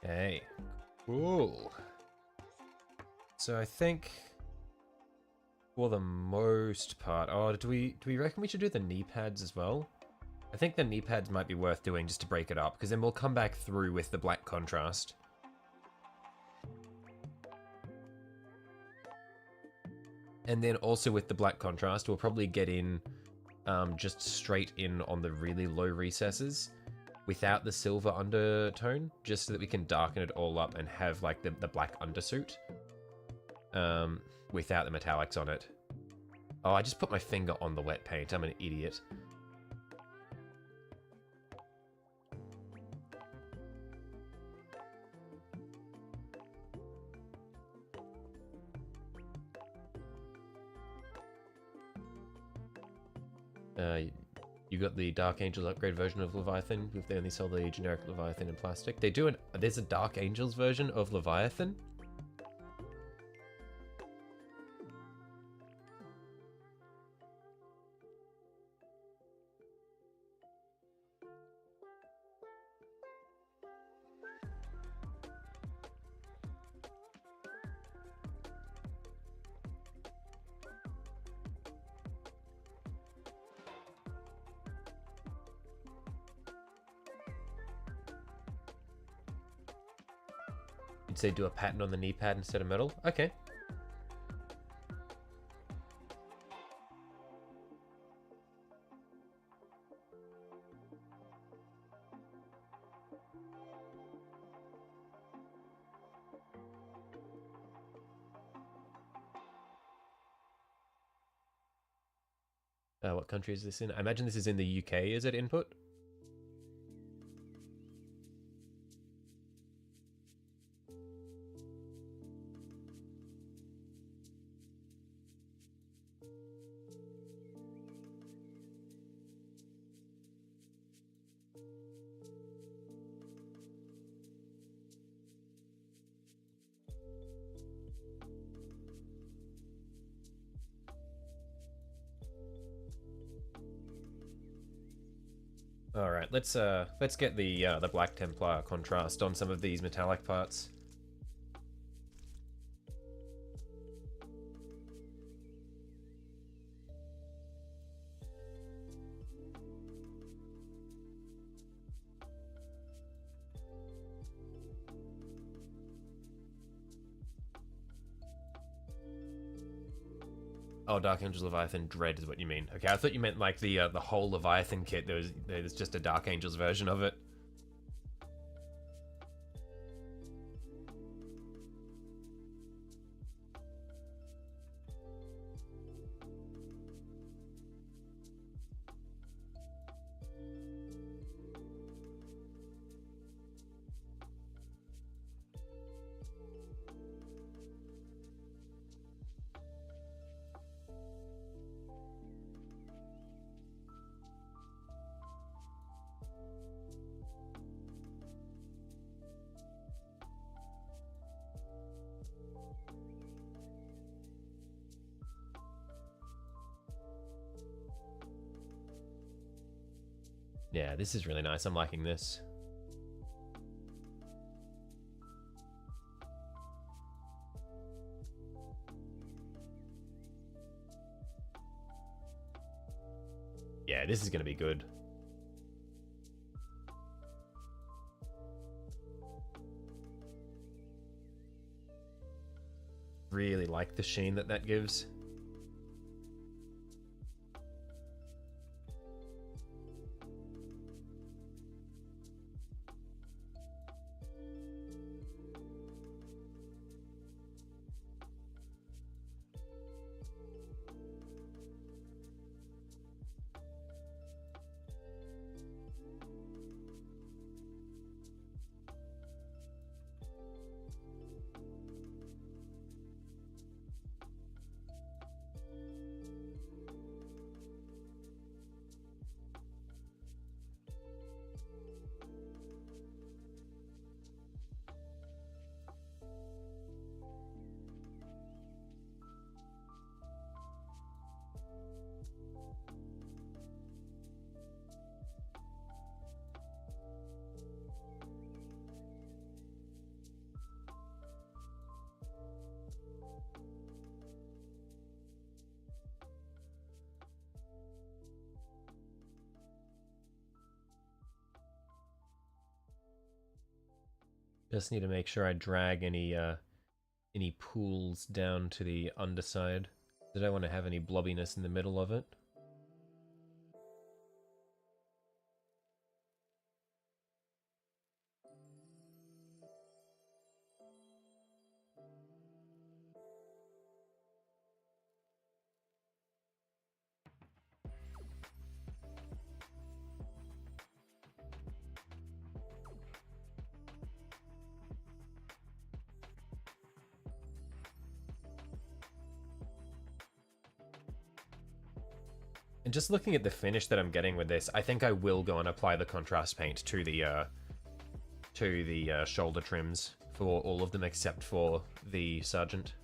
Okay, cool. So I think for the most part, do we reckon we should do the knee pads as well? I think the knee pads might be worth doing just to break it up, because then we'll come back through with the black contrast. And then also with the black contrast, we'll probably get in just straight in on the really low recesses without the silver undertone, just so that we can darken it all up and have like the black undersuit without the metallics on it. Oh, I just put my finger on the wet paint. I'm an idiot. You got the Dark Angels upgrade version of Leviathan. If they only sell the generic Leviathan in plastic, they do there's a Dark Angels version of Leviathan. You'd say do a pattern on the knee pad instead of metal? Okay. What country is this in? I imagine this is in the UK. Is it input? All right, let's get the Black Templar contrast on some of these metallic parts. Oh, Dark Angels Leviathan Dread is what you mean. Okay, I thought you meant like the whole Leviathan kit. There's just a Dark Angels version of it. Yeah, this is really nice. I'm liking this. Yeah, this is going to be good. Really like the sheen that that gives. Just need to make sure I drag any pools down to the underside. I don't want to have any blobbiness in the middle of it. And just looking at the finish that I'm getting with this, I think I will go and apply the contrast paint to the shoulder trims for all of them except for the sergeant.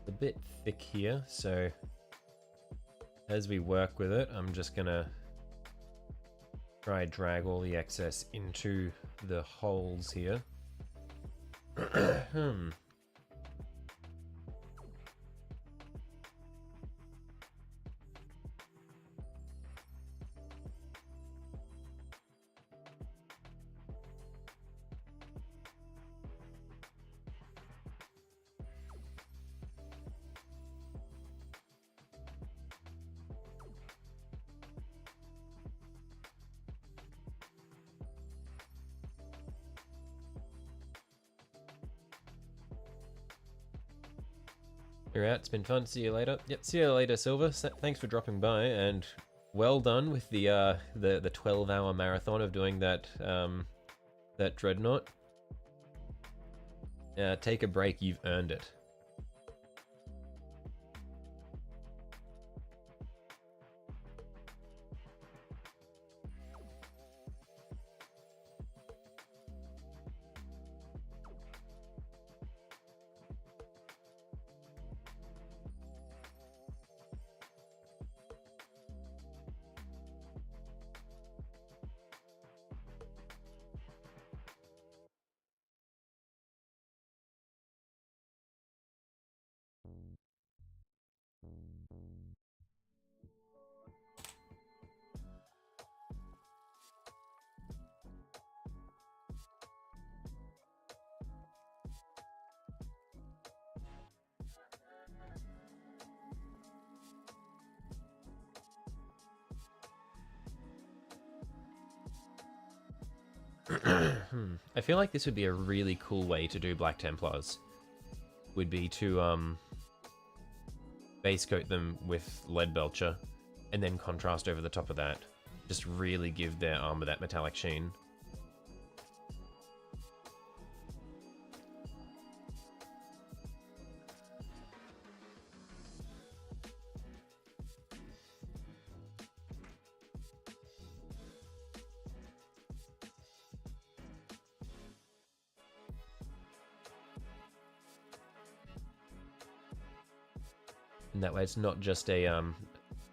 A bit thick here, so as we work with it, I'm just gonna try drag all the excess into the holes here. You're out. It's been fun. See you later. Yep. See you later, Silver. Thanks for dropping by, and well done with the 12-hour marathon of doing that that dreadnought. Take a break. You've earned it. I feel like this would be a really cool way to do Black Templars. Would be to base coat them with lead belcher, and then contrast over the top of that. Just really give their armor that metallic sheen. And that way it's not just a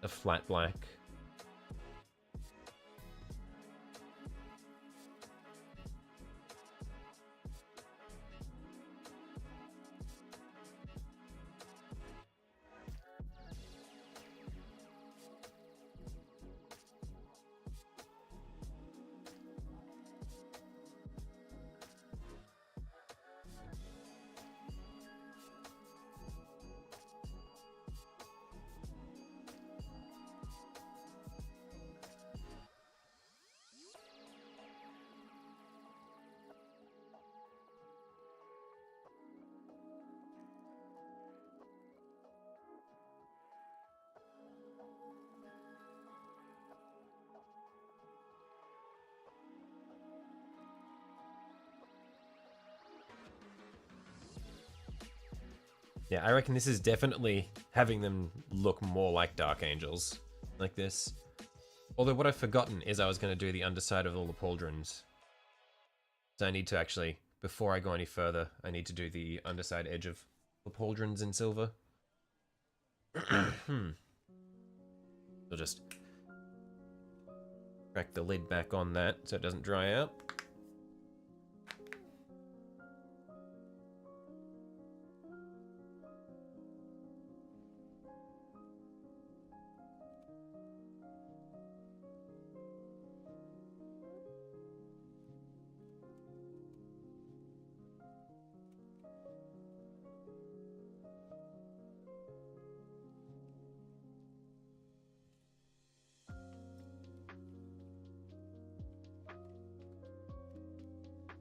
flat black. Yeah, I reckon this is definitely having them look more like Dark Angels, like this. Although what I've forgotten is I was going to do the underside of all the pauldrons. So I need to actually, before I go any further, I need to do the underside edge of the pauldrons in silver. So just crack the lid back on that so it doesn't dry out.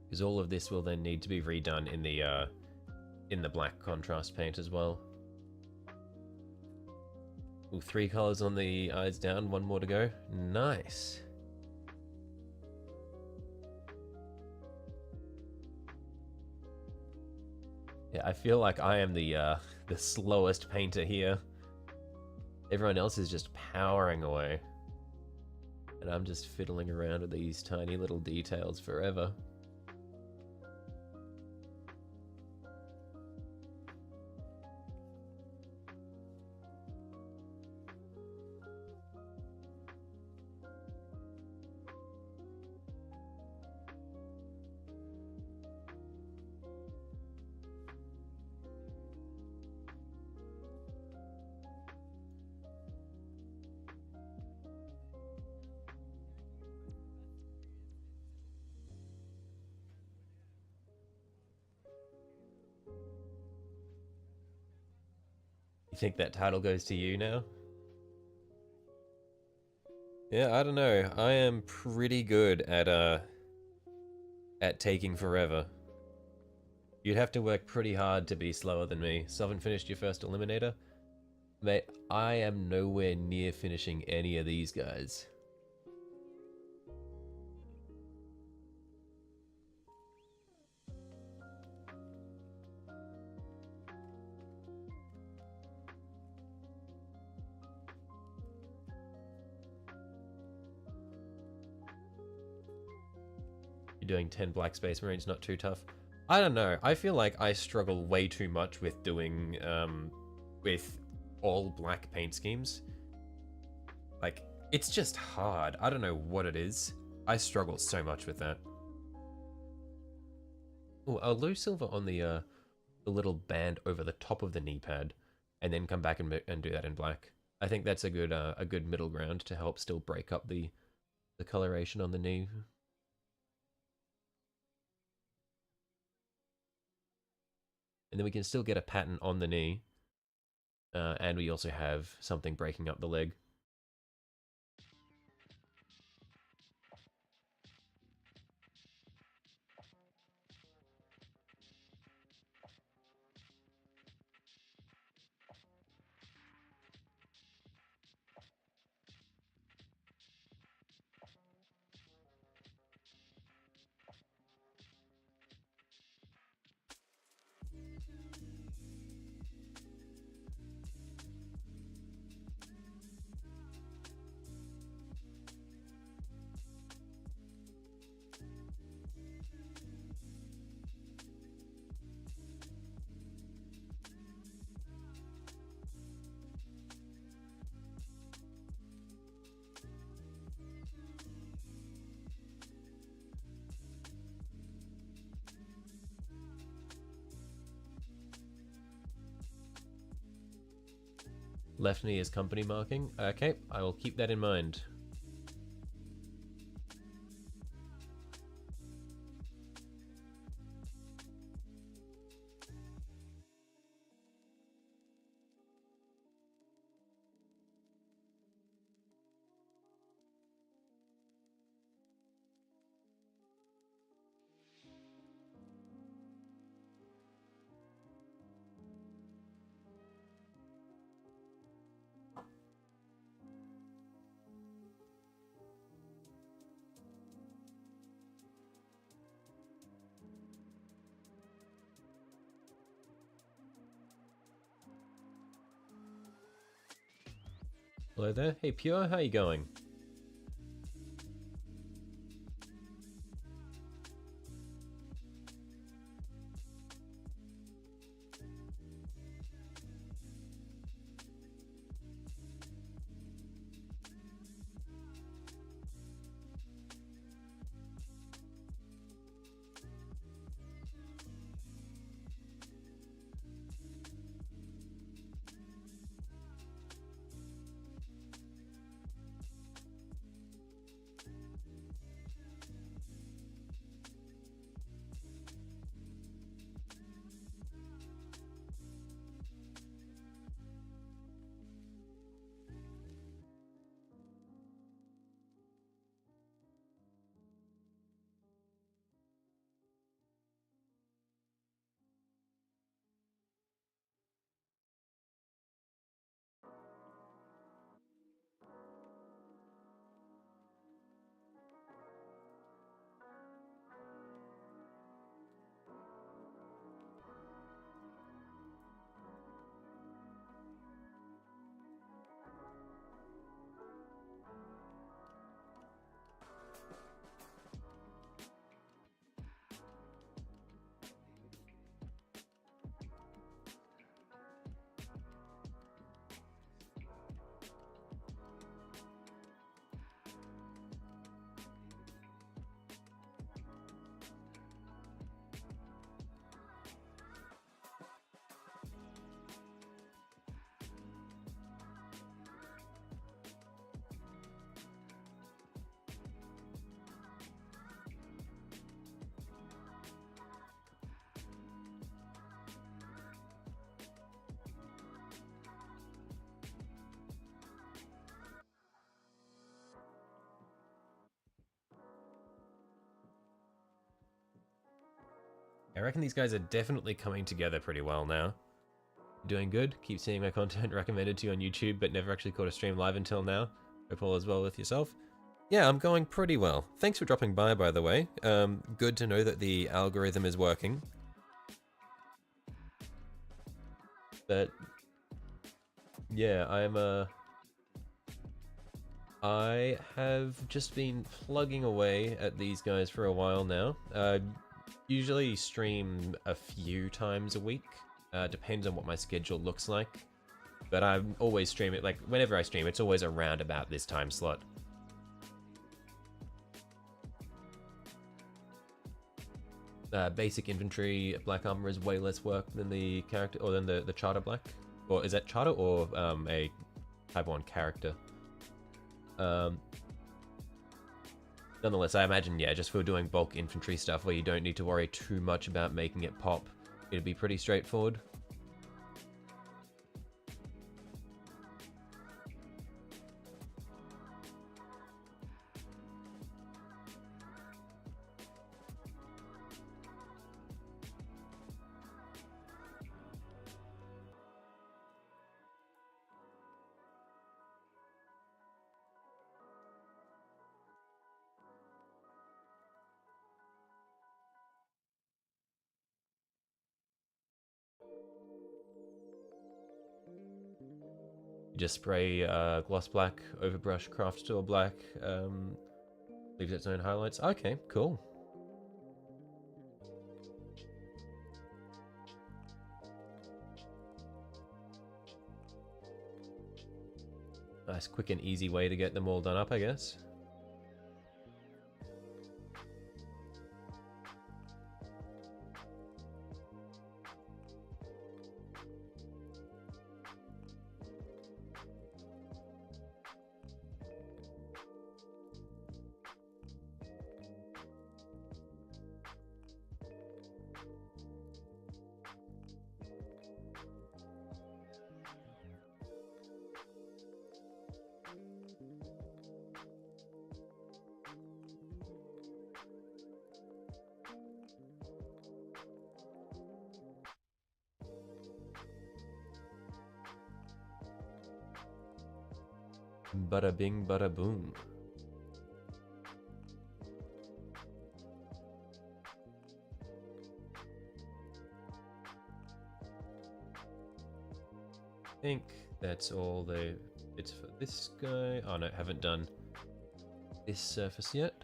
Because all of this will then need to be redone in the black contrast paint as well. Ooh, 3 colors on the eyes down, 1 more to go. Nice. Yeah, I feel like I am the slowest painter here. Everyone else is just powering away. And I'm just fiddling around with these tiny little details forever. You think that title goes to you now? Yeah, I don't know. I am pretty good at taking forever. You'd have to work pretty hard to be slower than me. So haven't finished your first eliminator? Mate, I am nowhere near finishing any of these guys. Doing 10 black space marines not too tough. I don't know. I feel like I struggle way too much with doing with all black paint schemes. Like, it's just hard. I don't know what it is. I struggle so much with that. Oh, I'll lose silver on the little band over the top of the knee pad, and then come back and do that in black. I think that's a good middle ground to help still break up the coloration on the knee. And then we can still get a pattern on the knee. And we also have something breaking up the leg. Left knee is company marking. Okay, I will keep that in mind. Hello there. Hey Pure, how you going? I reckon these guys are definitely coming together pretty well now. Doing good. Keep seeing my content recommended to you on YouTube, but never actually caught a stream live until now. Hope all is well with yourself. Yeah, I'm going pretty well. Thanks for dropping by the way. Good to know that the algorithm is working. But yeah, I have just been plugging away at these guys for a while now. Usually stream a few times a week. Depends on what my schedule looks like. But I always stream it, like, whenever I stream, it's always around about this time slot. Basic infantry, black armor is way less work than the character, or than the charter black. Or is that charter or a type 1 character? Nonetheless, I imagine, yeah, just for doing bulk infantry stuff where you don't need to worry too much about making it pop, it'd be pretty straightforward. You just spray gloss black, overbrush, craft store black, leaves its own highlights. Okay, cool. Nice, quick and easy way to get them all done up, I guess. Bada bing, bada boom. I think that's all the bits for this guy. Oh no, haven't done this surface yet.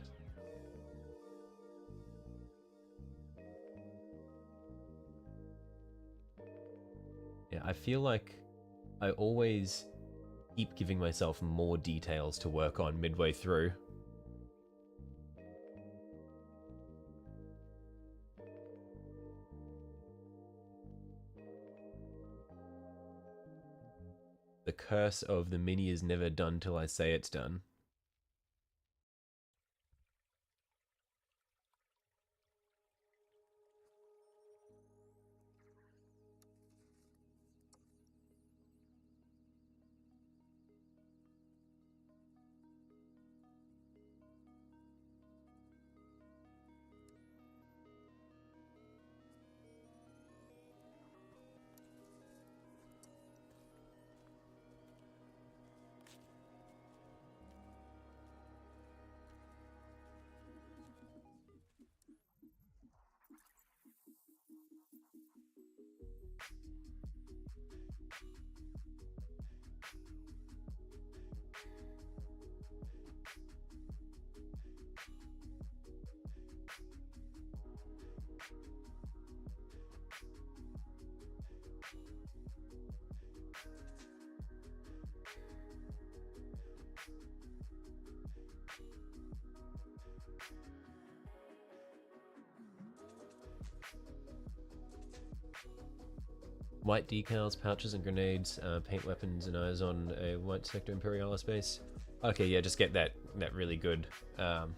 Yeah, I feel like I always keep giving myself more details to work on midway through. The curse of the mini is never done till I say it's done. White decals, pouches and grenades, paint weapons and eyes on a white sector Imperialis base. Okay, yeah, just get that really good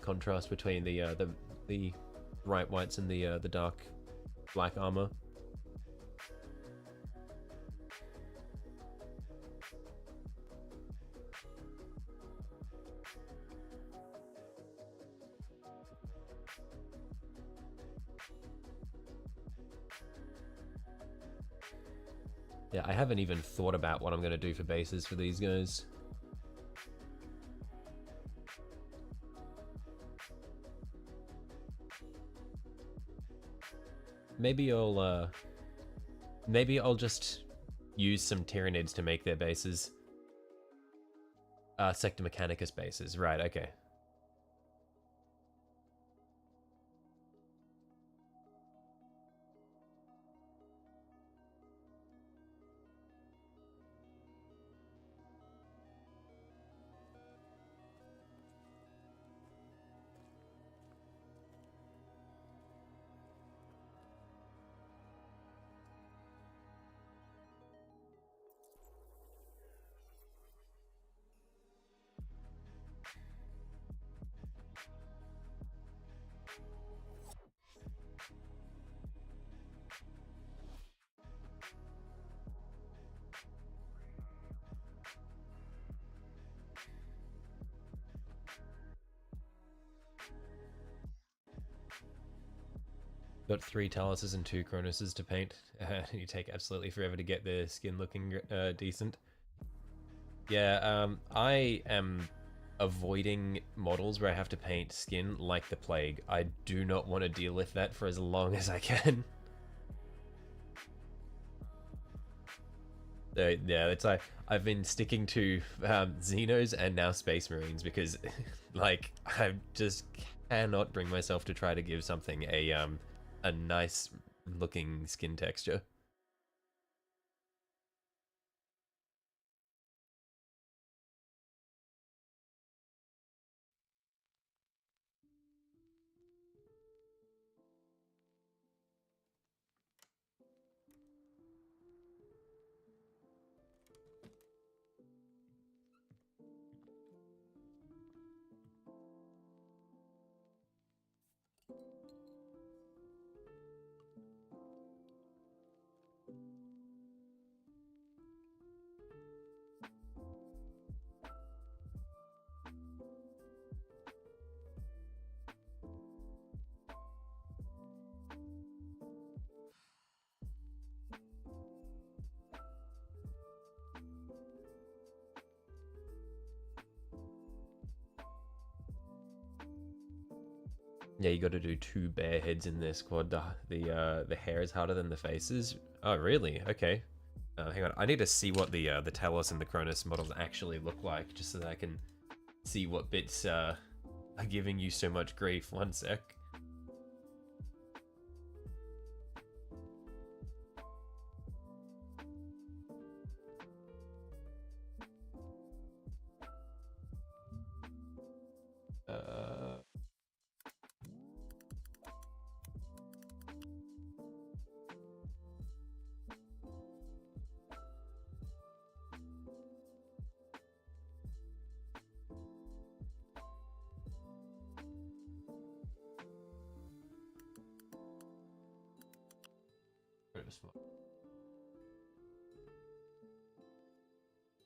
contrast between the bright whites and the dark black armor. Yeah, I haven't even thought about what I'm going to do for bases for these guys. Maybe I'll just use some Tyranids to make their bases. Sector Mechanicus bases, right, okay. Got 3 Taluses and 2 Cronoses to paint. You take absolutely forever to get the skin looking decent. Yeah, I am avoiding models where I have to paint skin like the plague. I do not want to deal with that for as long as I can. Yeah, it's like I've been sticking to Xenos and now Space Marines because, like, I just cannot bring myself to try to give something a nice looking skin texture. Yeah, you got to do 2 bear heads in this quad. The hair is harder than the faces. Oh, really? Okay. Hang on, I need to see what the Talos and the Cronus models actually look like, just so that I can see what bits are giving you so much grief. One sec. Uh,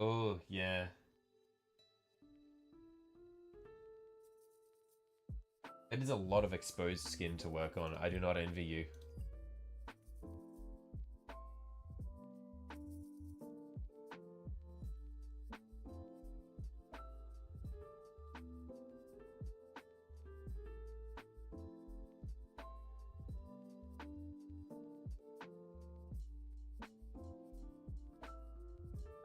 oh, yeah. It is a lot of exposed skin to work on. I do not envy you.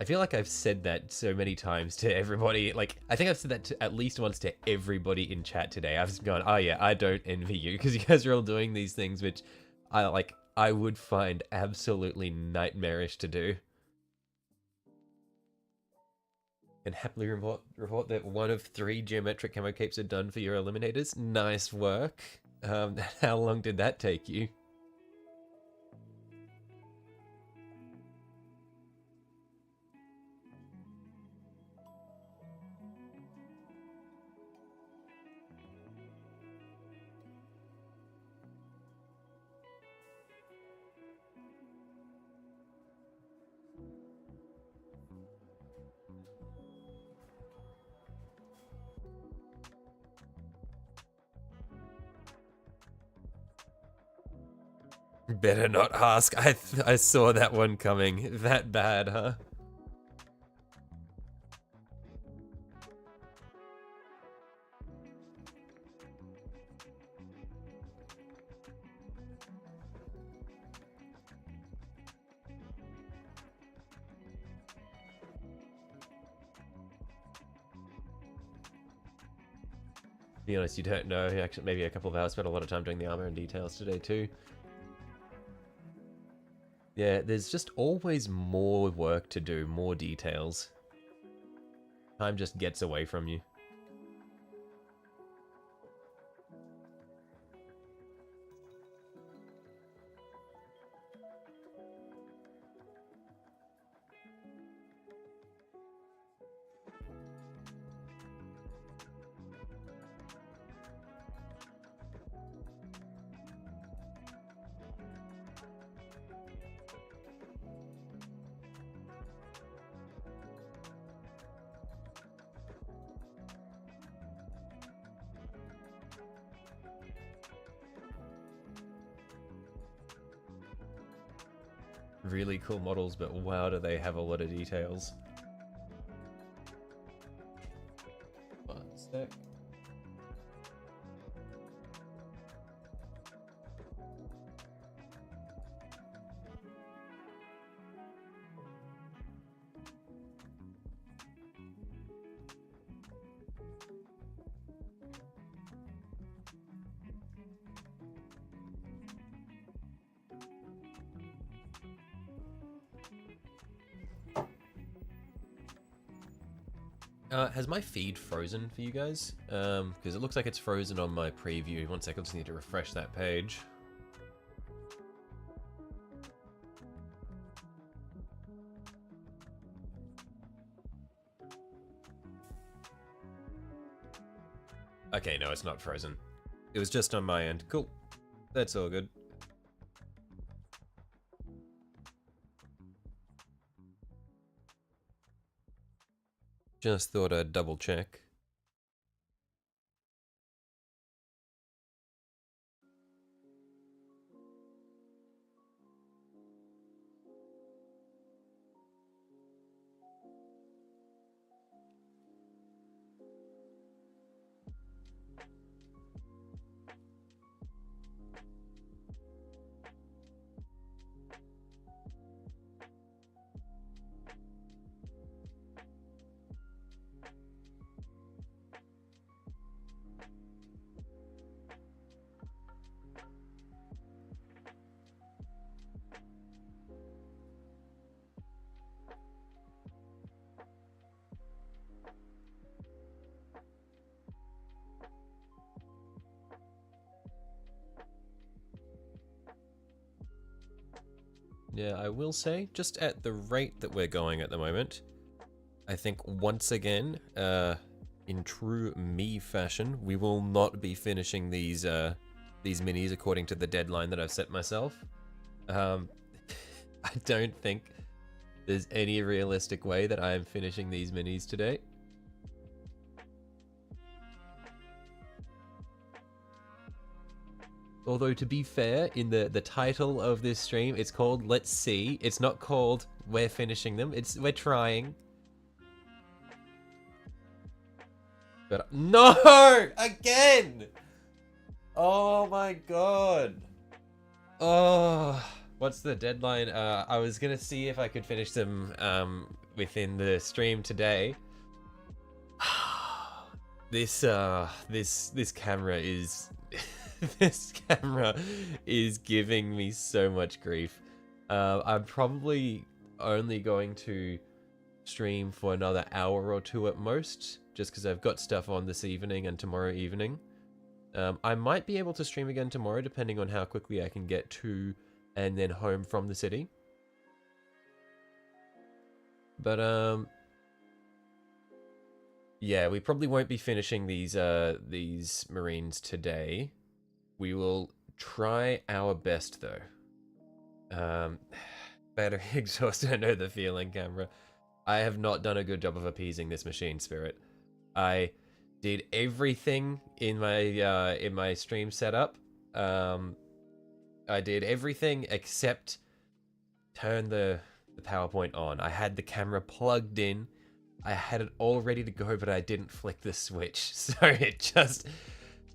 I feel like I've said that so many times to everybody. Like, I think I've said that at least once to everybody in chat today. I've just gone, oh yeah, I don't envy you because you guys are all doing these things which I would find absolutely nightmarish to do. And happily report that 1 of 3 geometric camo capes are done for your eliminators. Nice work. How long did that take you? Better not ask. I saw that one coming. That bad, huh? To be honest, you don't know. Actually, maybe a couple of hours. Spent a lot of time doing the armor and details today too. Yeah, there's just always more work to do, more details. Time just gets away from you. Really cool models, but wow, do they have a lot of details. One sec. Has my feed frozen for you guys? Because it looks like it's frozen on my preview. One second, I just need to refresh that page. Okay, no, it's not frozen. It was just on my end. Cool. That's all good. Just thought I'd double check. Yeah, I will say, just at the rate that we're going at the moment, I think once again, in true me fashion, we will not be finishing these minis according to the deadline that I've set myself. I don't think there's any realistic way that I am finishing these minis today. Although, to be fair, in the title of this stream, it's called Let's See. It's not called We're Finishing Them. We're trying. But no! Again! Oh my god. Oh, what's the deadline? I was gonna see if I could finish them within the stream today. This camera is this camera is giving me so much grief. I'm probably only going to stream for another hour or two at most, just because I've got stuff on this evening and tomorrow evening. I might be able to stream again tomorrow, depending on how quickly I can get to and then home from the city. But yeah, we probably won't be finishing these Marines today. We will try our best, though. Battery exhaust, I know the feeling, camera. I have not done a good job of appeasing this machine spirit. I did everything in my stream setup. I did everything except turn the PowerPoint on. I had the camera plugged in. I had it all ready to go, but I didn't flick the switch. So it just,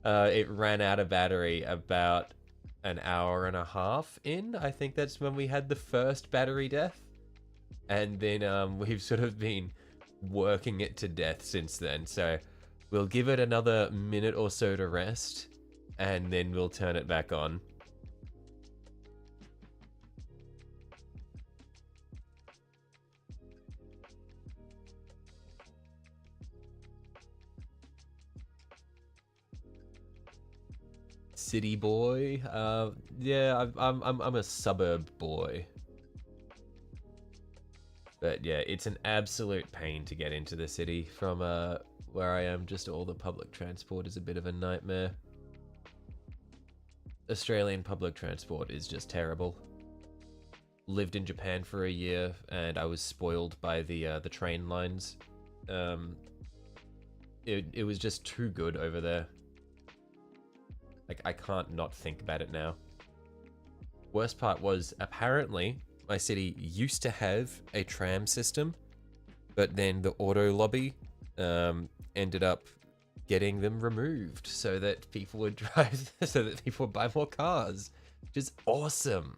it ran out of battery about an hour and a half in. I think that's when we had the first battery death. And then we've sort of been working it to death since then. So we'll give it another minute or so to rest, and then we'll turn it back on. City boy? Yeah, I'm a suburb boy. But yeah, it's an absolute pain to get into the city from where I am. Just all the public transport is a bit of a nightmare. Australian public transport is just terrible. Lived in Japan for a year, and I was spoiled by the train lines. It was just too good over there. Like, I can't not think about it now. Worst part was, apparently, my city used to have a tram system, but then the auto lobby ended up getting them removed so that people would drive, so that people would buy more cars, which is awesome.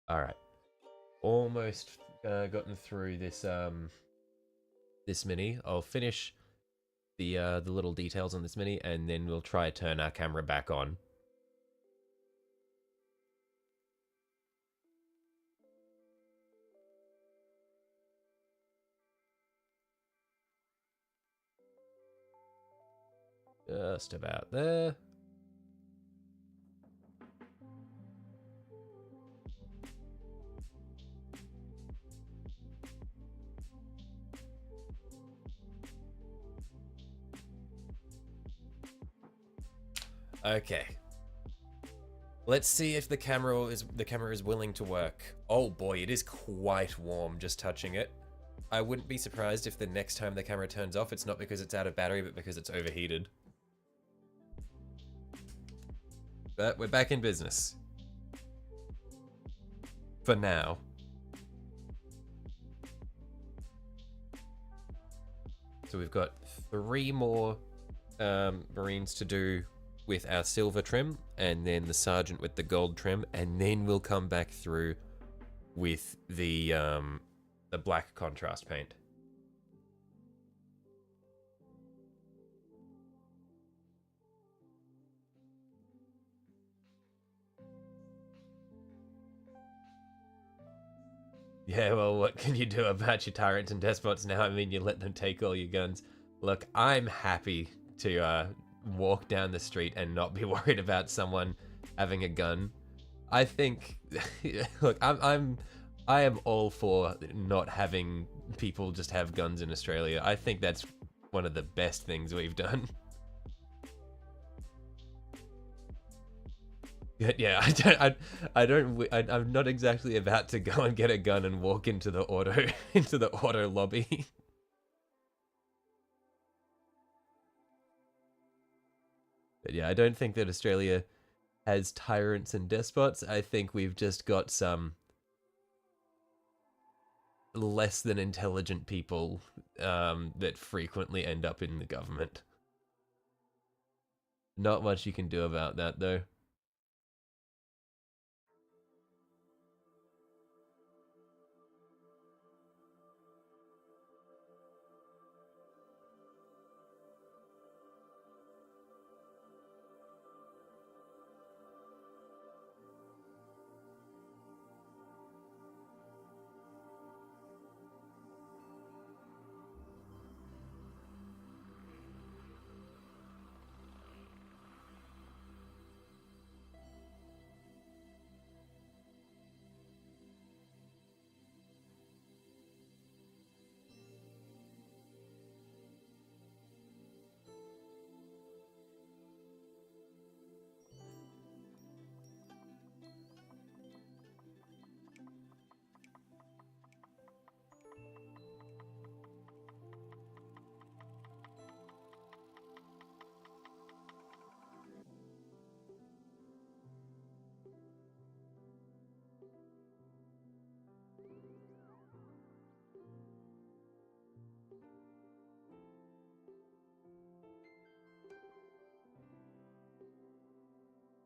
Alright. Almost gotten through this this mini. I'll finish the little details on this mini, and then we'll try to turn our camera back on. Just about there. Okay. Let's see if the camera is willing to work. Oh boy, it is quite warm just touching it. I wouldn't be surprised if the next time the camera turns off, it's not because it's out of battery, but because it's overheated. But we're back in business. For now. So we've got 3 more Marines to do with our silver trim, and then the Sergeant with the gold trim, and then we'll come back through with the black contrast paint. Yeah, well, what can you do about your tyrants and despots now? I mean, you let them take all your guns. Look, I'm happy to walk down the street and not be worried about someone having a gun. I think, look, I am all for not having people just have guns in Australia. I think that's one of the best things we've done. Yeah, I'm not exactly about to go and get a gun and walk into the auto lobby. But yeah, I don't think that Australia has tyrants and despots. I think we've just got some less than intelligent people that frequently end up in the government. Not much you can do about that, though.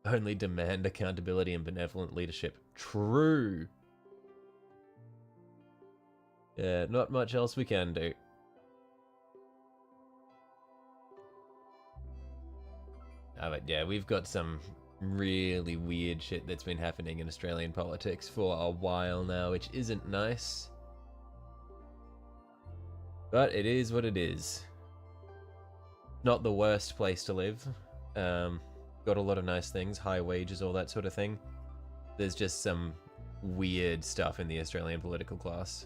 Only demand accountability and benevolent leadership. True. Yeah, not much else we can do. But yeah, we've got some really weird shit that's been happening in Australian politics for a while now, which isn't nice. But it is what it is. Not the worst place to live. Got a lot of nice things, high wages, all that sort of thing. There's just some weird stuff in the Australian political class.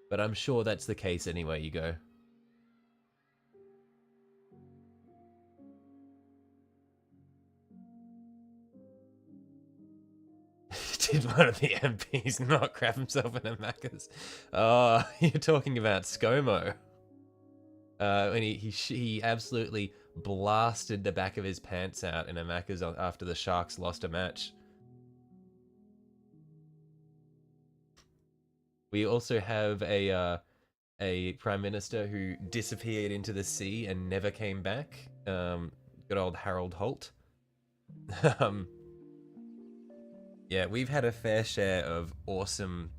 But I'm sure that's the case anywhere you go. Did one of the MPs not crap himself in a Macca's? Oh, you're talking about ScoMo. When he absolutely blasted the back of his pants out in a Macca's after the Sharks lost a match. We also have a prime minister who disappeared into the sea and never came back. Good old Harold Holt. um, yeah, we've had a fair share of awesome.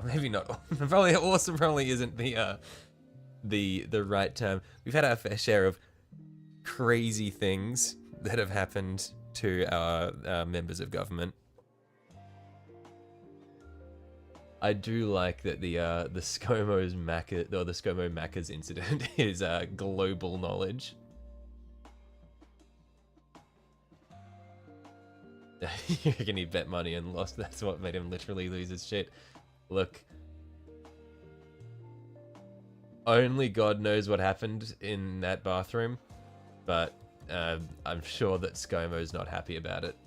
Maybe not. Probably awesome. Probably isn't the right term. We've had our fair share of crazy things that have happened to our members of government. I do like that the ScoMo's Macca or the ScoMo Macca's incident is global knowledge. You reckon he bet money and lost? That's what made him literally lose his shit. Look, only God knows what happened in that bathroom, but I'm sure that ScoMo's not happy about it.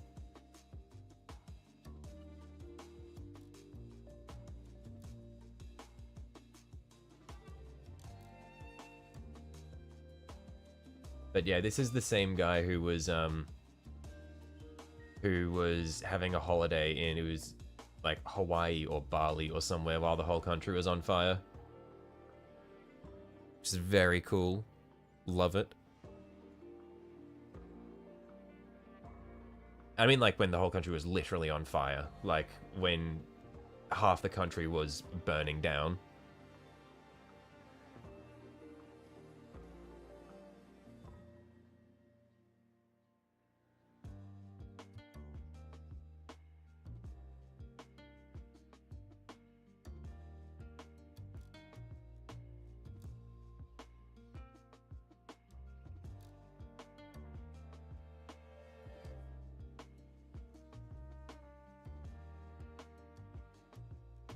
But yeah, this is the same guy who was having a holiday in, it was like Hawaii or Bali or somewhere while the whole country was on fire. Which is very cool. Love it. I mean, like when the whole country was literally on fire, like when half the country was burning down.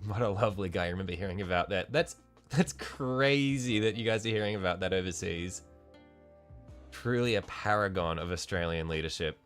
What a lovely guy. I remember hearing about that. That's crazy that you guys are hearing about that overseas. Truly a paragon of Australian leadership.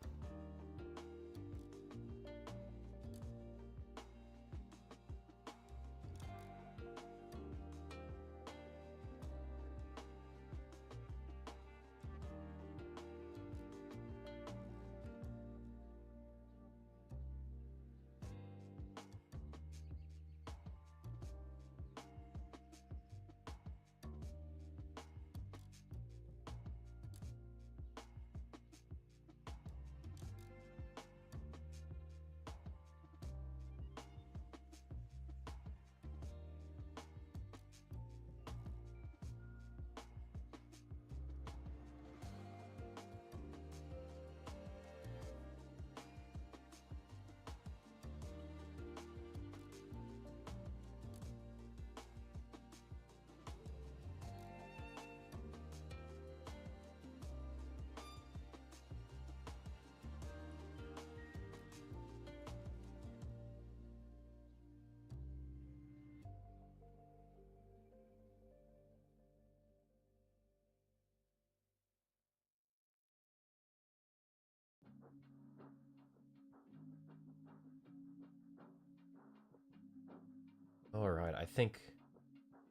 All right, I think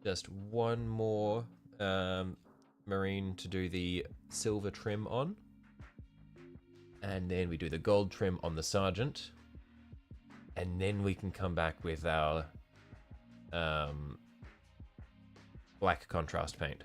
just one more marine to do the silver trim on. And then we do the gold trim on the sergeant. And then we can come back with our black contrast paint.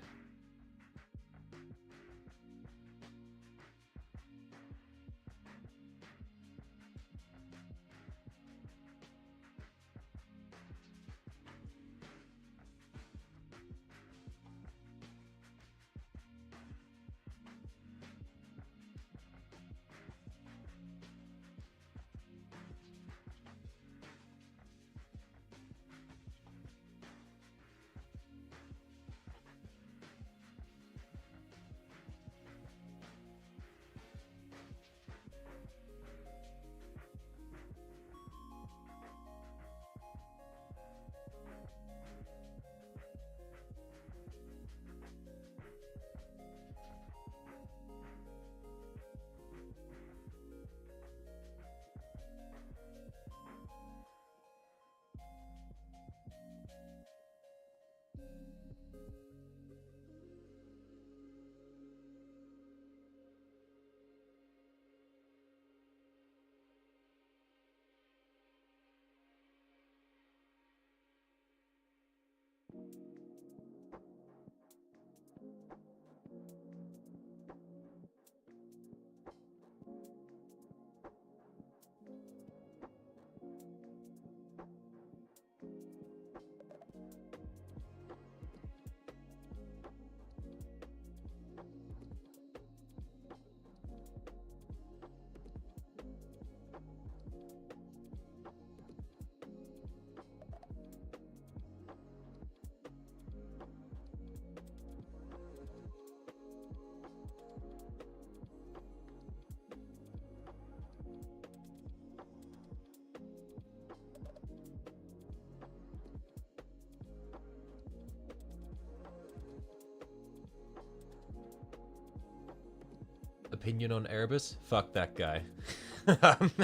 opinion on Erebus, fuck that guy.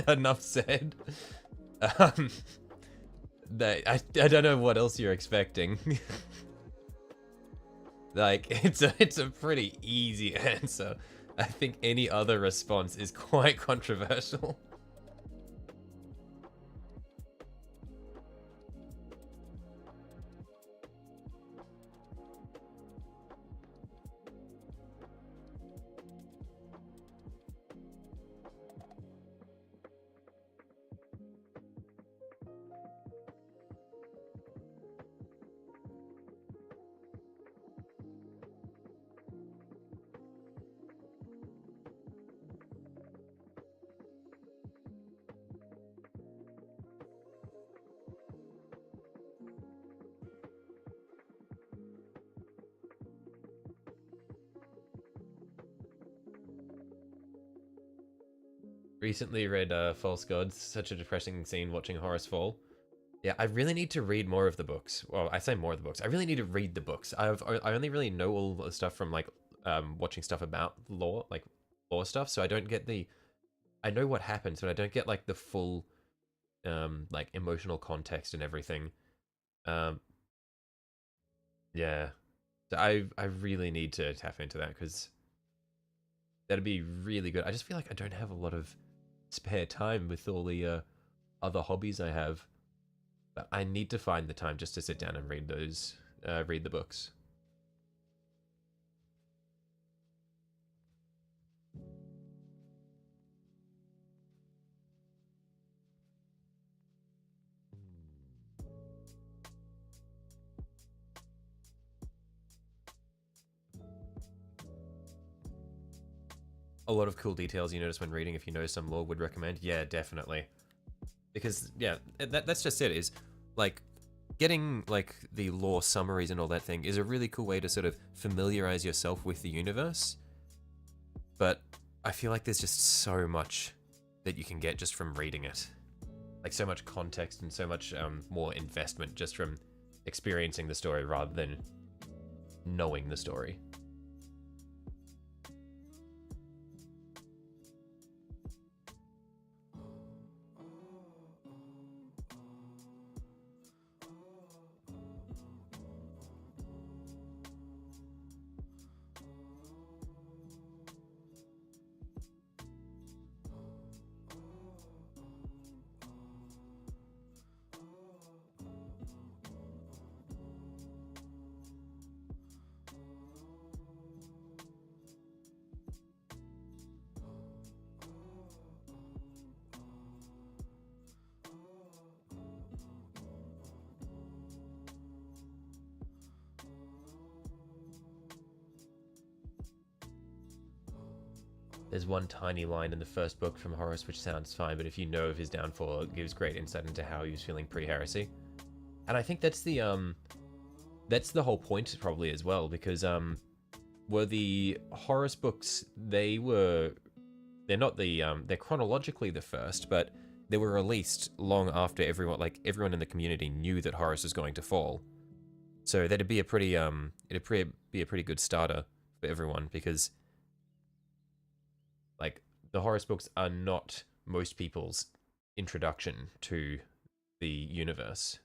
Enough said. Um, I don't know what else you're expecting. Like, it's a pretty easy answer. I think any other response is quite controversial. Recently read False Gods, such a depressing scene watching Horus fall. Yeah, I really need to read more of the books. Well, I say more of the books. I really need to read the books. I only really know all the stuff from like watching stuff about lore, like lore stuff, so I don't get the I know what happens, but I don't get like the full like emotional context and everything. Um yeah. So I really need to tap into that because that'd be really good. I just feel like I don't have a lot of spare time with all the other hobbies I have. But I need to find the time just to sit down and read read the books. A lot of cool details you notice when reading if you know some lore would recommend. Yeah, definitely. Because, yeah, that's just it, is, like, getting, like, the lore summaries and all that thing is a really cool way to sort of familiarize yourself with the universe. But I feel like there's just so much that you can get just from reading it. Like, so much context and so much more investment just from experiencing the story rather than knowing the story. There's one tiny line in the first book from Horus which sounds fine, but if you know of his downfall, it gives great insight into how he was feeling pre-heresy. And I think that's the whole point probably as well, because were the Horus books, they're not the they're chronologically the first, but they were released long after everyone in the community knew that Horus was going to fall. So that'd be a pretty be a pretty good starter for everyone, because like the Horus books are not most people's introduction to the universe.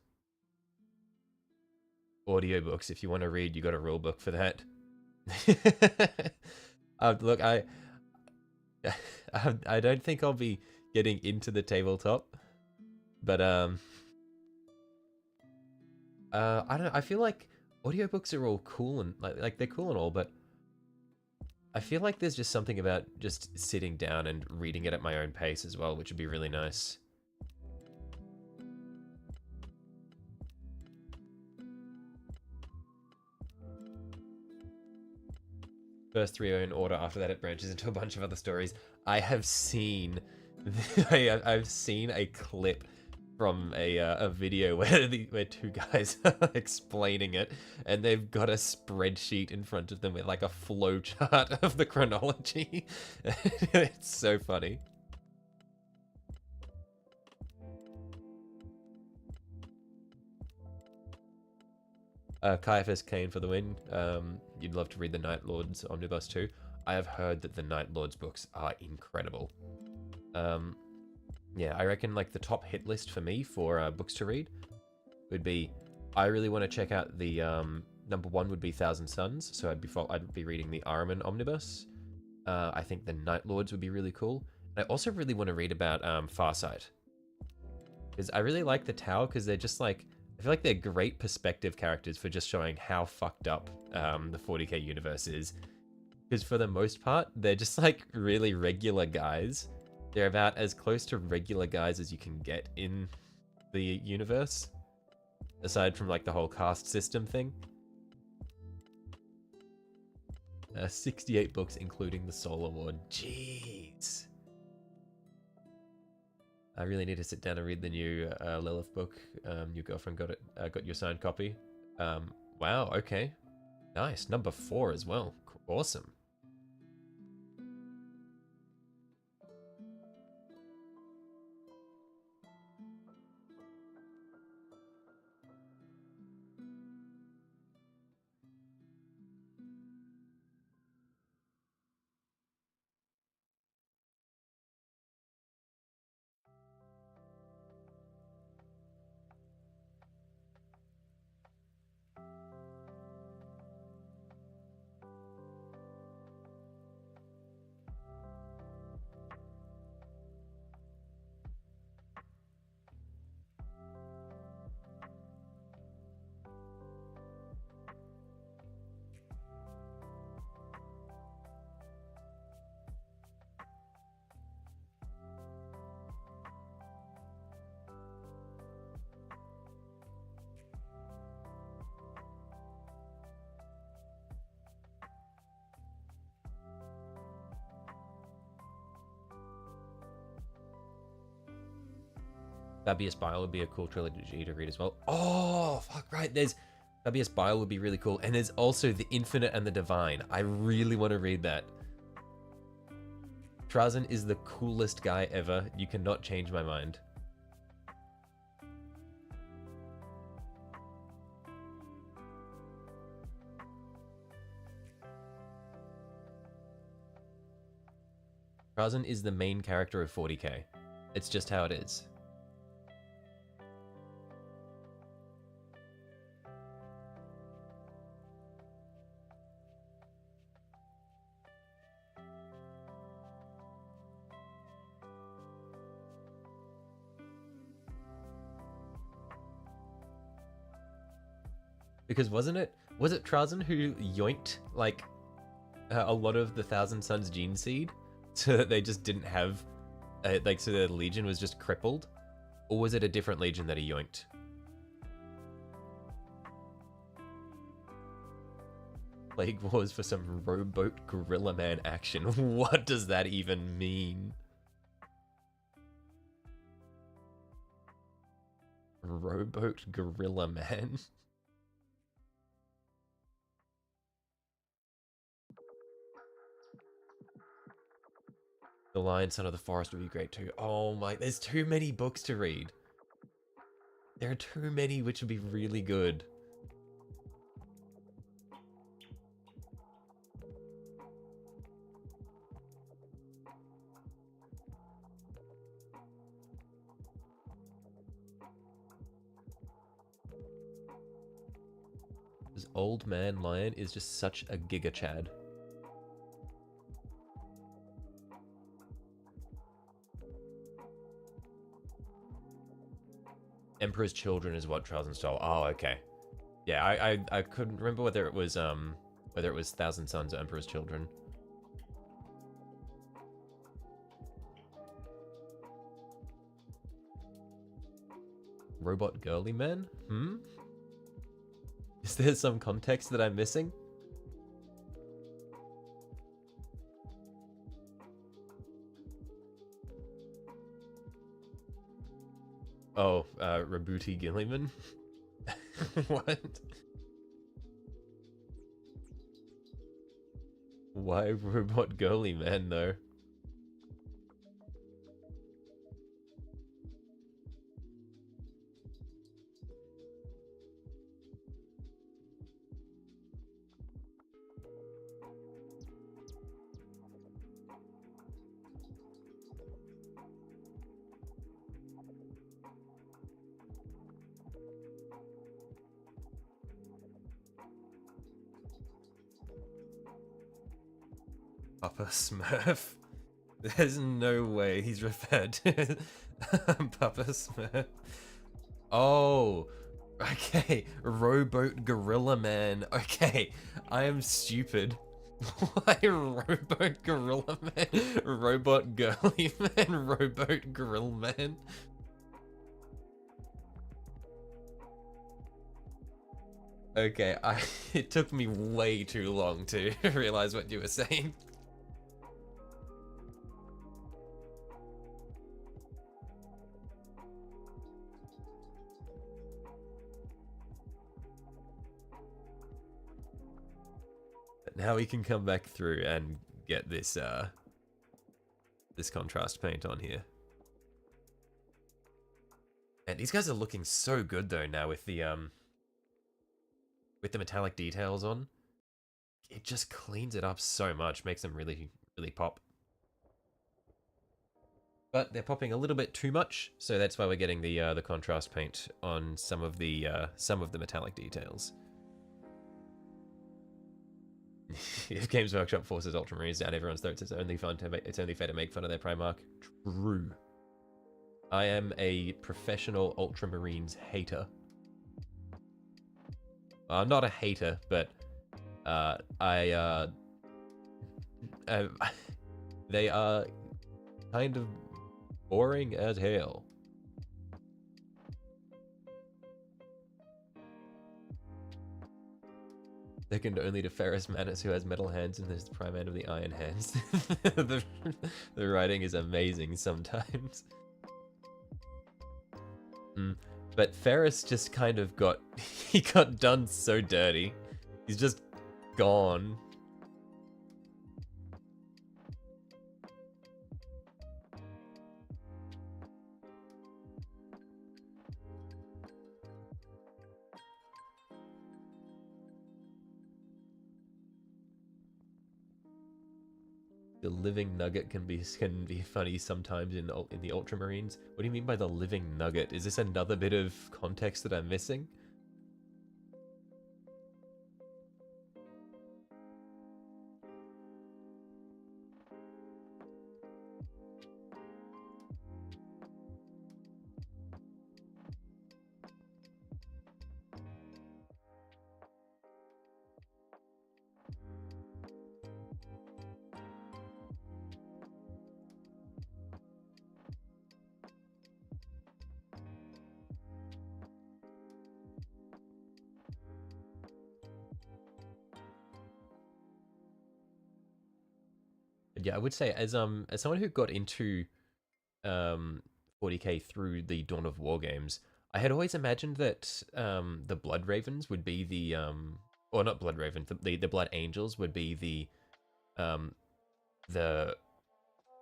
Audiobooks, if you want to read, you got a rule book for that. Look, I don't think I'll be getting into the tabletop, but I don't know. I feel like audiobooks are all cool and like they're cool and all, but I feel like there's just something about just sitting down and reading it at my own pace as well, which would be really nice. First three are in order. After that, it branches into a bunch of other stories. I have seen, I've seen a clip from a video where two guys are explaining it, and they've got a spreadsheet in front of them with like a flow chart of the chronology. It's so funny. Caiaphas Kane for the win. You'd love to read the Night Lord's Omnibus too. I have heard that the Night Lords books are incredible. Yeah, I reckon like the top hit list for me for books to read would be, I really want to check out the number one would be Thousand Suns, so I'd be reading the Ahriman Omnibus. I think the Night Lords would be really cool. And I also really want to read about Farsight, because I really like the Tower, because they're just like, I feel like they're great perspective characters for just showing how fucked up the 40k universe is. Because for the most part, they're just like really regular guys. They're about as close to regular guys as you can get in the universe, aside from like the whole caste system thing. 68 books, including the Soul Award. Jeez. I really need to sit down and read the new Lilith book. Your girlfriend got your signed copy. Wow, okay. Nice. Number 4 as well. Awesome. Fabius Bile would be a cool trilogy to read as well. Oh, fuck, right. There's Fabius Bile would be really cool. And there's also The Infinite and the Divine. I really want to read that. Trazyn is the coolest guy ever. You cannot change my mind. Trazyn is the main character of 40k. It's just how it is. Because was it Trazyn who yoinked like a lot of the Thousand Suns gene seed so that they just didn't have like, so the legion was just crippled? Or was it a different legion that he yoinked? Plague Wars for some rowboat gorilla man action. What does that even mean? Rowboat gorilla man? The Lion, Son of the Forest would be great too. Oh my, there's too many books to read. There are too many which would be really good. This old man lion is just such a giga chad. Emperor's Children is what Trials and stole. Oh, okay. Yeah, I couldn't remember whether it was Thousand Sons or Emperor's Children. Robot girly men? Hmm? Is there some context that I'm missing? Oh, Rebooty Gilliman? What? Why robot girly man though? Papa Smurf. There's no way he's referred to Papa Smurf. Oh, okay. Rowboat Gorilla Man. Okay, I am stupid. Why Rowboat Gorilla Man? Robot Girly Man? Rowboat Grill Man? Okay, it took me way too long to realize what you were saying. But now we can come back through and get this this contrast paint on here. And these guys are looking so good though now with the metallic details on. It just cleans it up so much, makes them really, really pop. But they're popping a little bit too much, so that's why we're getting the contrast paint on some of the metallic details. If Games Workshop forces Ultramarines down everyone's throats, it's only fair to make fun of their Primarch. True. I am a professional Ultramarines hater. I'm not a hater, but they are kind of boring as hell. Second only to Ferrus Manus, who has metal hands and is the prime hand of the iron hands. The writing is amazing sometimes. But Ferrus just kind of he got done so dirty. He's just gone. The living nugget can be funny sometimes in the Ultramarines. What do you mean by the living nugget? Is this another bit of context that I'm missing? Yeah, I would say as someone who got into 40k through the Dawn of War games, I had always imagined that the Blood Ravens would be the or not Blood Ravens, the Blood Angels would be the quote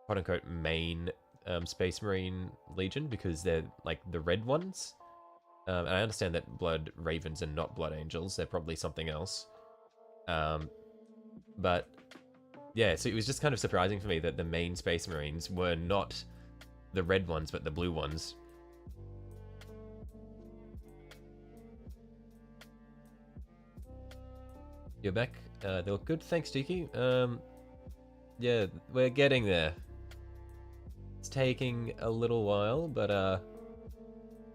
unquote main Space Marine Legion, because they're like the red ones. And I understand that Blood Ravens are not Blood Angels; they're probably something else. But yeah, so it was just kind of surprising for me that the main Space Marines were not the red ones, but the blue ones. You're back. They look good. Thanks, Tiki. Yeah, we're getting there. It's taking a little while, but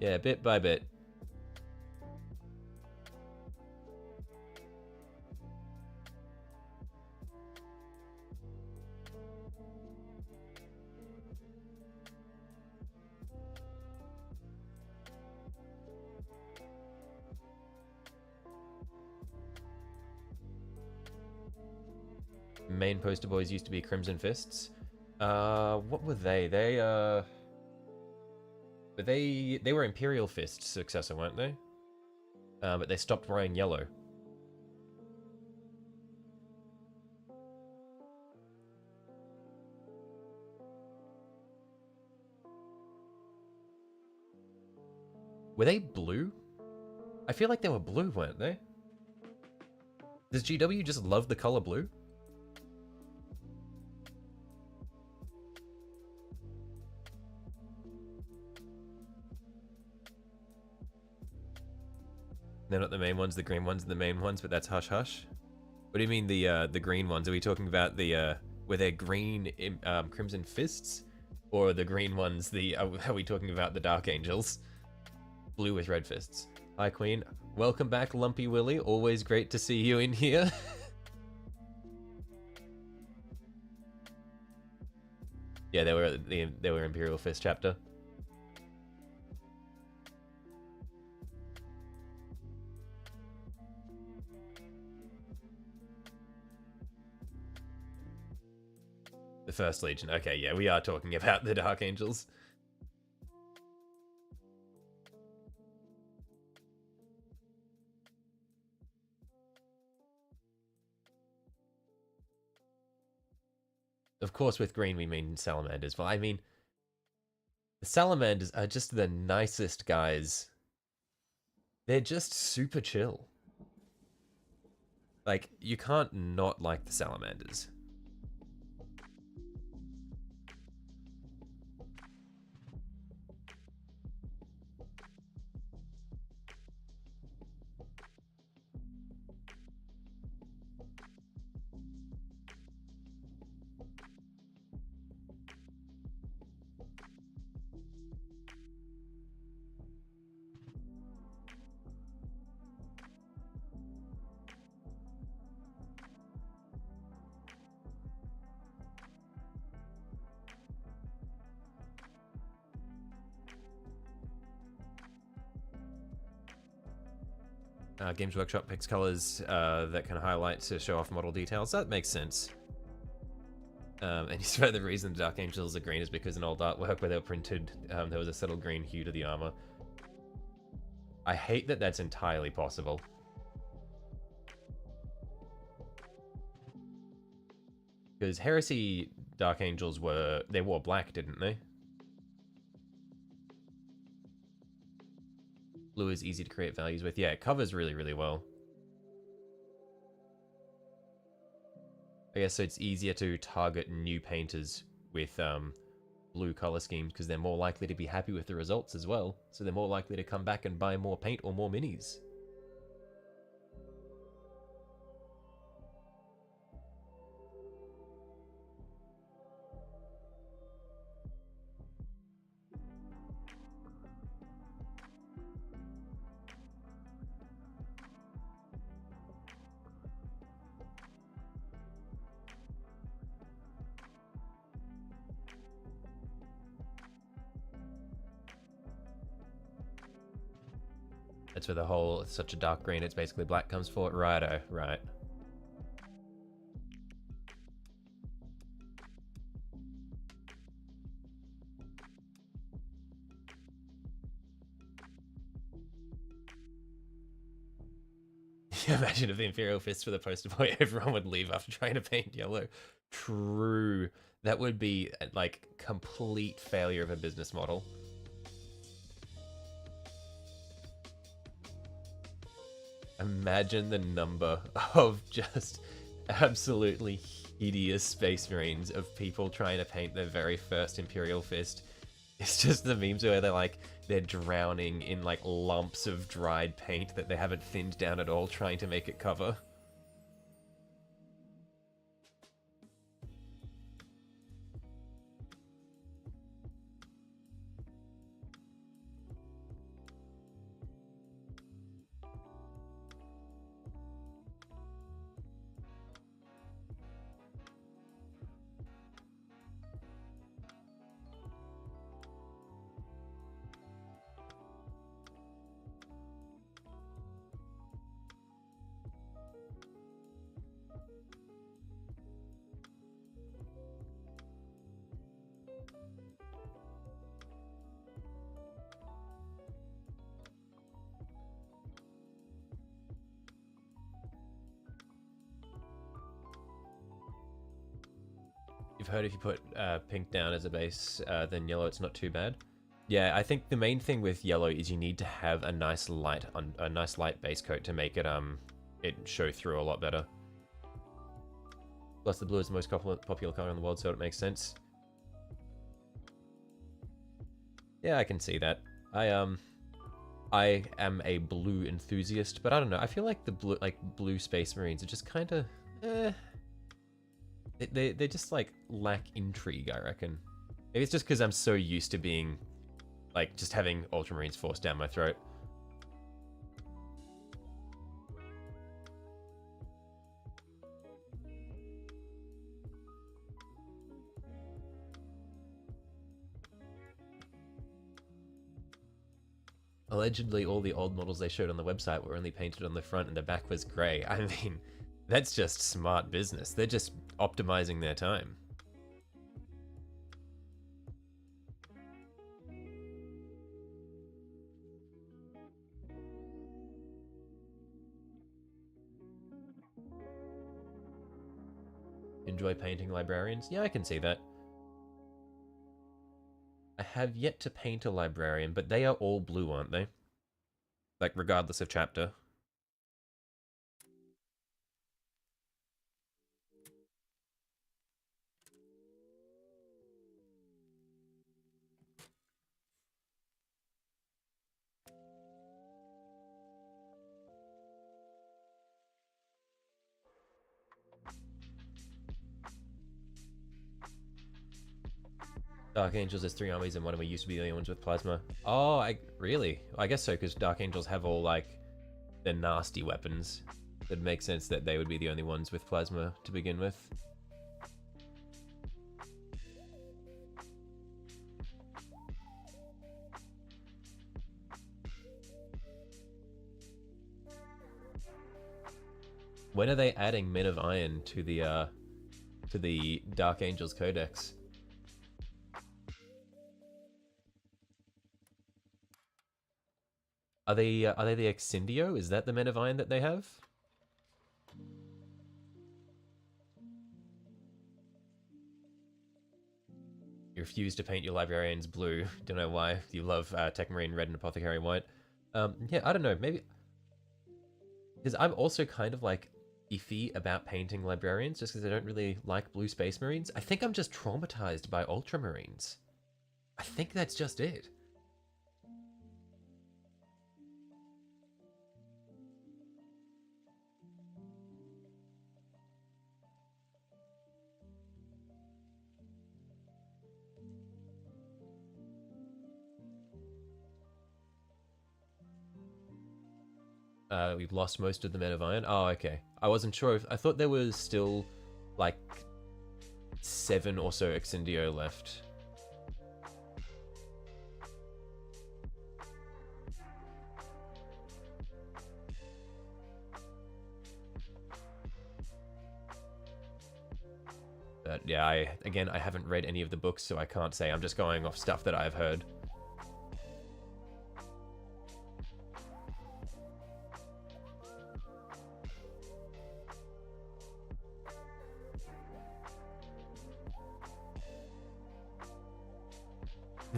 yeah, bit by bit. Main poster boys used to be Crimson Fists. What were they? They were Imperial Fist's successor, weren't they? But they stopped wearing yellow. Were they blue? I feel like they were blue, weren't they? Does GW just love the color blue? They're not the main ones, the green ones are the main ones, but that's hush hush. What do you mean the green ones? Are we talking about the Were they green Crimson Fists? Or the green ones, are we talking about the Dark Angels? Blue with red fists. Hi, Queen. Welcome back, Lumpy Willy. Always great to see you in here. Yeah, they were Imperial Fist chapter. The First Legion. Okay, yeah, we are talking about the Dark Angels. Of course, with green we mean salamanders. Well, I mean, the salamanders are just the nicest guys. They're just super chill. Like, you can't not like the salamanders. Games Workshop picks colors that can highlight to show off model details. That makes sense. And you swear the reason the Dark Angels are green is because in old artwork where they were printed, there was a subtle green hue to the armor. I hate that that's entirely possible. Because Heresy Dark Angels they wore black, didn't they? Blue is easy to create values with. Yeah, it covers really, really well. I guess so it's easier to target new painters with blue color schemes because they're more likely to be happy with the results as well. So they're more likely to come back and buy more paint or more minis. That's where the whole, it's such a dark green, it's basically black comes for. Righto, right. Imagine if the Imperial Fists were the poster boy, everyone would leave after trying to paint yellow. True. That would be, like, complete failure of a business model. Imagine the number of just absolutely hideous Space Marines of people trying to paint their very first Imperial Fist. It's just the memes where they're drowning in like lumps of dried paint that they haven't thinned down at all, trying to make it cover. You've heard if you put pink down as a base, then yellow, it's not too bad. Yeah, I think the main thing with yellow is you need to have a nice light base coat to make it it show through a lot better. Plus, the blue is the most popular color in the world, so it makes sense. Yeah, I can see that. I am a blue enthusiast, but I don't know. I feel like the blue Space Marines are just kind of They just like lack intrigue, I reckon. Maybe it's just because I'm so used to being like just having Ultramarines forced down my throat. Allegedly, all the old models they showed on the website were only painted on the front and the back was grey. I mean, that's just smart business. They're just optimizing their time. Enjoy painting librarians? Yeah, I can see that. I have yet to paint a librarian, but they are all blue, aren't they? Like, regardless of chapter. Dark Angels has 3 armies and one of them used to be the only ones with plasma. Oh, really? I guess so, because Dark Angels have all, like, the nasty weapons. It makes sense that they would be the only ones with plasma to begin with. When are they adding Men of Iron to the Dark Angels Codex? Are they the Exindio? Is that the Men of Iron that they have? You refuse to paint your librarians blue. Don't know why. You love Techmarine red and Apothecary white. Yeah, I don't know. Maybe because I'm also kind of like iffy about painting librarians, just because I don't really like blue Space Marines. I think I'm just traumatized by Ultramarines. I think that's just it. We've lost most of the Men of Iron. Oh, okay. I wasn't sure if... I thought there was still, like, 7 or so Exindio left. But yeah, I haven't read any of the books, so I can't say. I'm just going off stuff that I've heard.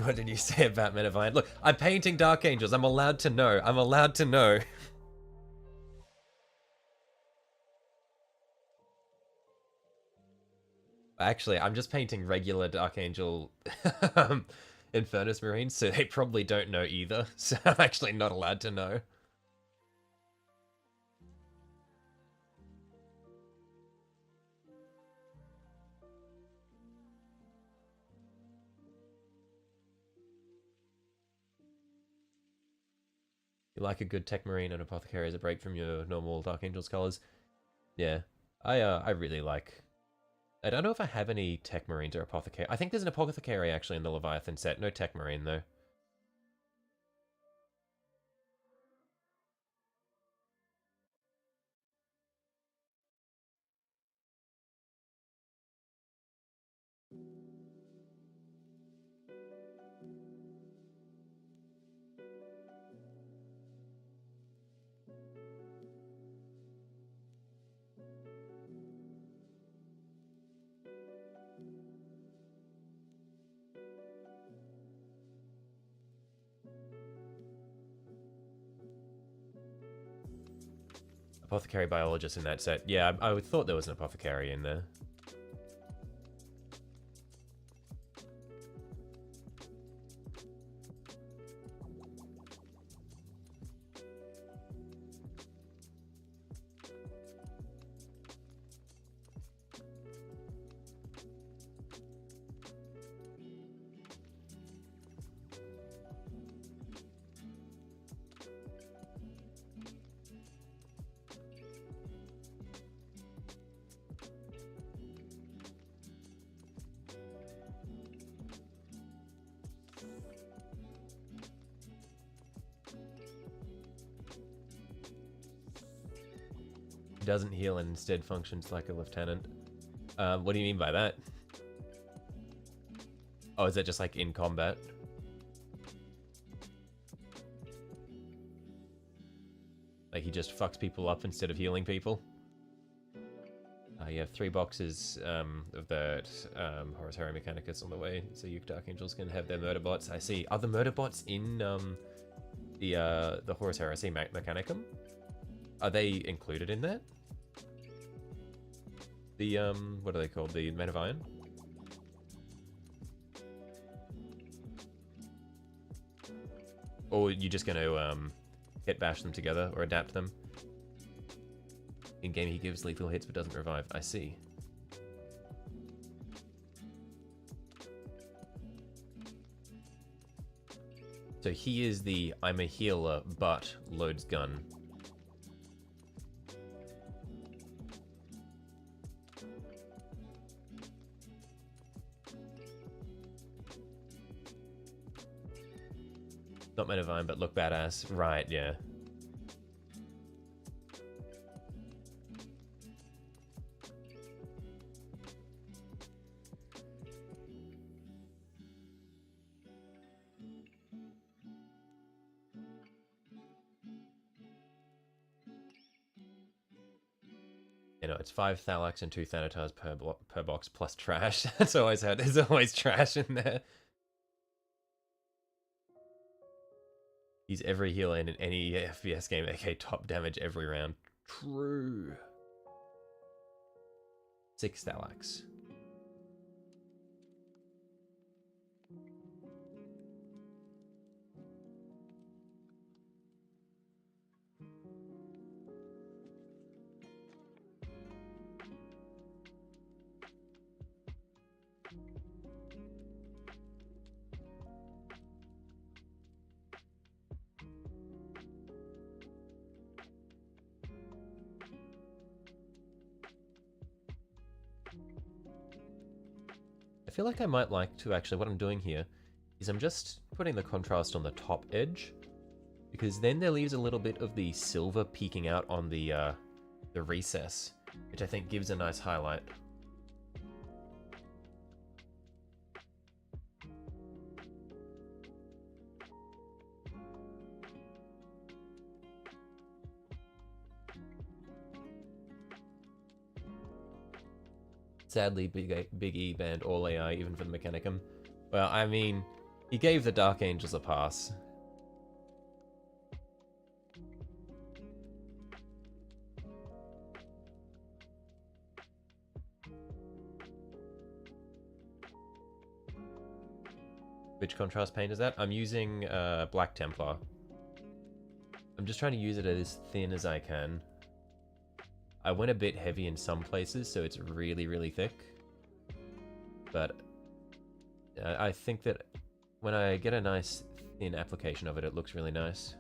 What did you say about Men of Iron? Look, I'm painting Dark Angels. I'm allowed to know. I'm allowed to know. Actually, I'm just painting regular Dark Angel Infernus Marines, so they probably don't know either. So I'm actually not allowed to know. You like a good Tech Marine and Apothecary as a break from your normal Dark Angels colors. Yeah, I really like... I don't know if I have any Tech Marines or Apothecary. I think there's an Apothecary actually in the Leviathan set. No Tech Marine, though. Apothecary Biologist in that set. Yeah, I thought there was an Apothecary in there. doesn't heal and instead functions like a lieutenant. What do you mean by that? Oh, is that just like in combat? Like he just fucks people up instead of healing people? You have 3 boxes of that Horus Hero Mechanicus on the way, so you Dark Angels can have their murder bots. I see. Are the murder bots in the Horus Heresy Mechanicum? Are they included in that? The what are they called? The Men of Iron? Or are you just gonna hit bash them together or adapt them? In game, he gives lethal hits but doesn't revive. I see. So he is the I'm a healer but loads gun. Not my divine, but look badass. Right, yeah. You know, it's 5 Thalax and 2 Thanatars per box plus trash. That's always how there's always trash in there. He's every healer in any FPS game, aka top damage every round. True. 6 Thalax. I feel like I might like to actually, what I'm doing here is I'm just putting the contrast on the top edge, because then there leaves a little bit of the silver peeking out on the recess, which I think gives a nice highlight. Sadly, Big E banned all AI, even for the Mechanicum. Well, I mean, he gave the Dark Angels a pass. Which contrast paint is that? I'm using Black Templar. I'm just trying to use it as thin as I can. I went a bit heavy in some places, so it's really, really thick. But I think that when I get a nice thin application of it, it looks really nice.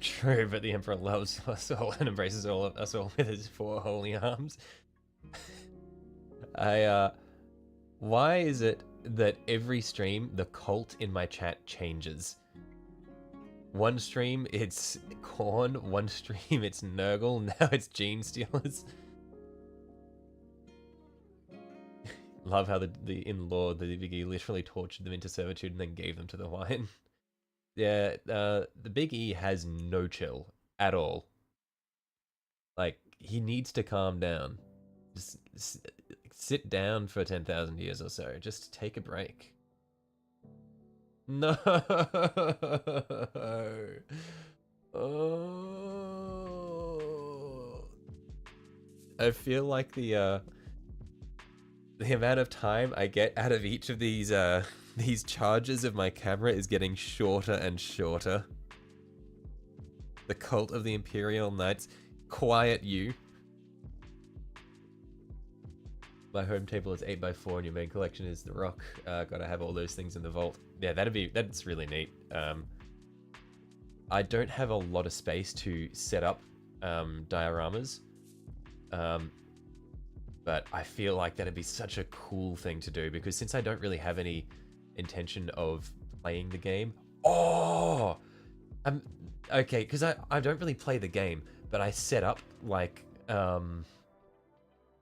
True, but the Emperor loves us all and embraces all of us all with his 4 holy arms. Why is it that every stream, the cult in my chat changes? One stream, it's Korn, one stream, it's Nurgle, now it's Gene Stealers. Love how the in-law, the Big E, literally tortured them into servitude and then gave them to the wine. Yeah, the Big E has no chill at all. Like, he needs to calm down. Just sit down for 10,000 years or so. Just take a break. No. Oh. I feel like the amount of time I get out of each of these charges of my camera is getting shorter and shorter. The Cult of the Imperial Knights. Quiet, you. My home table is 8x4 and your main collection is the rock. Gotta have all those things in the vault. Yeah, that's really neat. I don't have a lot of space to set up dioramas. But I feel like that'd be such a cool thing to do, because since I don't really have any intention of playing the game. Oh! Okay, because I don't really play the game, but I set up like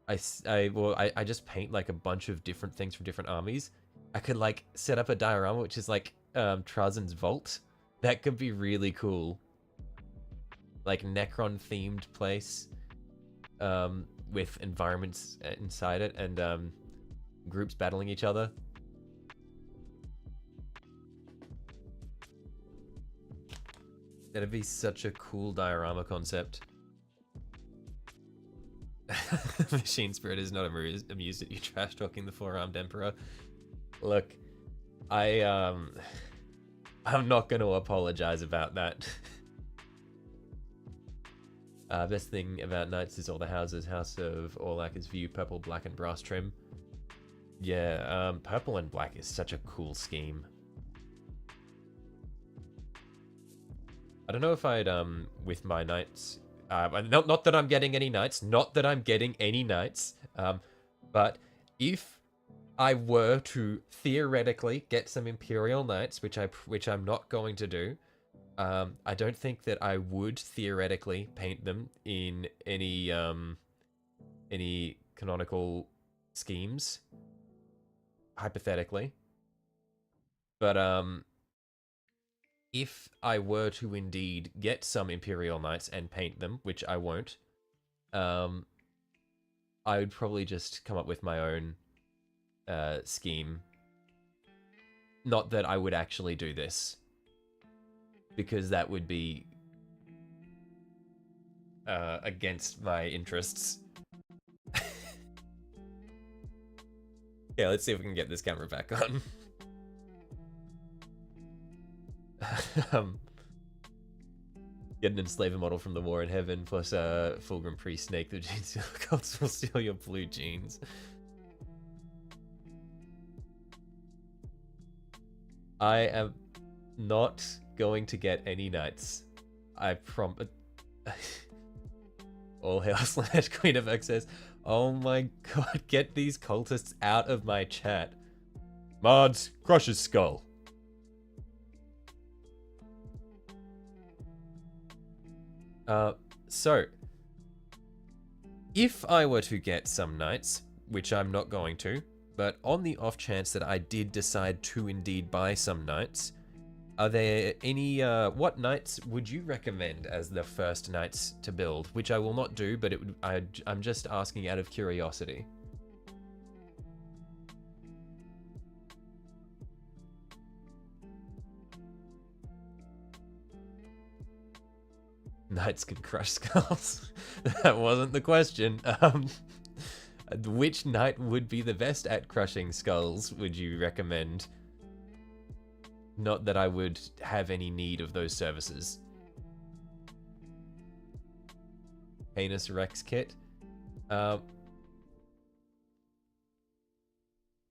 I just paint like a bunch of different things from different armies. I could like set up a diorama which is like Trazen's vault. That could be really cool. Like Necron themed place with environments inside it and groups battling each other. That'd be such a cool diorama concept. Machine Spirit is not amused at you trash talking the four-armed emperor. Look, I'm not going to apologize about that. Best thing about Knights is all the houses. House of Orlak is view purple, black, and brass trim. Yeah, purple and black is such a cool scheme. I don't know if I'd, with my Knights... not that I'm getting any Knights. Not that I'm getting any Knights. But if I were to theoretically get some Imperial Knights, which I'm not going to do, I don't think that I would theoretically paint them in any canonical schemes, hypothetically. But if I were to indeed get some Imperial Knights and paint them, which I won't, I would probably just come up with my own scheme. Not that I would actually do this, because that would be against my interests. Yeah, let's see if we can get this camera back on. Get an enslaver model from the War in Heaven, plus Fulgrim Priest Snake. The jeans cults will steal your blue jeans. I am not going to get any knights. I promise. All hail slash Queen of Access. Oh my god, get these cultists out of my chat. Mods, crush his skull. So, if I were to get some knights, which I'm not going to, but on the off chance that I did decide to indeed buy some knights, are there any, what knights would you recommend as the first knights to build? Which I will not do, but I'm just asking out of curiosity. Knights can crush skulls. That wasn't the question. Which knight would be the best at crushing skulls, would you recommend? Not that I would have any need of those services. Canis Rex kit. I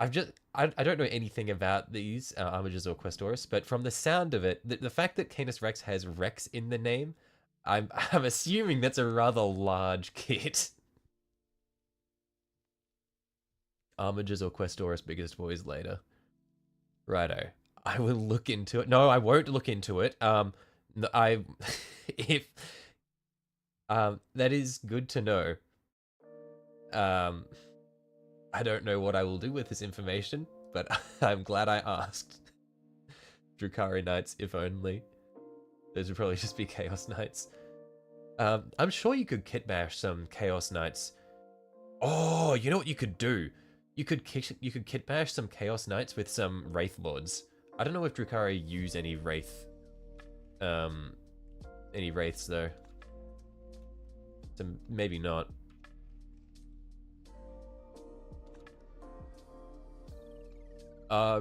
don't know anything about these Armigers or Questoris, but from the sound of it, the fact that Canis Rex has Rex in the name, I'm assuming that's a rather large kit. Armigers or Questoris biggest boys later. Righto. I will look into it. No, I won't look into it. If that is good to know. I don't know what I will do with this information, but I'm glad I asked. Drukhari Knights, if only. Those would probably just be Chaos Knights. I'm sure you could kit bash some Chaos Knights. Oh, you know what you could do? You could kit bash some Chaos Knights with some Wraith Lords. I don't know if Drukhari use any Wraiths though. So maybe not.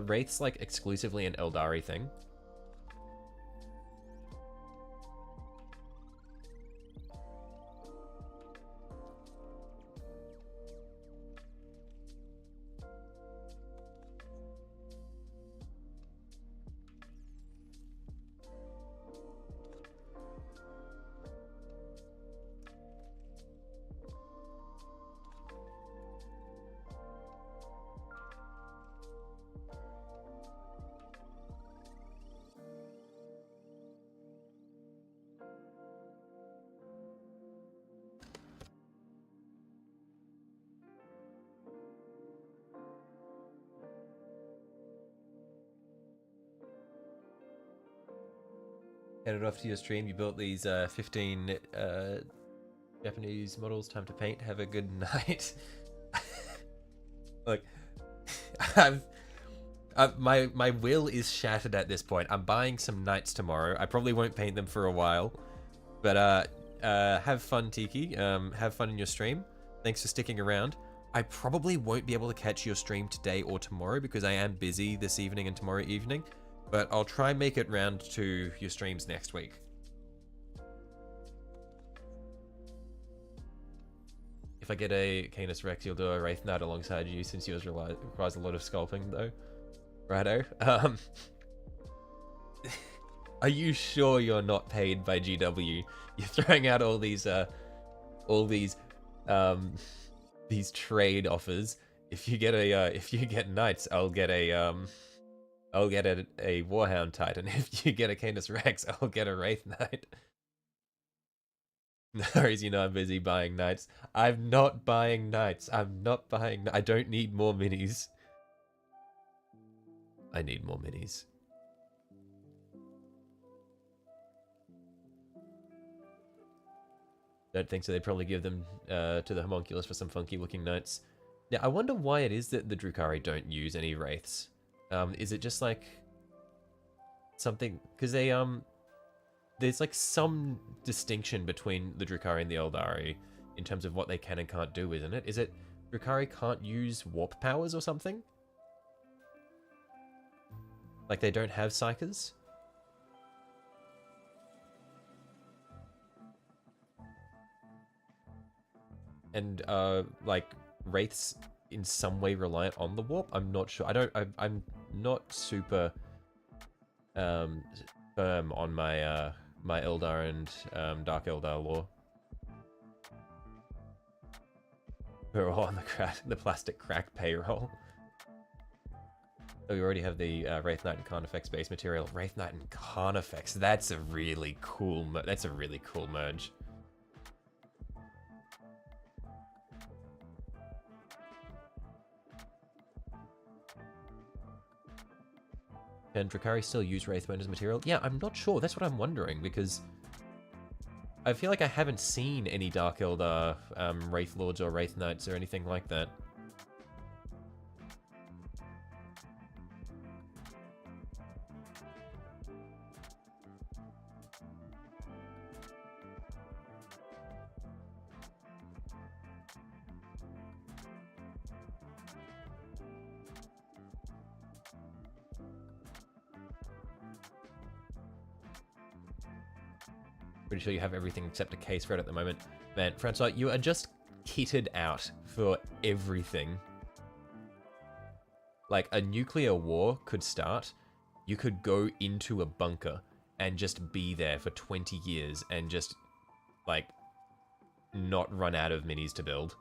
Wraiths like exclusively an Eldari thing? Headed off to your stream. You built these 15 Japanese models. Time to paint. Have a good night. Look, my will is shattered at this point. I'm buying some knights tomorrow. I probably won't paint them for a while, but have fun, Tiki. Have fun in your stream. Thanks for sticking around. I probably won't be able to catch your stream today or tomorrow because I am busy this evening and tomorrow evening, but I'll try and make it round to your streams next week. If I get a Canis Rex, you'll do a Wraith Knight alongside you, since yours requires a lot of sculpting, though. Righto. Are you sure you're not paid by GW? You're throwing out all these trade offers. If you get knights, I'll get a Warhound Titan. If you get a Canis Rex, I'll get a Wraith Knight. No worries, you know I'm busy buying knights. I'm not buying knights. I don't need more minis. I need more minis. Don't think so. They'd probably give them to the homunculus for some funky looking knights. Now, I wonder why it is that the Drukhari don't use any wraiths. Is it just like something? Because they there's like some distinction between the Drukhari and the Eldari in terms of what they can and can't do, isn't it? Is it Drukhari can't use warp powers or something? Like they don't have psychers? And like wraiths in some way reliant on the warp? I'm not sure. I'm not super firm on my my Eldar and Dark Eldar lore. We're all on the plastic crack payroll. Oh, we already have the Wraith Knight and Carnifex base material. Wraith Knight and Carnifex. That's a really cool. That's a really cool merge. Can Drukhari still use Wraithbone as material? Yeah, I'm not sure. That's what I'm wondering, because I feel like I haven't seen any Dark Eldar Wraith Lords or Wraith Knights or anything like that. Pretty sure you have everything except a case red at the moment. Man, Francois, you are just kitted out for everything. Like, a nuclear war could start. You could go into a bunker and just be there for 20 years and just, like, not run out of minis to build.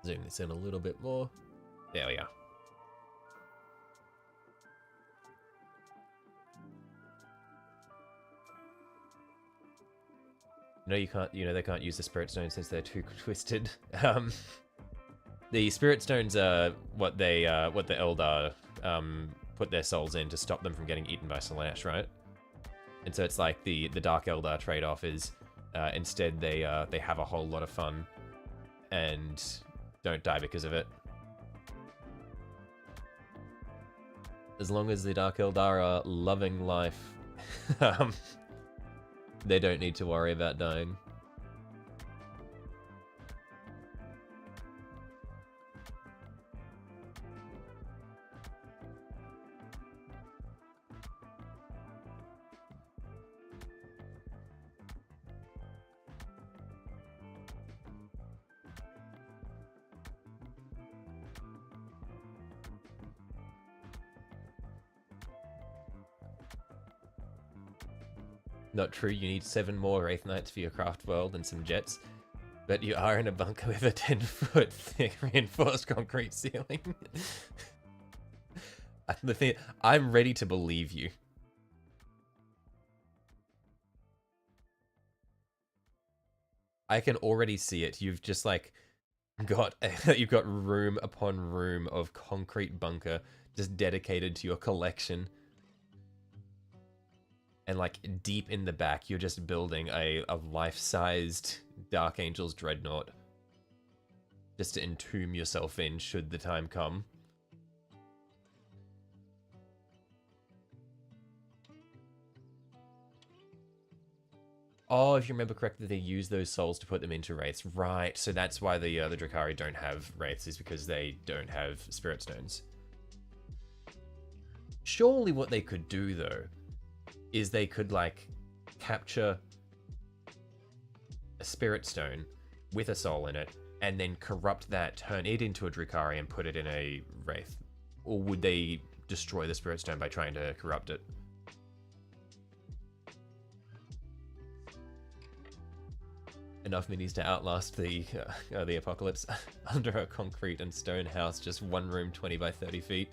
Zoom this in a little bit more. There we are. No, you can't. You know, they can't use the Spirit Stones since they're too twisted. The Spirit Stones are what the Eldar put their souls in to stop them from getting eaten by Slash, right? And so it's like the Dark Eldar trade-off is instead they have a whole lot of fun and don't die because of it. As long as the Dark Eldar are loving life, they don't need to worry about dying. Not true, you need 7 more Wraith Knights for your craft world and some jets. But you are in a bunker with a 10-foot thick reinforced concrete ceiling. The thing, I'm ready to believe you. I can already see it. You've just like got you've got room upon room of concrete bunker just dedicated to your collection. And like deep in the back, you're just building a life-sized Dark Angels Dreadnought. Just to entomb yourself in should the time come. Oh, if you remember correctly, they use those souls to put them into wraiths. Right, so that's why the Drakari don't have wraiths, is because they don't have spirit stones. Surely what they could do, though, is they could, like, capture a spirit stone with a soul in it, and then corrupt that, turn it into a Drakari, and put it in a wraith. Or would they destroy the spirit stone by trying to corrupt it? Enough minis to outlast the apocalypse. Under a concrete and stone house, just one room, 20 by 30 feet.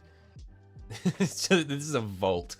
This is a vault.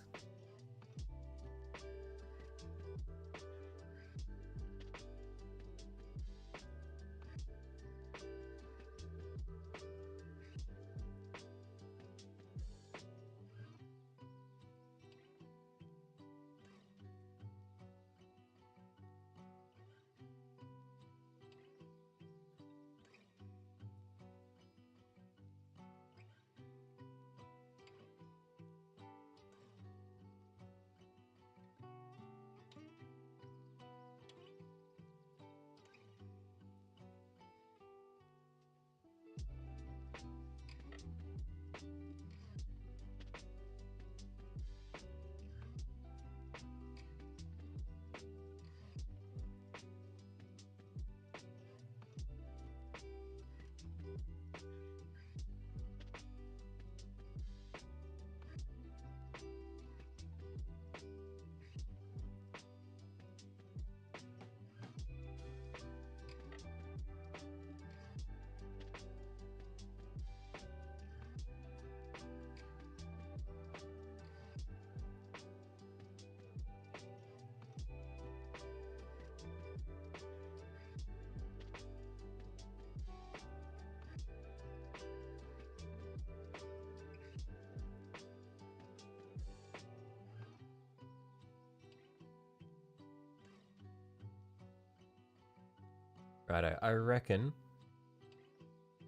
Righto, I reckon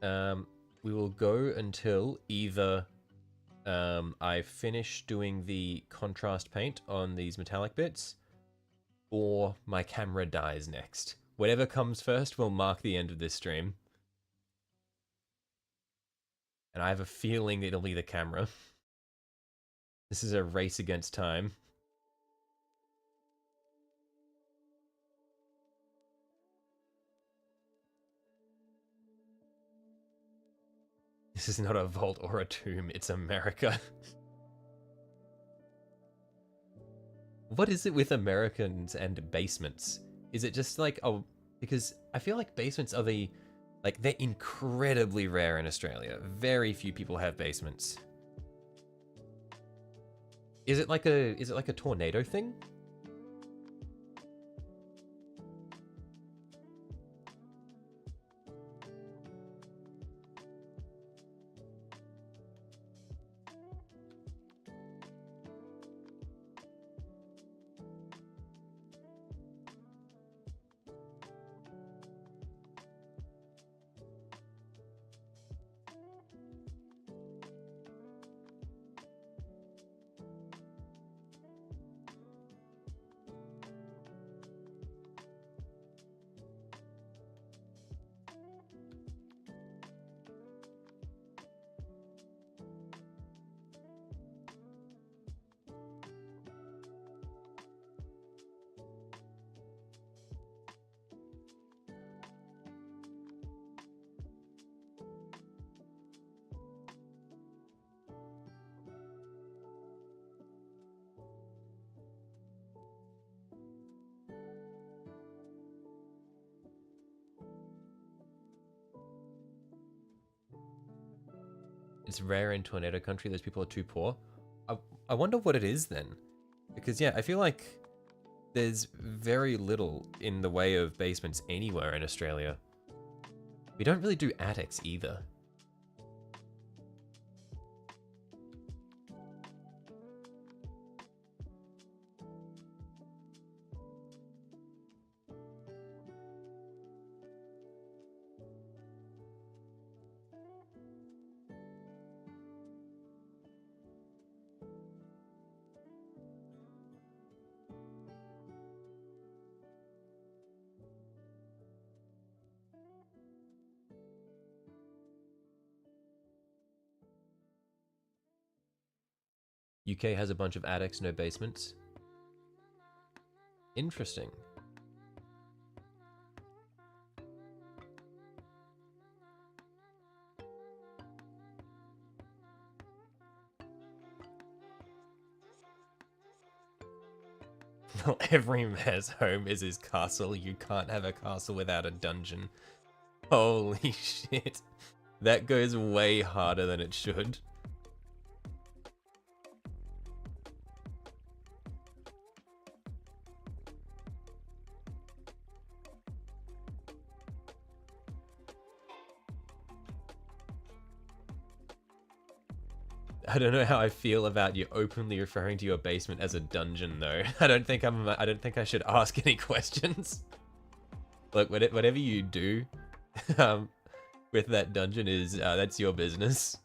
we will go until either I finish doing the contrast paint on these metallic bits, or my camera dies next. Whatever comes first will mark the end of this stream. And I have a feeling it'll be the camera. This is a race against time. This is not a vault or a tomb, it's America. What is it with Americans and basements? Is it just like, oh, because I feel like basements are they're incredibly rare in Australia. Very few people have basements. Is it like a tornado thing? It's rare in tornado country. Those people are too poor. I wonder what it is then. Because, yeah, I feel like there's very little in the way of basements anywhere in Australia. We don't really do attics either. UK has a bunch of attics, no basements. Interesting. Not every man's home is his castle. You can't have a castle without a dungeon. Holy shit. That goes way harder than it should. I don't know how I feel about you openly referring to your basement as a dungeon, though. I don't think I should ask any questions. Look, whatever you do, with that dungeon is that's your business.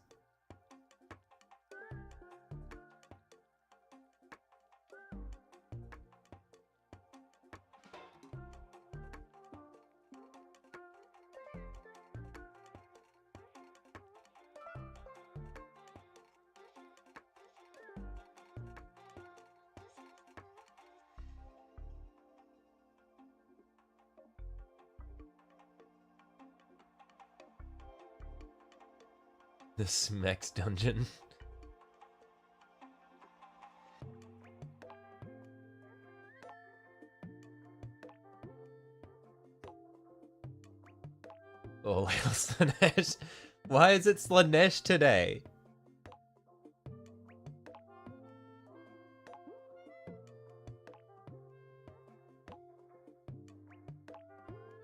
The Smex dungeon. All hail Slanesh. Why is it Slanesh today?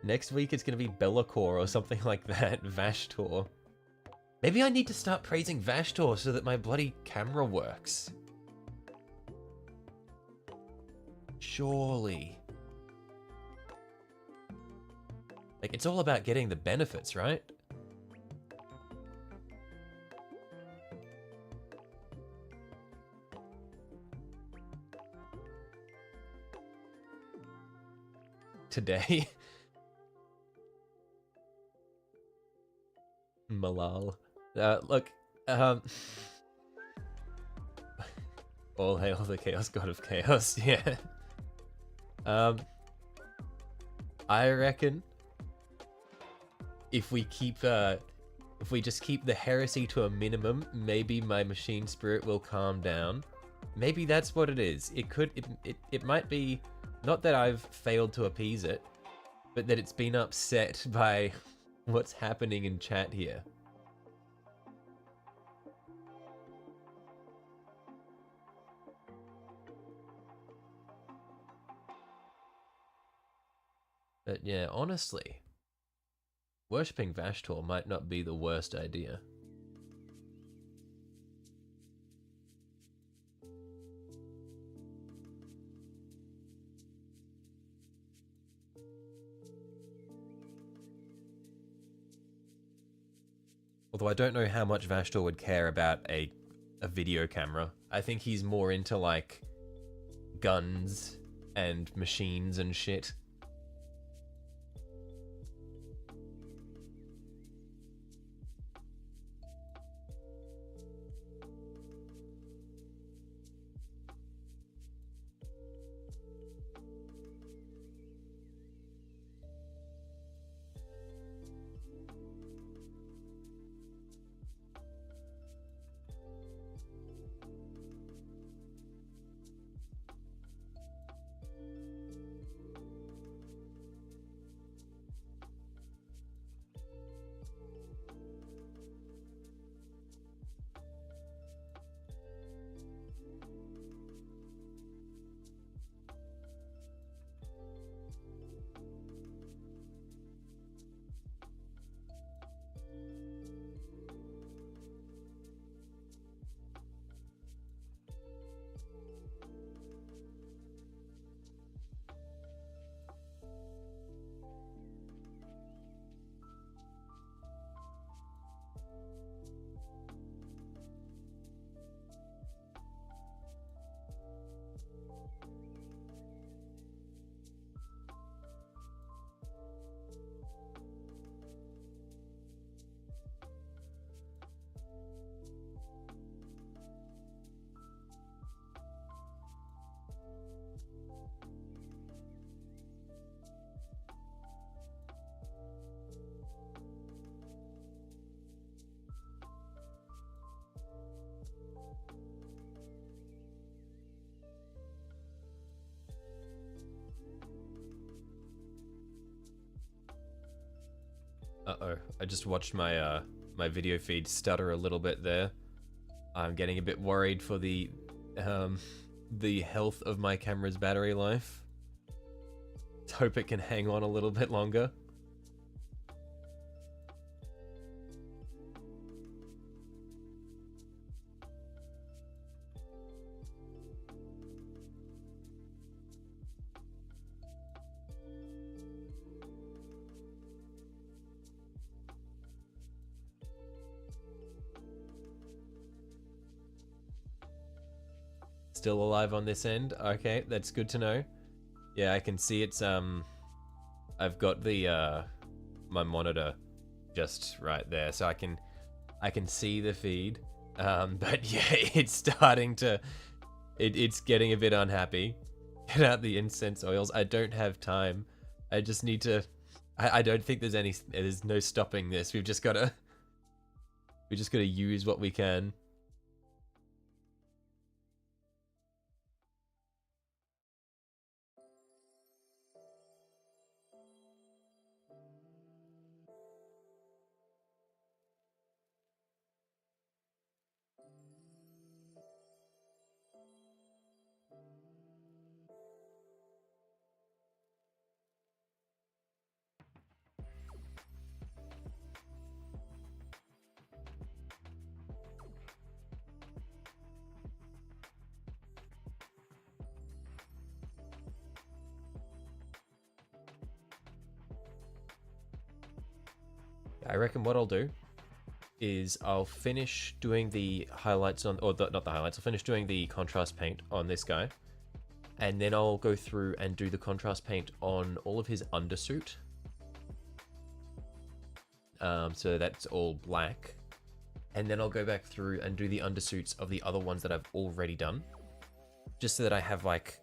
Next week it's gonna be Be'lakor or something like that. Vashtor. Maybe I need to start praising Vashtor so that my bloody camera works. Surely. Like, it's all about getting the benefits, right? Today. Malal. Look, all hail the Chaos God of Chaos, yeah. I reckon if we just keep the heresy to a minimum, maybe my machine spirit will calm down. Maybe that's what it is. It might be, not that I've failed to appease it, but that it's been upset by what's happening in chat here. But yeah, honestly, worshipping Vashtor might not be the worst idea. Although I don't know how much Vashtor would care about a video camera. I think he's more into, like, guns and machines and shit. I just watched my my video feed stutter a little bit there. I'm getting a bit worried for the health of my camera's battery life. Hope it can hang on a little bit longer. Still alive on this end. Okay, that's good to know. Yeah, I can see it's I've got the my monitor just right there, so I can see the feed. But yeah, it's starting to it's getting a bit unhappy. Get out the incense oils. I don't have time. I just need to I don't think there's no stopping this. We just gotta use what we can. I reckon what I'll do is I'll finish doing the highlights on, or not the highlights, I'll finish doing the contrast paint on this guy. And then I'll go through and do the contrast paint on all of his undersuit. So that's all black. And then I'll go back through and do the undersuits of the other ones that I've already done. Just so that I have like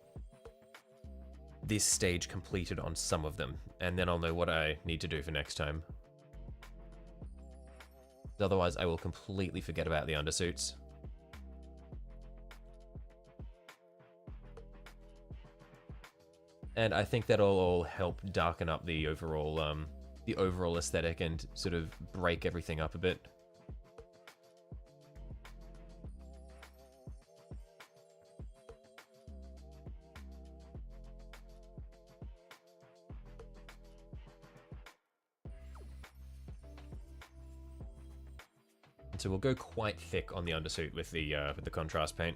this stage completed on some of them. And then I'll know what I need to do for next time. Otherwise, I will completely forget about the undersuits. And I think that'll all help darken up the overall aesthetic and sort of break everything up a bit. So we'll go quite thick on the undersuit with the contrast paint.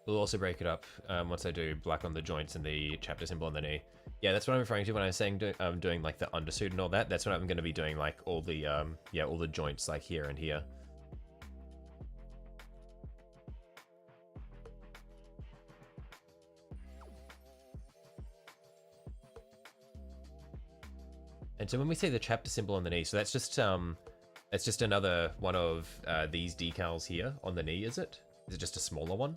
We'll also break it up once I do black on the joints and the chapter symbol on the knee. Yeah, that's what I'm referring to when I was saying doing like the undersuit and all that. That's what I'm going to be doing, like all the all the joints like here and here. And so when we say the chapter symbol on the knee, so that's just another one of these decals here on the knee, is it? Is it just a smaller one?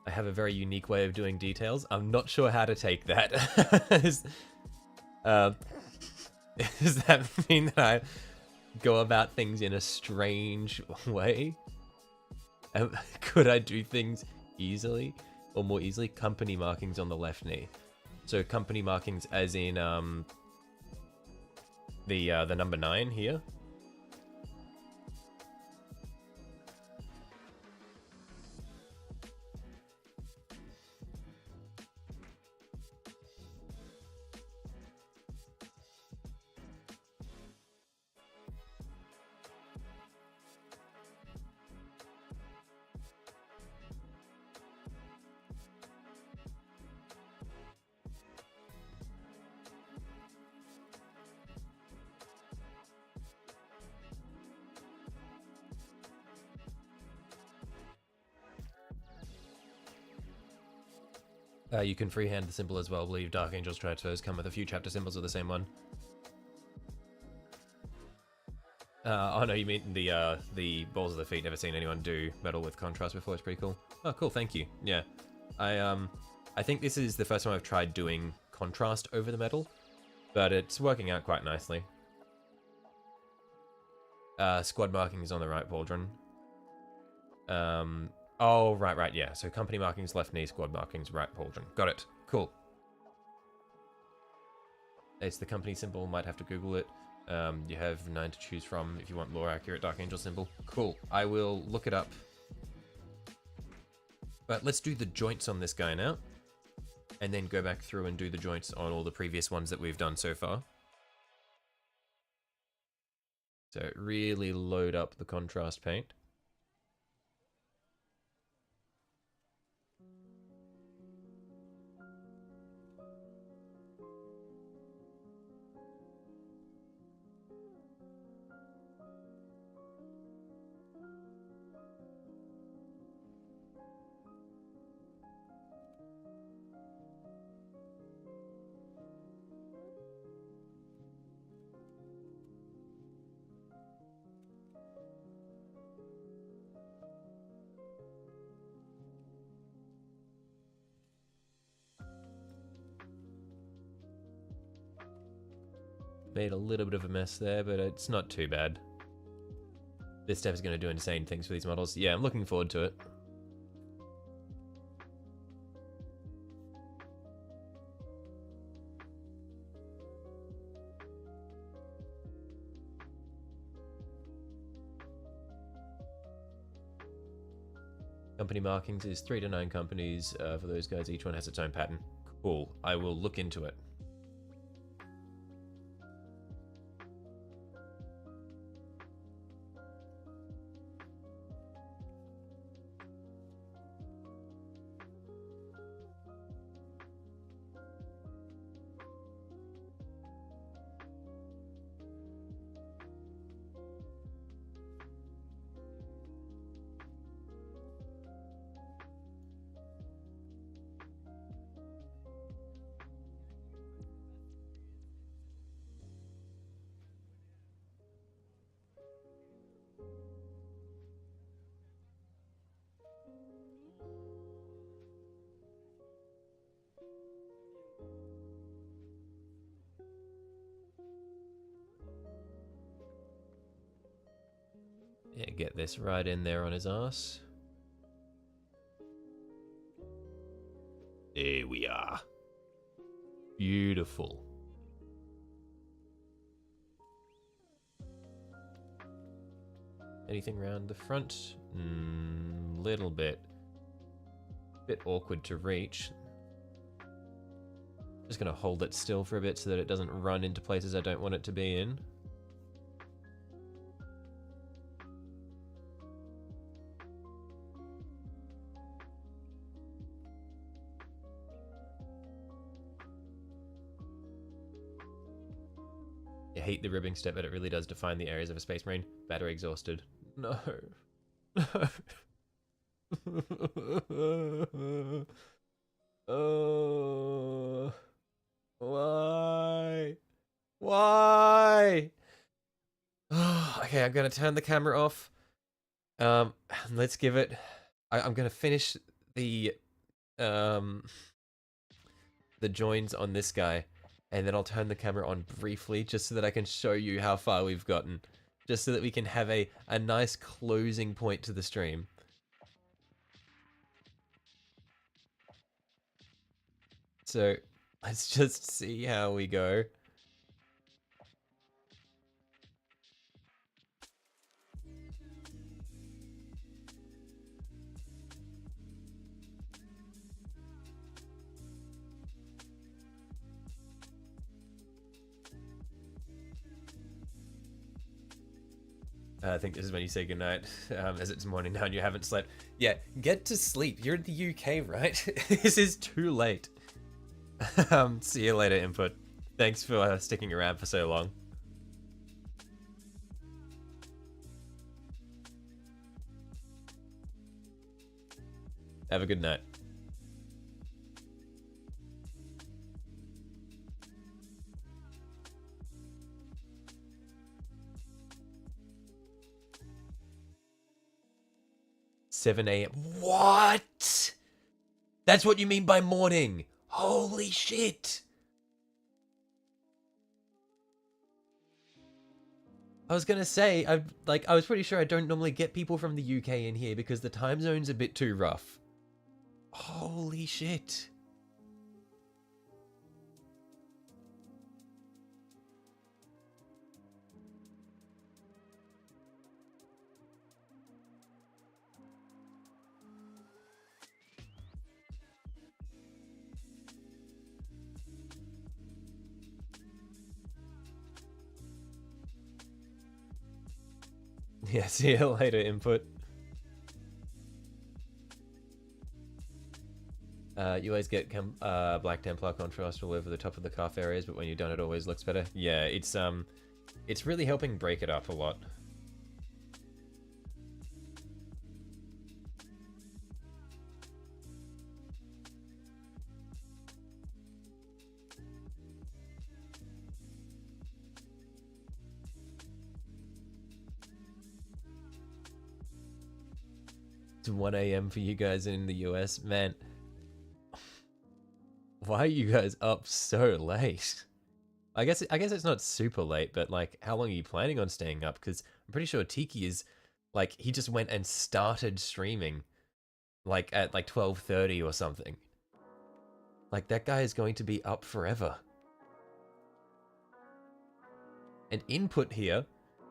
I have a very unique way of doing details. I'm not sure how to take that. Does that mean that I go about things in a strange way? Could I do things easily or more easily? Company markings on the left knee. So company markings as in the number 9 here. You can freehand the symbol as well. I believe Dark Angel's transfers come with a few chapter symbols of the same one. Oh no, you mean the balls of the feet. Never seen anyone do metal with contrast before. It's pretty cool. Oh, cool. Thank you. Yeah, I think this is the first time I've tried doing contrast over the metal, but it's working out quite nicely. Squad markings on the right, Pauldron. Oh, right, yeah. So company markings left knee, squad markings right, Pauldron. Got it. Cool. It's the company symbol. Might have to Google it. You have 9 to choose from if you want more accurate Dark Angel symbol. Cool. I will look it up. But let's do the joints on this guy now, and then go back through and do the joints on all the previous ones that we've done so far. So really load up the contrast paint. Made a little bit of a mess there, but it's not too bad. This step is going to do insane things for these models. Yeah, I'm looking forward to it. Company markings is 3 to 9 companies for those guys. Each one has its own pattern. Cool. I will look into it. Yeah, get this right in there on his ass. There we are. Beautiful. Anything around the front? Little bit. Bit awkward to reach. Just gonna hold it still for a bit so that it doesn't run into places I don't want it to be in. I hate the ribbing step, but it really does define the areas of a Space Marine. Battery exhausted. No. No. Oh. Why? Why? Okay, I'm gonna turn the camera off. Let's give it. I'm gonna finish the joins on this guy, and then I'll turn the camera on briefly just so that I can show you how far we've gotten, just so that we can have a nice closing point to the stream. So let's just see how we go. I think this is when you say goodnight, as it's morning now and you haven't slept. Yeah, get to sleep. You're in the UK, right? This is too late. See you later, Input. Thanks for sticking around for so long. Have a good night. 7 a.m. What? That's what you mean by morning. Holy shit. I was gonna say, I was pretty sure I don't normally get people from the UK in here because the time zone's a bit too rough. Holy shit. Yeah, see you later, input. You always get Black Templar contrast all over the top of the calf areas, but when you're done it always looks better. Yeah, it's really helping break it up a lot. It's 1 a.m. for you guys in the US, man. Why are you guys up so late? I guess it's not super late, but like, how long are you planning on staying up? Because I'm pretty sure Tiki is, like, he just went and started streaming, like at like 12:30 or something. Like, that guy is going to be up forever. And input here,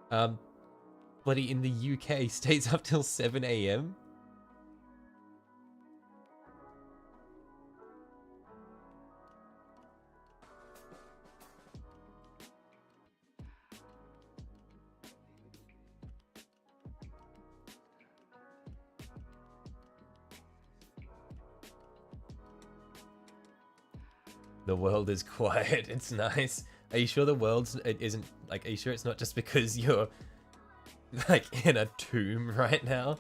bloody in the UK stays up till 7 a.m. The world is quiet. It's nice. Are you sure the world's it isn't like? Are you sure it's not just because you're like in a tomb right now?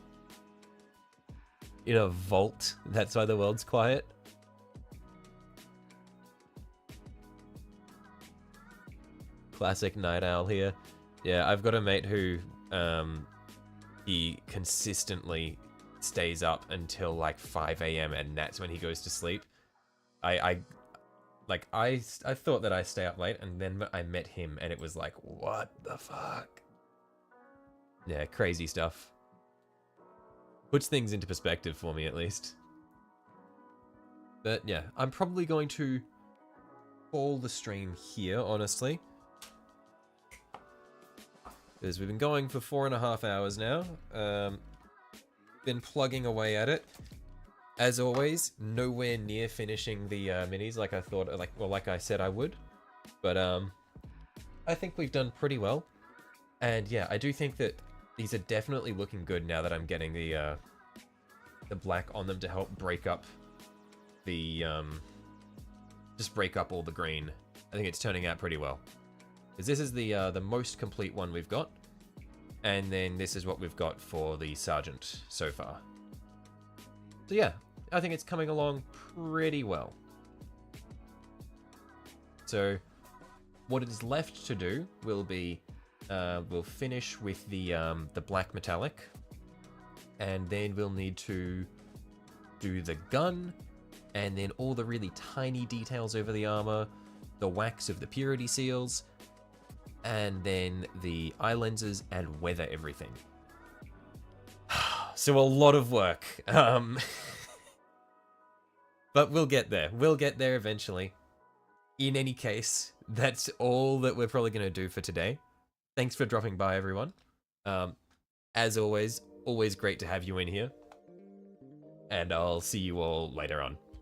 In a vault. That's why the world's quiet. Classic night owl here. Yeah, I've got a mate who he consistently stays up until like 5 a.m. and that's when he goes to sleep. I thought that I stay up late, and then I met him, and it was like, what the fuck? Yeah, crazy stuff. Puts things into perspective for me, at least. But yeah, I'm probably going to call the stream here, honestly. Because we've been going for 4.5 hours now. Been plugging away at it. As always, nowhere near finishing the minis like I thought, like I said I would. But I think we've done pretty well. And yeah, I do think that these are definitely looking good now that I'm getting the black on them to help break up the just break up all the green. I think it's turning out pretty well. Because this is the most complete one we've got. And then this is what we've got for the Sergeant so far. So yeah, I think it's coming along pretty well. So what is left to do will be, we'll finish with the black metallic, and then we'll need to do the gun, and then all the really tiny details over the armor, the wax of the purity seals, and then the eye lenses and weather everything. So a lot of work. But we'll get there. We'll get there eventually. In any case, that's all that we're probably going to do for today. Thanks for dropping by, everyone. As always great to have you in here. And I'll see you all later on.